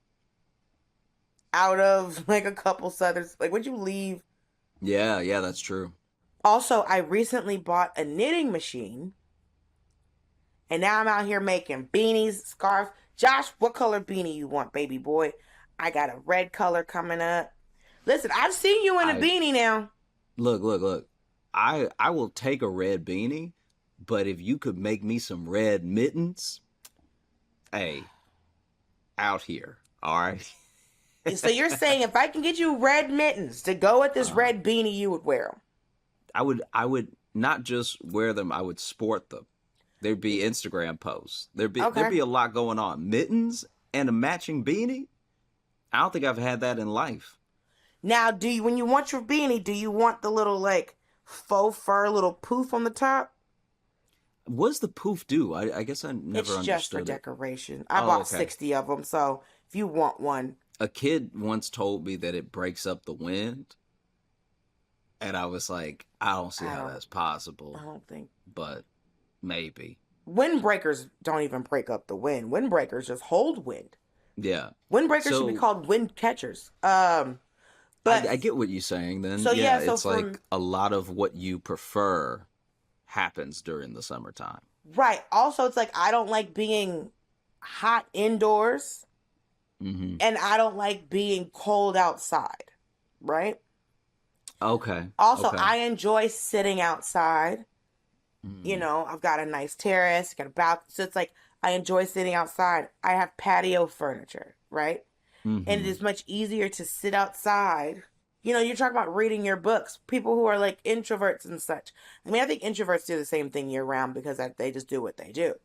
out of like a couple southern, like when you leave. Yeah, that's true. Also, I recently bought a knitting machine, and now I'm out here making beanies, scarves. Josh, what color beanie you want, baby boy? I got a red color coming up. Listen, I've seen you in a beanie now. Look. I will take a red beanie, but if you could make me some red mittens, hey, out here, all right? So you're saying if I can get you red mittens to go with this red beanie, you would wear them? I would not just wear them, I would sport them. There'd be Instagram posts. There'd be a lot going on. Mittens and a matching beanie? I don't think I've had that in life. Now, when you want your beanie, do you want the little like faux fur little poof on the top? What's the poof do? I guess I never understood it. It's just for decoration. I bought 60 of them, so if you want one. A kid once told me that it breaks up the wind. And I was like, I don't see how that's possible. I don't think. But maybe. Windbreakers don't even break up the wind. Windbreakers just hold wind. Yeah. Windbreakers should be called wind catchers. But I get what you're saying then. So it's like a lot of what you prefer happens during the summertime. Right. Also, it's like I don't like being hot indoors. Mm-hmm. And I don't like being cold outside. Right? Okay. Also, I enjoy sitting outside. Mm-hmm. You know, I've got a nice terrace, got a balcony. So it's like I enjoy sitting outside. I have patio furniture, right? Mm-hmm. And it is much easier to sit outside. You know, you're talking about reading your books. People who are like introverts and such. I mean, I think introverts do the same thing year round because they just do what they do.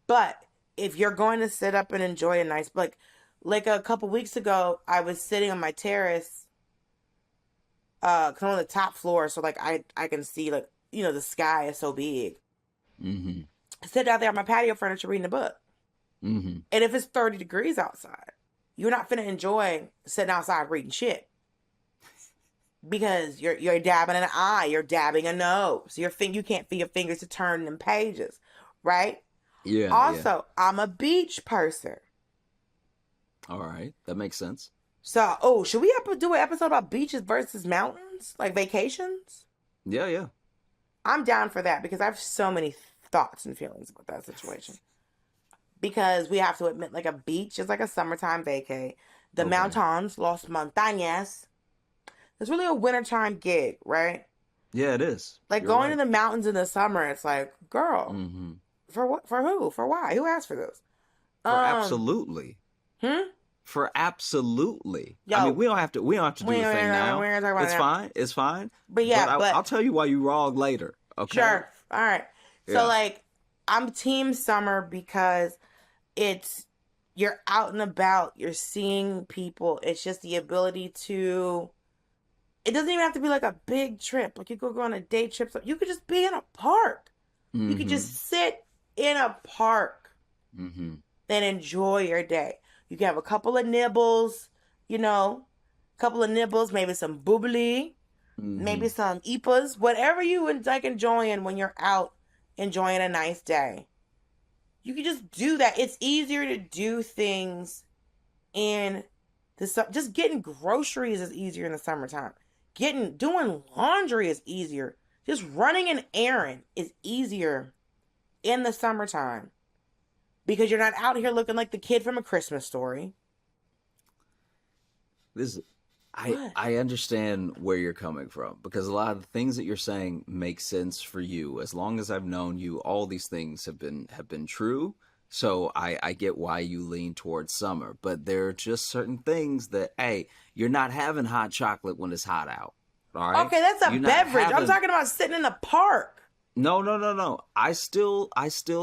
But if you're going to sit up and enjoy a nice, like a couple weeks ago, I was sitting on my terrace. Cause I'm on the top floor, so like I can see like, you know, the sky is so big. Mm-hmm. I sit out there on my patio furniture reading a book. Mm-hmm. And if it's 30 degrees outside, you're not finna enjoy sitting outside reading shit. Because you're dabbing an eye, you're dabbing a nose. You can't feel your fingers to turn them pages, right? Yeah. Also, I'm a beach person. All right, that makes sense. So, should we do an episode about beaches versus mountains? Like vacations? Yeah. I'm down for that because I have so many thoughts and feelings about that situation. Because we have to admit, like a beach is like a summertime vacay. The mountains, Los Montañas, it's really a wintertime gig, right? Yeah, it is. Like going to the mountains in the summer, it's like, girl, for what? For who? For why? Who asked for this? For absolutely. For absolutely. Yo, I mean, we don't have to do the thing now. It's fine. But yeah, I'll tell you why you wrong later. Okay. Sure. All right. Yeah. So like, I'm team summer because you're out and about, you're seeing people. It's just the ability to. It doesn't even have to be like a big trip. Like you could go on a day trip. So you could just be in a park. Mm-hmm. You could just sit in a park and enjoy your day. You can have a couple of nibbles, maybe some bubbly, maybe some ipas, whatever you would like enjoying when you're out enjoying a nice day. You can just do that. It's easier to do things in the just getting groceries is easier in the summertime. Doing laundry is easier. Just running an errand is easier in the summertime. Because you're not out here looking like the kid from A Christmas Story. I understand where you're coming from. Because a lot of the things that you're saying make sense for you. As long as I've known you, all these things have been true. So I get why you lean towards summer. But there are just certain things that, hey, you're not having hot chocolate when it's hot out. All right? Okay, that's a beverage. I'm talking about sitting in the park. No. I still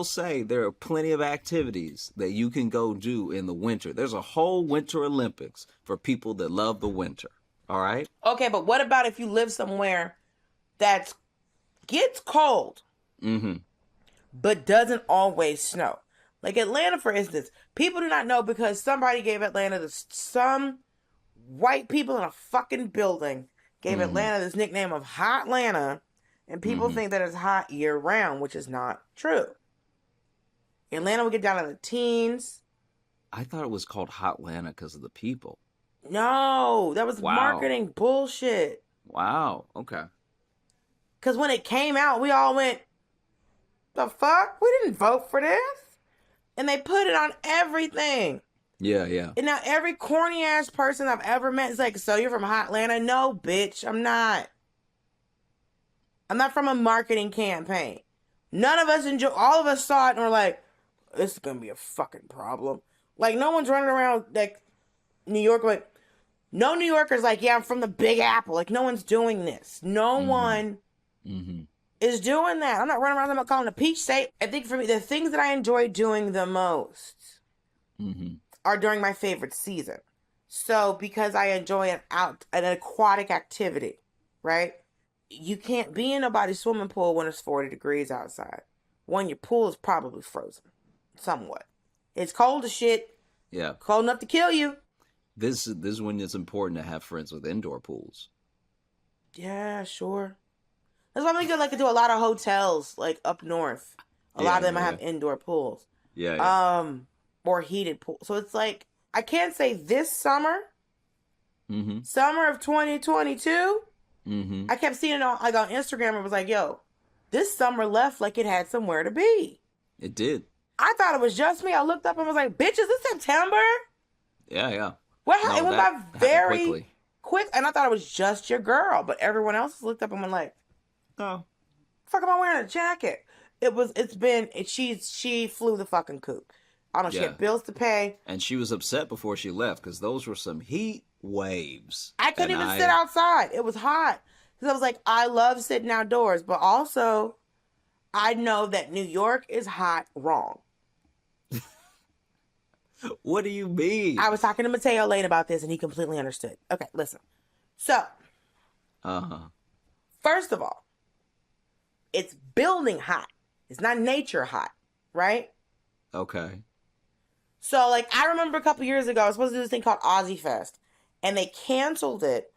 say there are plenty of activities that you can go do in the winter. There's a whole Winter Olympics for people that love the winter. All right? Okay, but what about if you live somewhere that gets cold, but doesn't always snow? Like Atlanta, for instance. People do not know because somebody gave Atlanta some white people in a fucking building gave Atlanta this nickname of Hot Atlanta. And people think that it's hot year round, which is not true. Atlanta will get down in the teens. I thought it was called Hotlanta because of the people. No, that was Wow. marketing bullshit. Wow. Okay. Because when it came out, we all went, the fuck? We didn't vote for this. And they put it on everything. Yeah, yeah. And now every corny ass person I've ever met is like, so you're from Hotlanta? No, bitch, I'm not. I'm not from a marketing campaign. None of us all of us saw it and were like, this is gonna be a fucking problem. Like, no one's running around like New York, like, no New Yorker's like, yeah, I'm from the Big Apple. Like, no one's doing this. No one is doing that. I'm not running around calling it a peach state. I think for me, the things that I enjoy doing the most are during my favorite season. So, because I enjoy an aquatic activity, right? You can't be in nobody's swimming pool when it's 40 degrees outside. One, your pool is probably frozen. Somewhat. It's cold as shit. Yeah. Cold enough to kill you. This is when it's important to have friends with indoor pools. Yeah, sure. That's why we could like to do a lot of hotels like up north. A lot of them have indoor pools. Yeah. Or heated pools. So it's like, I can't say this summer. Summer of 2022. I kept seeing it on Instagram. It was like, yo, this summer left like it had somewhere to be. It did. I thought it was just me. I looked up and was like, bitch, is this September? Yeah, yeah. It went by very quickly. quick. And I thought it was just your girl. But everyone else looked up and went like, Oh. fuck am I wearing a jacket? She flew the fucking coop. I don't know, she had bills to pay. And she was upset before she left because those were some heat waves. I couldn't even sit outside. It was hot. Because I was like, I love sitting outdoors. But also, I know that New York is hot wrong. What do you mean? I was talking to Mateo Lane about this and he completely understood. Okay, listen. So, first of all, it's building hot. It's not nature hot, right? Okay. So, like, I remember a couple years ago, I was supposed to do this thing called Aussie Fest. And they canceled it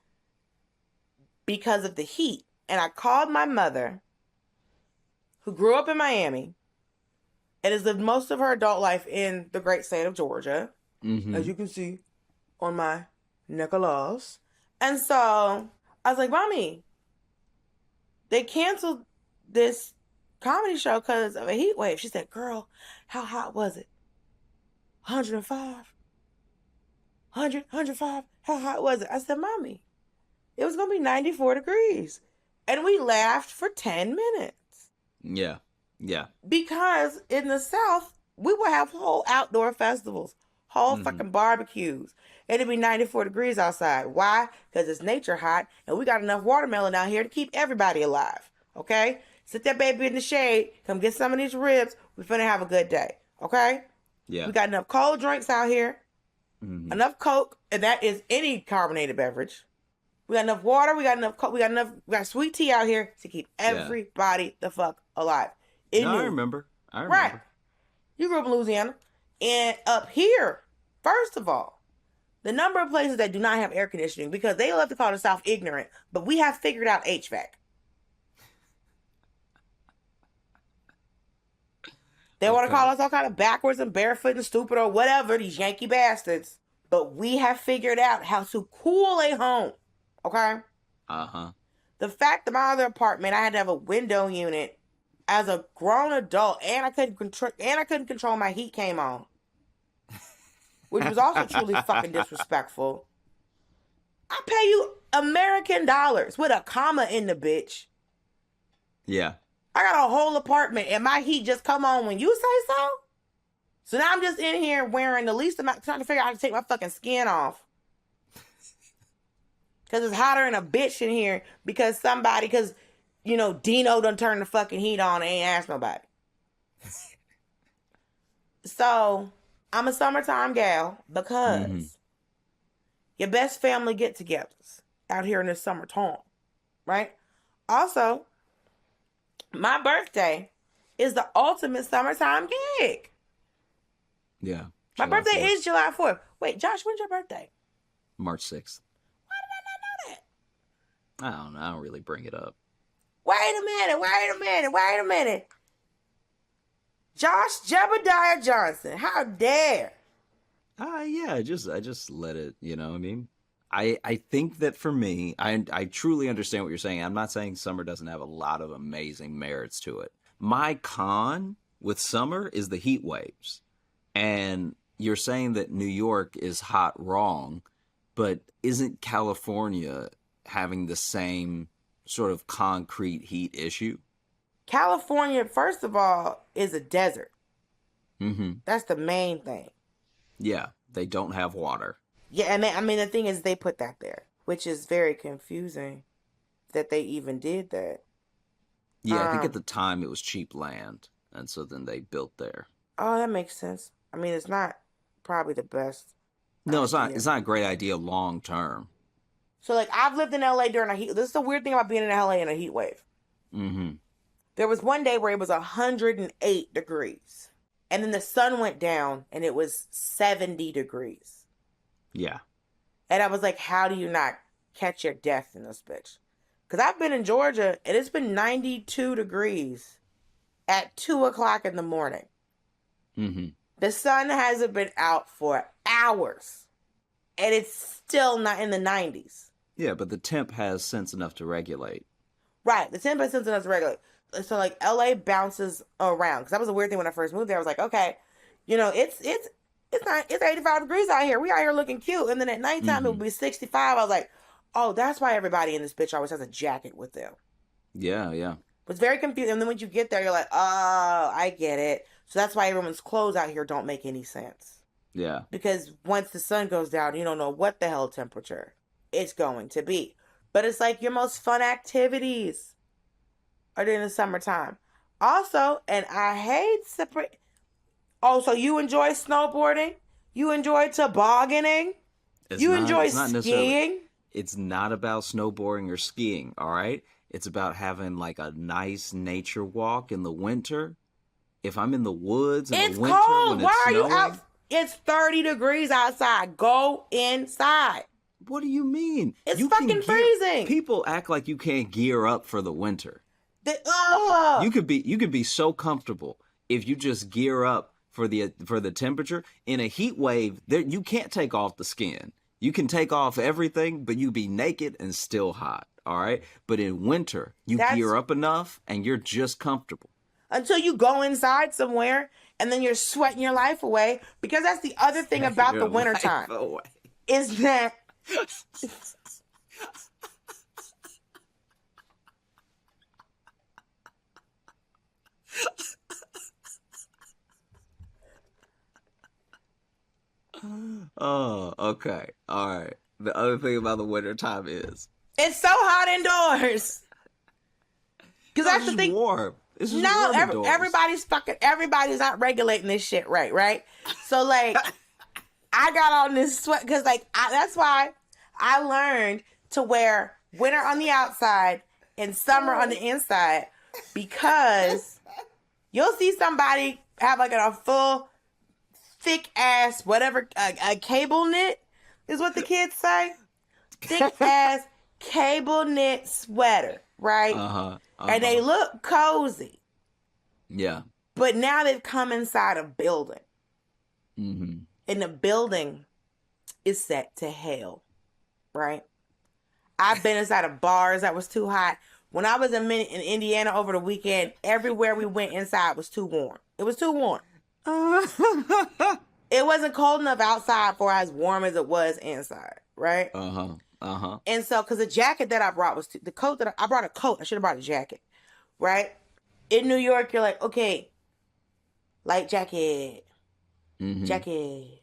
because of the heat. And I called my mother, who grew up in Miami, and has lived most of her adult life in the great state of Georgia, as you can see on my Nicholas. And so I was like, Mommy, they canceled this comedy show because of a heat wave. She said, girl, how hot was it? 105? 100, 105? How hot was it? I said, Mommy, it was going to be 94 degrees. And we laughed for 10 minutes. Yeah. Yeah. Because in the South, we would have whole outdoor festivals, whole fucking barbecues. It'd be 94 degrees outside. Why? Because it's nature hot and we got enough watermelon out here to keep everybody alive. Okay? Sit that baby in the shade. Come get some of these ribs. We finna have a good day. Okay? Yeah. We got enough cold drinks out here. Enough Coke. And that is any carbonated beverage. We got enough water. We got enough Coke. We got sweet tea out here to keep everybody the fuck alive. I remember. Right. You grew up in Louisiana. And up here, first of all, the number of places that do not have air conditioning, because they love to call the South ignorant, but we have figured out HVAC. They want to call us all kind of backwards and barefoot and stupid or whatever, these Yankee bastards. But we have figured out how to cool a home. Okay? The fact that my other apartment, I had to have a window unit as a grown adult, and I couldn't control my heat came on, which was also truly fucking disrespectful. I pay you American dollars with a comma in the bitch. Yeah. I got a whole apartment, and my heat just come on when you say so. So now I'm just in here wearing the least amount, trying to figure out how to take my fucking skin off. Because it's hotter than a bitch in here because Dino done turned the fucking heat on and ain't asked nobody. So, I'm a summertime gal because your best family get-togethers out here in this summertime, right? Also, my birthday is the ultimate summertime gig. Yeah. My July birthday 4th. is July 4th. Wait, Josh, when's your birthday? March 6th. Why did I not know that? I don't know. I don't really bring it up. Wait a wait a minute. Josh Jebediah Johnson, how dare? Yeah, I just let it, you know what I mean? I think that for me, I truly understand what you're saying. I'm not saying summer doesn't have a lot of amazing merits to it. My con with summer is the heat waves. And you're saying that New York is hot wrong, but isn't California having the same sort of concrete heat issue? California, first of all, is a desert. Mm-hmm. That's the main thing. Yeah, they don't have water. Yeah, and I mean, the thing is, they put that there, which is very confusing that they even did that. Yeah, I think at the time it was cheap land, and so then they built there. Oh, that makes sense. I mean, it's not probably the best. No, it's not. idea. It's not a great idea long term. So, like, I've lived in LA during a heat. This is the weird thing about being in LA in a heat wave. Mm-hmm. There was one day where it was 108 degrees, and then the sun went down, and it was 70 degrees. Yeah. And I was like, how do you not catch your death in this bitch? Because I've been in Georgia, and it's been 92 degrees at 2 o'clock in the morning. Mm-hmm. The sun hasn't been out for hours, and it's still not in the 90s. Yeah, but the temp has sense enough to regulate. Right, the 10% enough to regulate. So, like, LA bounces around. Because that was a weird thing when I first moved there. I was like, okay, you know, it's 85 degrees out here. We out here looking cute. And then at nighttime, it would be 65. I was like, oh, that's why everybody in this bitch always has a jacket with them. Yeah, yeah. It's very confusing. And then when you get there, you're like, oh, I get it. So that's why everyone's clothes out here don't make any sense. Yeah. Because once the sun goes down, you don't know what the hell temperature it's going to be. But it's like your most fun activities are during the summertime. Also, and I hate separate. Oh, so you enjoy snowboarding? You enjoy tobogganing? You enjoy skiing? It's not about snowboarding or skiing, all right? It's about having like a nice nature walk in the winter. If I'm in the woods in the winter cold. when it's Why are you snowing, out? It's 30 degrees outside. Go inside. What do you mean? It's You fucking can freezing. People act like you can't gear up for the winter. Ugh. You could be so comfortable if you just gear up for the temperature. In a heat wave, you can't take off the skin. You can take off everything, but you be naked and still hot. All right. But in winter, you gear up enough and you're just comfortable. Until you go inside somewhere and then you're sweating your life away. Because that's the other thing about the wintertime. Is that Oh, okay. All right. The other thing about the wintertime is it's so hot indoors. Because that's the thing. Warm. It's just No, warm indoors. everybody's not regulating this shit right? So, like, I got on this sweat because, like, that's why I learned to wear winter on the outside and summer on the inside, because you'll see somebody have like a full thick ass whatever a cable knit is what the kids say, thick ass cable knit sweater, right? And they look cozy. Yeah. But now they've come inside a building. Mm-hmm. And the building is set to hell, right? I've been inside of bars that was too hot. When I was in Indiana over the weekend, everywhere we went inside was too warm. It was too warm. It wasn't cold enough outside for as warm as it was inside, right? And so, because the jacket that I brought was the coat that I brought a coat. I should have brought a jacket, right? In New York, you're like, okay, light jacket, jacket,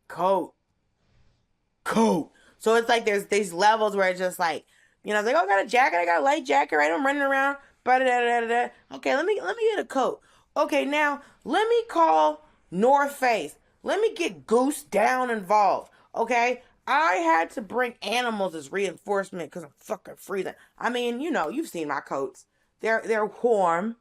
coat. So it's like there's these levels where it's just like, you know, it's like, oh, I got a jacket, I got a light jacket, right? I'm running around. Okay, let me get a coat. Okay, now let me call North Face. Let me get Goose Down involved. Okay, I had to bring animals as reinforcement because I'm fucking freezing. I mean, you know, you've seen my coats. They're warm.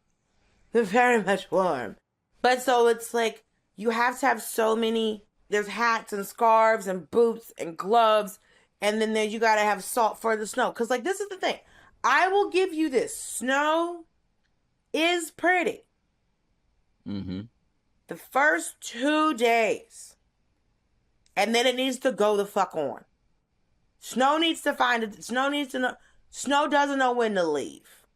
They're very much warm. But so it's like you have to have so many. There's hats and scarves and boots and gloves, and then you gotta have salt for the snow. Cause like this is the thing, I will give you this. Snow is pretty. Mm-hmm. The first 2 days. And then it needs to go the fuck on. Snow needs to find it. Snow needs to know. Snow doesn't know when to leave.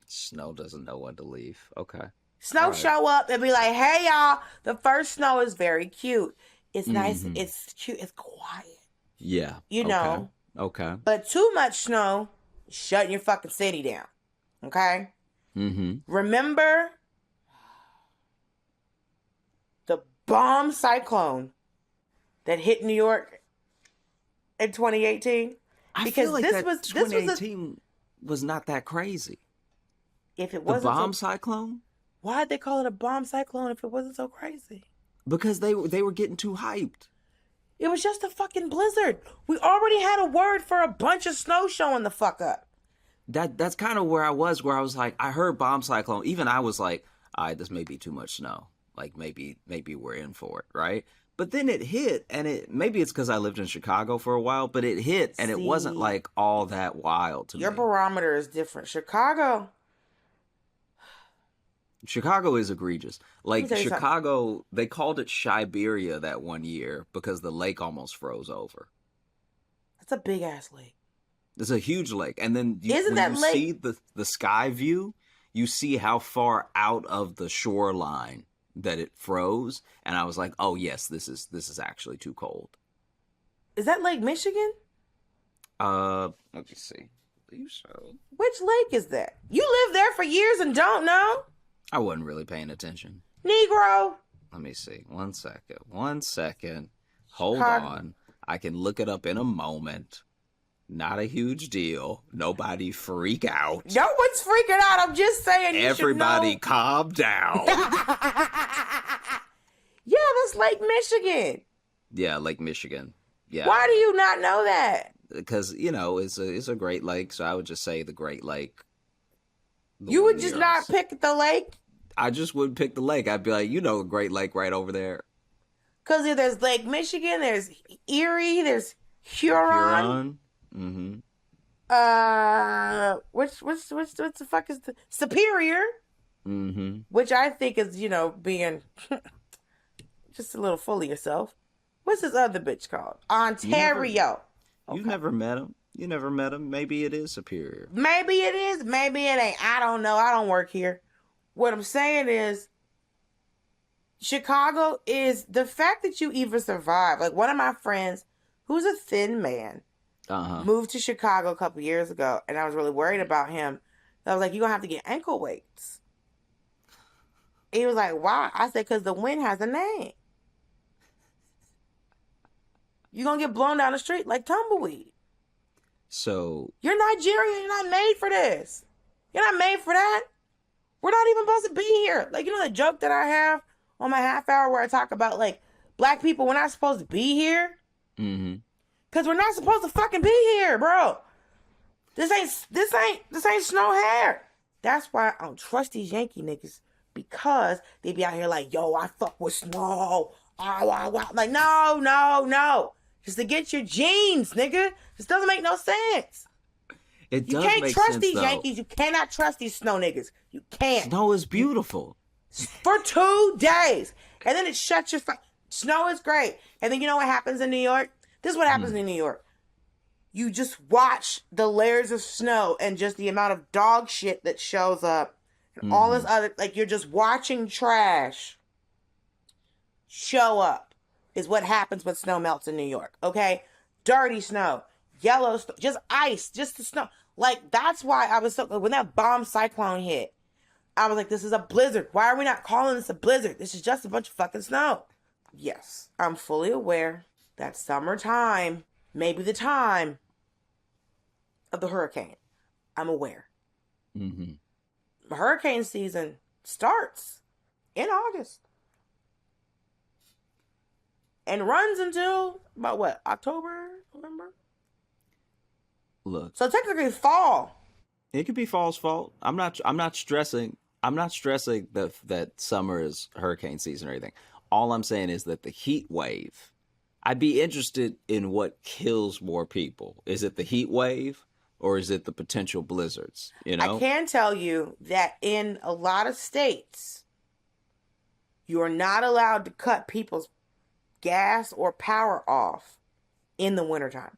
Snow doesn't know when to leave. Okay. Snow show up and be like, hey, y'all. The first snow is very cute. It's nice. It's cute. It's quiet. Yeah. You know. Okay. But too much snow, shutting your fucking city down. Okay? Mm-hmm. Remember the bomb cyclone that hit New York in 2018? I feel like 2018 was not that crazy. If it The wasn't bomb cyclone? Why'd they call it a bomb cyclone if it wasn't so crazy? Because they were getting too hyped. It was just a fucking blizzard. We already had a word for a bunch of snow showing the fuck up. That's kind of where I was like, I heard bomb cyclone. Even I was like, all right, this may be too much snow. Like maybe we're in for it, right? But then it hit, and maybe it's because I lived in Chicago for a while, but it hit, and it wasn't like all that wild to me. Your barometer is different. Chicago is egregious. Like Chicago, they called it Shiberia that one year because the lake almost froze over. That's a big ass lake. It's a huge lake, and then you lake... see the sky view, you see how far out of the shoreline that it froze, and I was like, oh yes, this is actually too cold. Is that Lake Michigan? Let me see. I believe so. Which lake is that? You lived there for years and don't know? I wasn't really paying attention. Negro. Let me see. 1 second. Hold on. I can look it up in a moment. Not a huge deal. Nobody freak out. No one's freaking out. I'm just saying. Everybody calm down. Yeah, that's Lake Michigan. Yeah, Lake Michigan. Yeah. Why do you not know that? Because, it's a Great Lake, so I would just say the Great Lake. You would just not pick the lake? I just wouldn't pick the lake. I'd be like, a Great Lake right over there. Because there's Lake Michigan, there's Erie, there's Huron. Mm-hmm. Which the fuck is the Superior? Mm-hmm. Which I think is, being just a little full of yourself. What's this other bitch called? Ontario. You never met him. You never met him. Maybe it is Superior. Maybe it is. Maybe it ain't. I don't know. I don't work here. What I'm saying is, Chicago is the fact that you even survive. Like one of my friends, who's a thin man, moved to Chicago a couple years ago, and I was really worried about him. I was like, you're going to have to get ankle weights. He was like, why? I said, because the wind has a name. You're going to get blown down the street like tumbleweed. So. You're Nigerian. You're not made for this. You're not made for that. We're not even supposed to be here. Like, the joke that I have on my half hour where I talk about, like, black people, we're not supposed to be here. Mm-hmm. Because we're not supposed to fucking be here, bro. This ain't snow hair. That's why I don't trust these Yankee niggas. Because they be out here like, yo, I fuck with snow. Like, no. Just to get your jeans, nigga. This doesn't make no sense. It does. You can't make trust sense, these though. Yankees. You cannot trust these snow niggas. You can't. Snow is beautiful. For 2 days. And then it shuts your... Snow is great. And then you know what happens in New York? This is what happens in New York. You just watch the layers of snow and just the amount of dog shit that shows up. And all this other... Like, you're just watching trash show up is what happens when snow melts in New York. Okay? Dirty snow. Yellow snow. Just ice. Just the snow. Like, that's why I was so... When that bomb cyclone hit, I was like, this is a blizzard. Why are we not calling this a blizzard? This is just a bunch of fucking snow. Yes, I'm fully aware that summertime may be the time of the hurricane. I'm aware. Mm-hmm. Hurricane season starts in August and runs until about what? October, November? Look. So technically fall. It could be fall's fault. I'm not stressing that summer is hurricane season or anything. All I'm saying is that the heat wave, I'd be interested in what kills more people. Is it the heat wave or is it the potential blizzards? You know, I can tell you that in a lot of states, you are not allowed to cut people's gas or power off in the wintertime.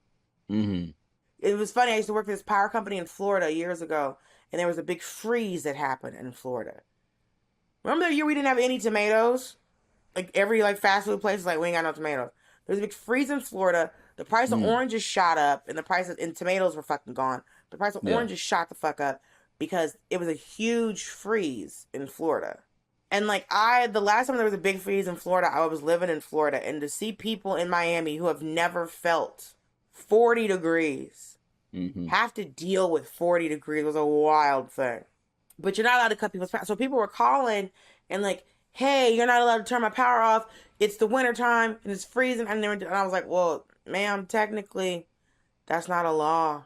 Mm-hmm. It was funny. I used to work for this power company in Florida years ago, and there was a big freeze that happened in Florida. Remember the year we didn't have any tomatoes? Like every fast food place is like, we ain't got no tomatoes. There was a big freeze in Florida. The price of oranges shot up, and the price of tomatoes were fucking gone. The price of oranges shot the fuck up because it was a huge freeze in Florida. And the last time there was a big freeze in Florida, I was living in Florida, and to see people in Miami who have never felt 40 degrees have to deal with 40 degrees was a wild thing. But you're not allowed to cut people's power. So people were calling and hey, you're not allowed to turn my power off. It's the wintertime and it's freezing. And I was like, well, ma'am, technically, that's not a law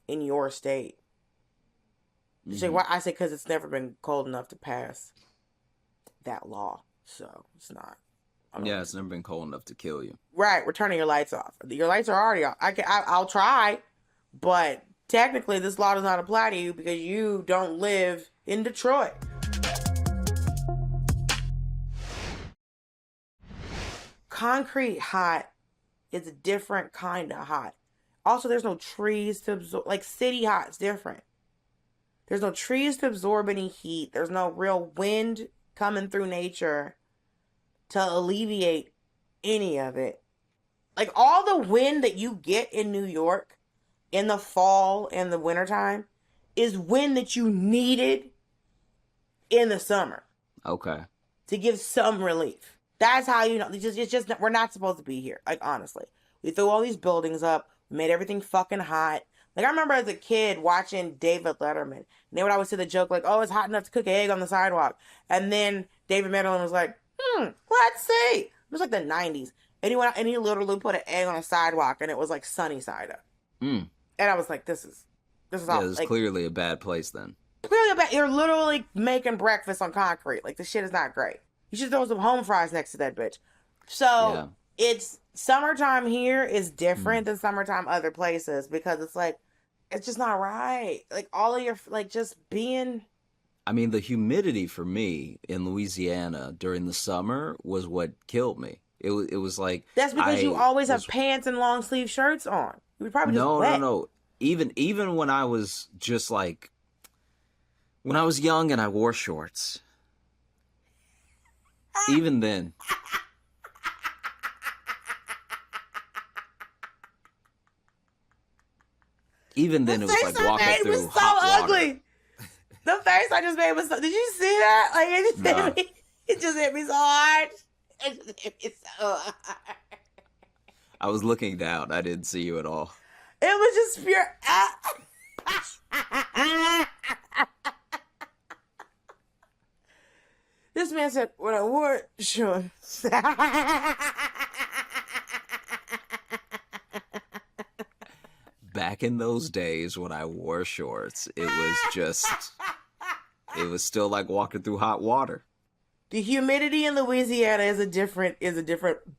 in your state. She said, why? I said, because it's never been cold enough to pass that law. So it's not. Yeah, it's never been cold enough to kill you. Right. We're turning your lights off. Your lights are already off. I'll try, but technically this law does not apply to you because you don't live in Detroit. Concrete hot is a different kind of hot. Also, there's no trees to absorb. City hot is different. There's no trees to absorb any heat. There's no real wind coming through nature to alleviate any of it. All the wind that you get in New York in the fall and the wintertime is wind that you needed in the summer. Okay. To give some relief. That's how you know. It's just we're not supposed to be here. Honestly. We threw all these buildings up. We made everything fucking hot. I remember as a kid watching David Letterman. And they would always say the joke oh, it's hot enough to cook an egg on the sidewalk. And then David Letterman was like, let's see. It was the 90s. And he went out and he literally put an egg on a sidewalk and it was sunny side up. And I was like, this is all. This is clearly a bad place then. Clearly bad. You're literally making breakfast on concrete. This shit is not great. You should throw some home fries next to that bitch. So it's summertime here is different than summertime other places because it's it's just not right. All of your just being. I mean, the humidity for me in Louisiana during the summer was what killed me. It was that's because you always have pants and long sleeve shirts on. You would probably just wet. No. Even when I was just when I was young and I wore shorts. Even then. Even then, it was walking through hot water. Ugly. The face I just made was so. Did you see that? It just hit me so hard. It just hit me so hard. I was looking down. I didn't see you at all. It was just pure. This man said, "When I wore shorts." Back in those days when I wore shorts, it was still like walking through hot water. The humidity in Louisiana is a different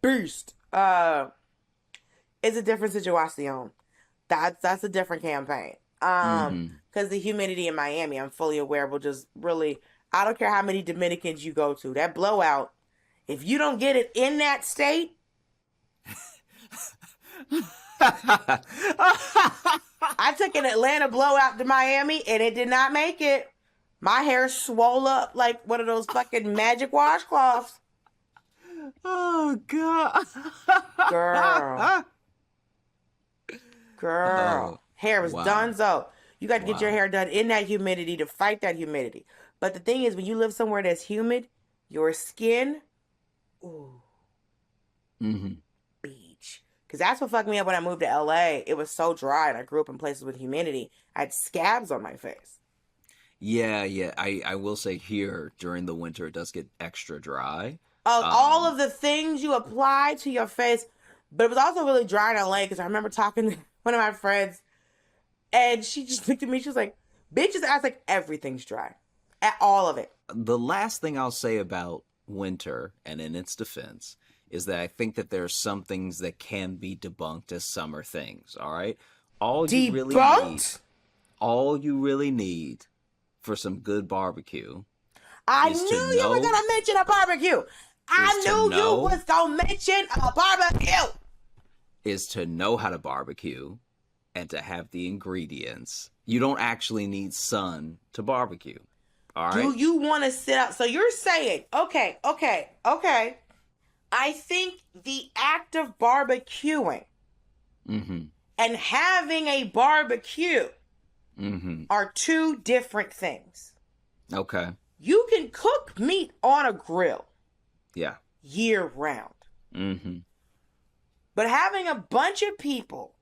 beast. It's a different situation. That's a different campaign. Because the humidity in Miami, I'm fully aware, will just really. I don't care how many Dominicans you go to. That blowout, if you don't get it in that state. I took an Atlanta blowout to Miami and it did not make it. My hair swole up like one of those fucking magic washcloths. Oh, God. Girl. Hair was donezo. You got to get your hair done in that humidity to fight that humidity. But the thing is, when you live somewhere that's humid, your skin, beach. Because that's what fucked me up when I moved to LA. It was so dry and I grew up in places with humidity. I had scabs on my face. Yeah. I will say here during the winter, it does get extra dry. All of the things you apply to your face. But it was also really dry in LA because I remember talking to one of my friends and she just looked at me. She was like, bitches, I was like, everything's dry. All of it. The last thing I'll say about winter, and in its defense, is that I think that there are some things that can be debunked as summer things, all right? All you really need all you really need for some good barbecue I is knew to you were know- going to mention a barbecue. I is to knew you know- was going to mention a barbecue. is to know how to barbecue and to have the ingredients. You don't actually need sun to barbecue. All right? Do you want to sit out? So you're saying, okay. I think the act of barbecuing and having a barbecue are two different things. Okay. You can cook meat on a grill Yeah. year round. But having a bunch of people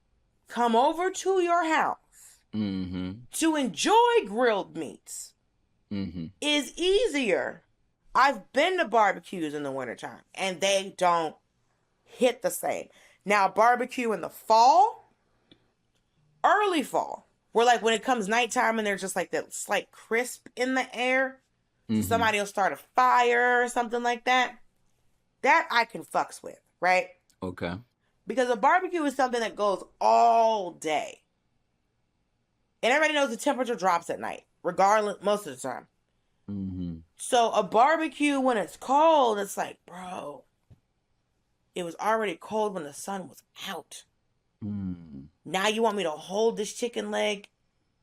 come over to your house to enjoy grilled meats is easier. I've been to barbecues in the wintertime and they don't hit the same. Now, barbecue in the fall, early fall, where like when it comes nighttime and there's just like that slight crisp in the air, somebody will start a fire or something like that. That I can fucks with, right? Okay. Because a barbecue is something that goes all day. And everybody knows the temperature drops at night, regardless, most of the time. So a barbecue, when it's cold, it's like, bro, it was already cold when the sun was out. Now you want me to hold this chicken leg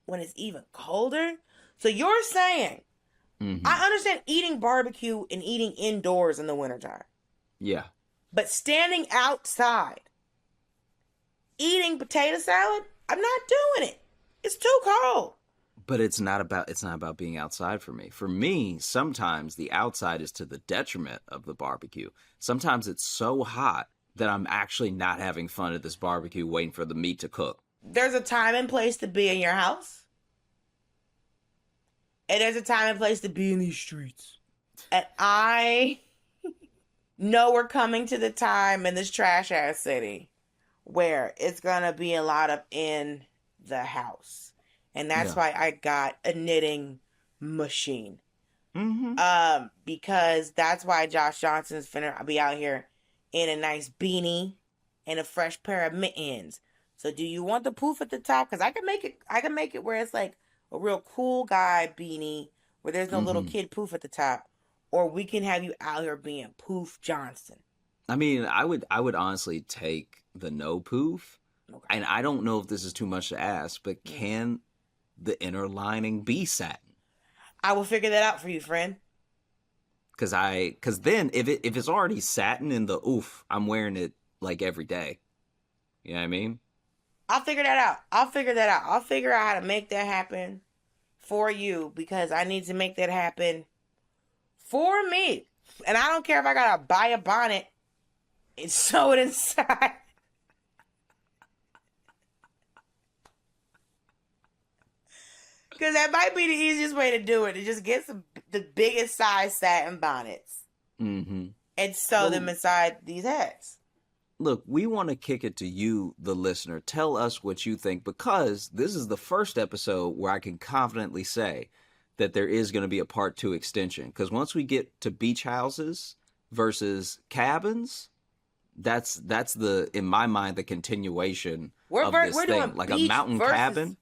when it's even colder? So you're saying, I understand eating barbecue and eating indoors in the wintertime. Yeah. But standing outside, eating potato salad, I'm not doing it. It's too cold. But it's not about being outside for me. For me, sometimes the outside is to the detriment of the barbecue. Sometimes it's so hot that I'm actually not having fun at this barbecue waiting for the meat to cook. There's a time and place to be in your house. And there's a time and place to be in these streets. And I know we're coming to the time in this trash ass city where it's gonna be a lot of in the house. And that's why I got a knitting machine. Because that's why Josh Johnson's finna be out here in a nice beanie and a fresh pair of mittens. So do you want the poof at the top? Because I can make it where it's like a real cool guy beanie where there's no little kid poof at the top. Or we can have you out here being Poof Johnson. I mean, I would honestly take the no poof. Okay. And I don't know if this is too much to ask, but can the inner lining be satin? I will figure that out for you, friend. Because then if it's already satin in the oof, I'm wearing it like every day. You know what I mean? I'll figure that out. I'll figure out how to make that happen for you because I need to make that happen for me. And I don't care if I gotta buy a bonnet and sew it inside. Because that might be the easiest way to do it. To just get the biggest size satin bonnets. And sew them inside these hats. Look, we want to kick it to you, the listener. Tell us what you think, because this is the first episode where I can confidently say that there is going to be a part 2 extension. Because once we get to beach houses versus cabins, that's in my mind, the continuation of this thing. Like a mountain cabin.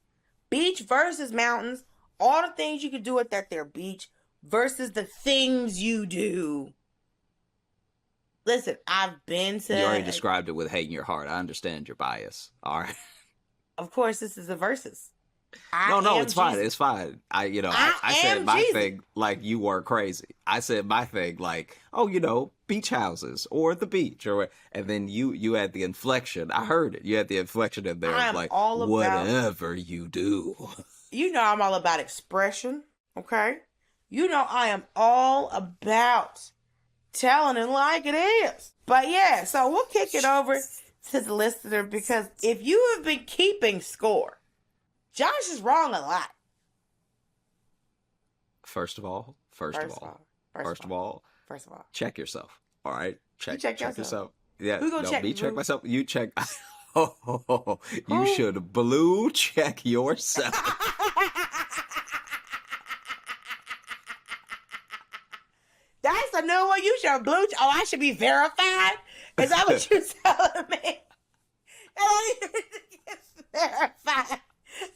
Beach versus mountains. All the things you can do at their beach versus the things you do. Listen, I've been to... You already described it with hating your heart. I understand your bias. All right. Of course, this is a versus. No, it's fine. It's fine. I said my thing like you were crazy. I said my thing like, beach houses or the beach and then you had the inflection. I heard it. You had the inflection in there of like whatever you do. You know I'm all about expression, okay? You know I am all about telling it like it is. But yeah, so we'll kick it over to the listener because if you have been keeping score, Josh is wrong a lot. First of all, check yourself. All right, check yourself. Yeah, who gonna check me? Check blue? myself. You check. You should blue check yourself. That's a new one. You should blue. I should be verified. Is that what you're telling me? I don't even get verified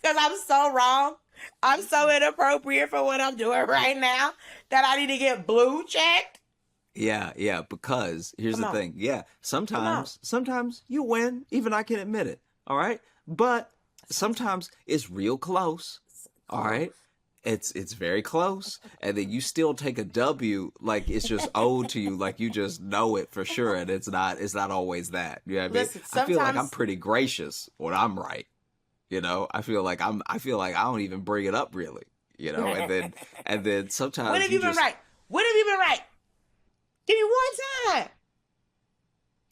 because I'm so wrong. I'm so inappropriate for what I'm doing right now that I need to get blue checked. Yeah, because here's Come the on. thing. Yeah, sometimes you win, even I can admit it. All right? But sometimes it's real close. All right? It's very close, and then you still take a W like it's just owed to you, like you just know it for sure, and it's not always that. You know what I mean? Listen, I feel like I'm sometimes- pretty gracious when I'm right. You know, I feel like I don't even bring it up really. You know, and then sometimes When have you been just, right? When have you been right? Give me one time.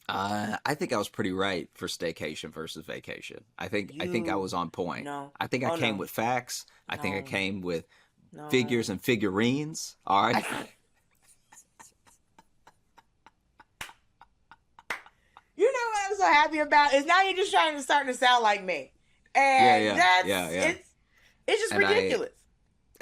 I think I was pretty right for staycation versus vacation. I think I was on point. No. I think I Oh, came no. with facts. I think I No. came with No. figures and figurines. All right. You know what I'm so happy about is now you're just starting to sound like me. And Yeah. it's just And ridiculous.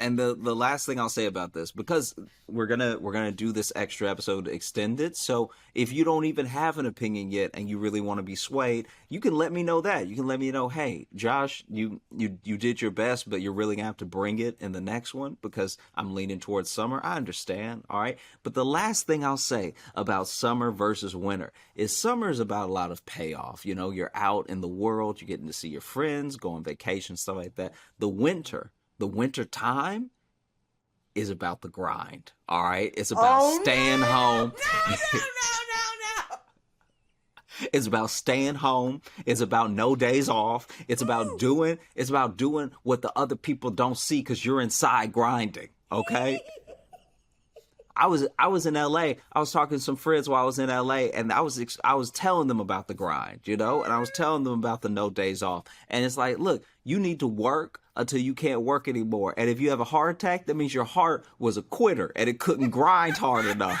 And the last thing I'll say about this, because we're gonna do this extra episode extended, so if you don't even have an opinion yet and you really want to be swayed, you can let me know that. You can let me know, hey, Josh, you did your best, but you're really gonna have to bring it in the next one because I'm leaning towards summer. I understand, all right. But the last thing I'll say about summer versus winter is summer is about a lot of payoff. You know, you're out in the world, you're getting to see your friends, go on vacation, stuff like that. The winter time is about the grind. All right. It's about staying home. No. It's about staying home. It's about no days off. It's about doing what the other people don't see because you're inside grinding. Okay. I was in LA. I was talking to some friends while I was in LA, and I was telling them about the grind, you know, and I was telling them about the no days off. And it's like, look, you need to work until you can't work anymore. And if you have a heart attack, that means your heart was a quitter and it couldn't grind hard enough.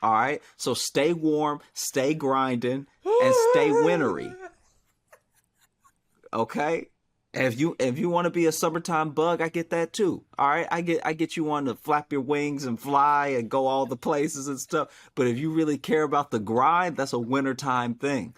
All right. So stay warm, stay grinding, and stay wintry. Okay. And if you want to be a summertime bug, I get that too. All right, I get you wanting to flap your wings and fly and go all the places and stuff. But if you really care about the grind, that's a wintertime thing.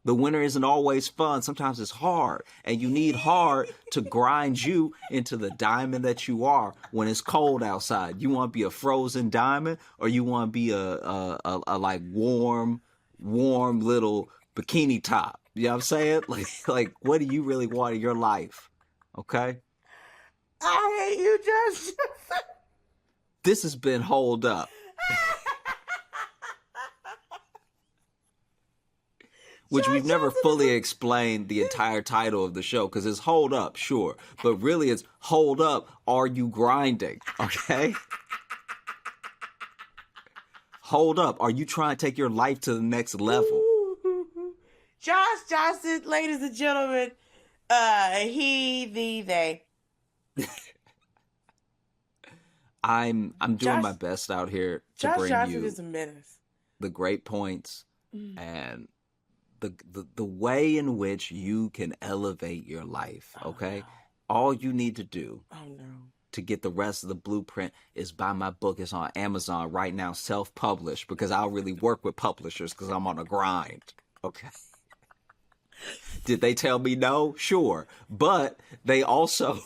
The winter isn't always fun. Sometimes it's hard, and you need hard to grind you into the diamond that you are when it's cold outside. You want to be a frozen diamond, or you want to be a like warm little bikini top. You know what I'm saying? Like what do you really want in your life? Okay? I hate you, Josh. This has been Hold Up. Which we've never fully explained the entire title of the show, because it's Hold Up, sure. But really it's Hold Up, Are You Grinding? Okay? Hold up, are you trying to take your life to the next level? Josh Johnson, ladies and gentlemen, they. I'm doing Josh- my best out here to Josh bring Johnson you is a menace. the great points and the way in which you can elevate your life, okay? All you need to do to get the rest of the blueprint is buy my book. It's on Amazon right now, self-published, because I'll really work with publishers because I'm on a grind, okay? Did they tell me no? Sure. But they also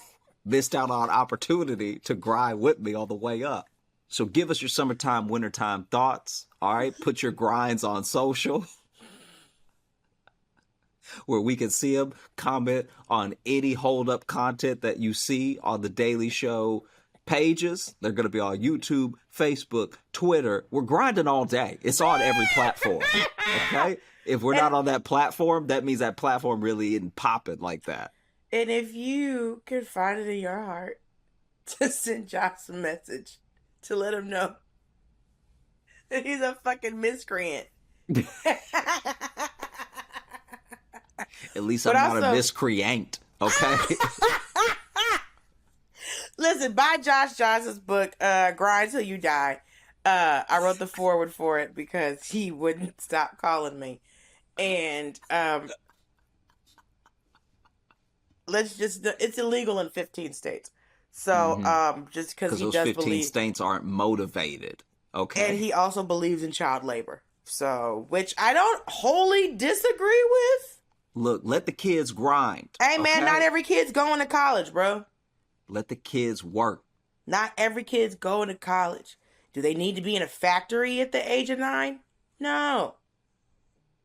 missed out on opportunity to grind with me all the way up. So give us your summertime, wintertime thoughts, all right? Put your grinds on social where we can see them. Comment on any hold-up content that you see on the Daily Show pages. They're going to be on YouTube, Facebook, Twitter. We're grinding all day. It's on every platform, okay? If we're not on that platform, that means that platform really isn't popping like that. And if you can find it in your heart to send Josh a message to let him know that he's a fucking miscreant. At least But I'm not a also- miscreant, okay? Listen, buy Josh Johnson's book, Grind Till You Die. I wrote the foreword for it because he wouldn't stop calling me. And it's illegal in 15 states. So just because he Because those does 15 believe, states aren't motivated, okay? and he also believes in child labor. So, which I don't wholly disagree with. Look, let the kids grind. Hey, man, okay? not every kid's going to college, bro. Let the kids work. Not every kid's going to college. Do they need to be in a factory at the age of 9? No.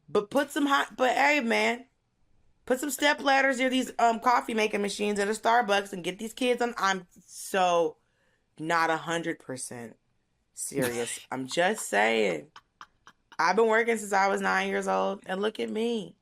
But hey, man, put some step ladders near these coffee making machines at a Starbucks and get these kids on. I'm so not 100% serious. I'm just saying. I've been working since I was 9 years old, and look at me.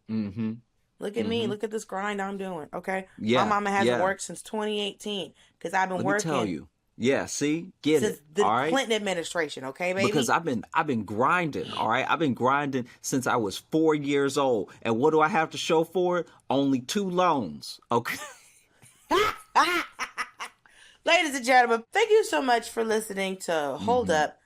Mm-hmm. Look at me. Look at this grind I'm doing. Okay. Yeah. My mama hasn't worked since 2018 because I've been working. Let me tell you. Yeah. See, get since it. the all right. Clinton administration. Okay, baby. Because I've been grinding. All right. I've been grinding since I was 4 years old. And what do I have to show for it? Only 2 loans. Okay. Ladies and gentlemen, thank you so much for listening to Hold Up.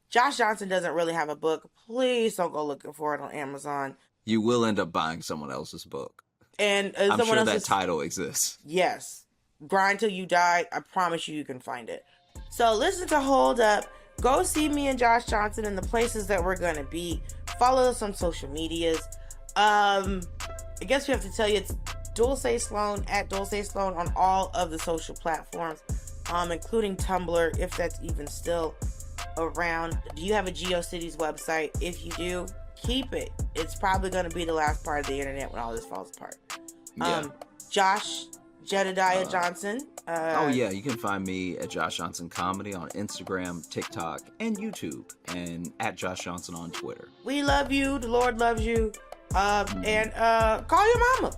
Josh Johnson doesn't really have a book. Please don't go looking for it on Amazon. You will end up buying someone else's book. And I'm someone sure else's that title exists. Yes. Grind Till You Die. I promise you can find it. So listen to Hold Up. Go see me and Josh Johnson in the places that we're going to be. Follow us on social medias. I guess we have to tell you it's Dulce Sloan at Dulce Sloan on all of the social platforms, including Tumblr, if that's even still around. Do you have a GeoCities website? If you do, keep it. It's probably going to be the last part of the internet when all this falls apart. Yeah. Josh Jedediah Johnson. Yeah, you can find me at Josh Johnson Comedy on Instagram, TikTok, and YouTube, and at Josh Johnson on Twitter. We love you. The Lord loves you. And call your mama.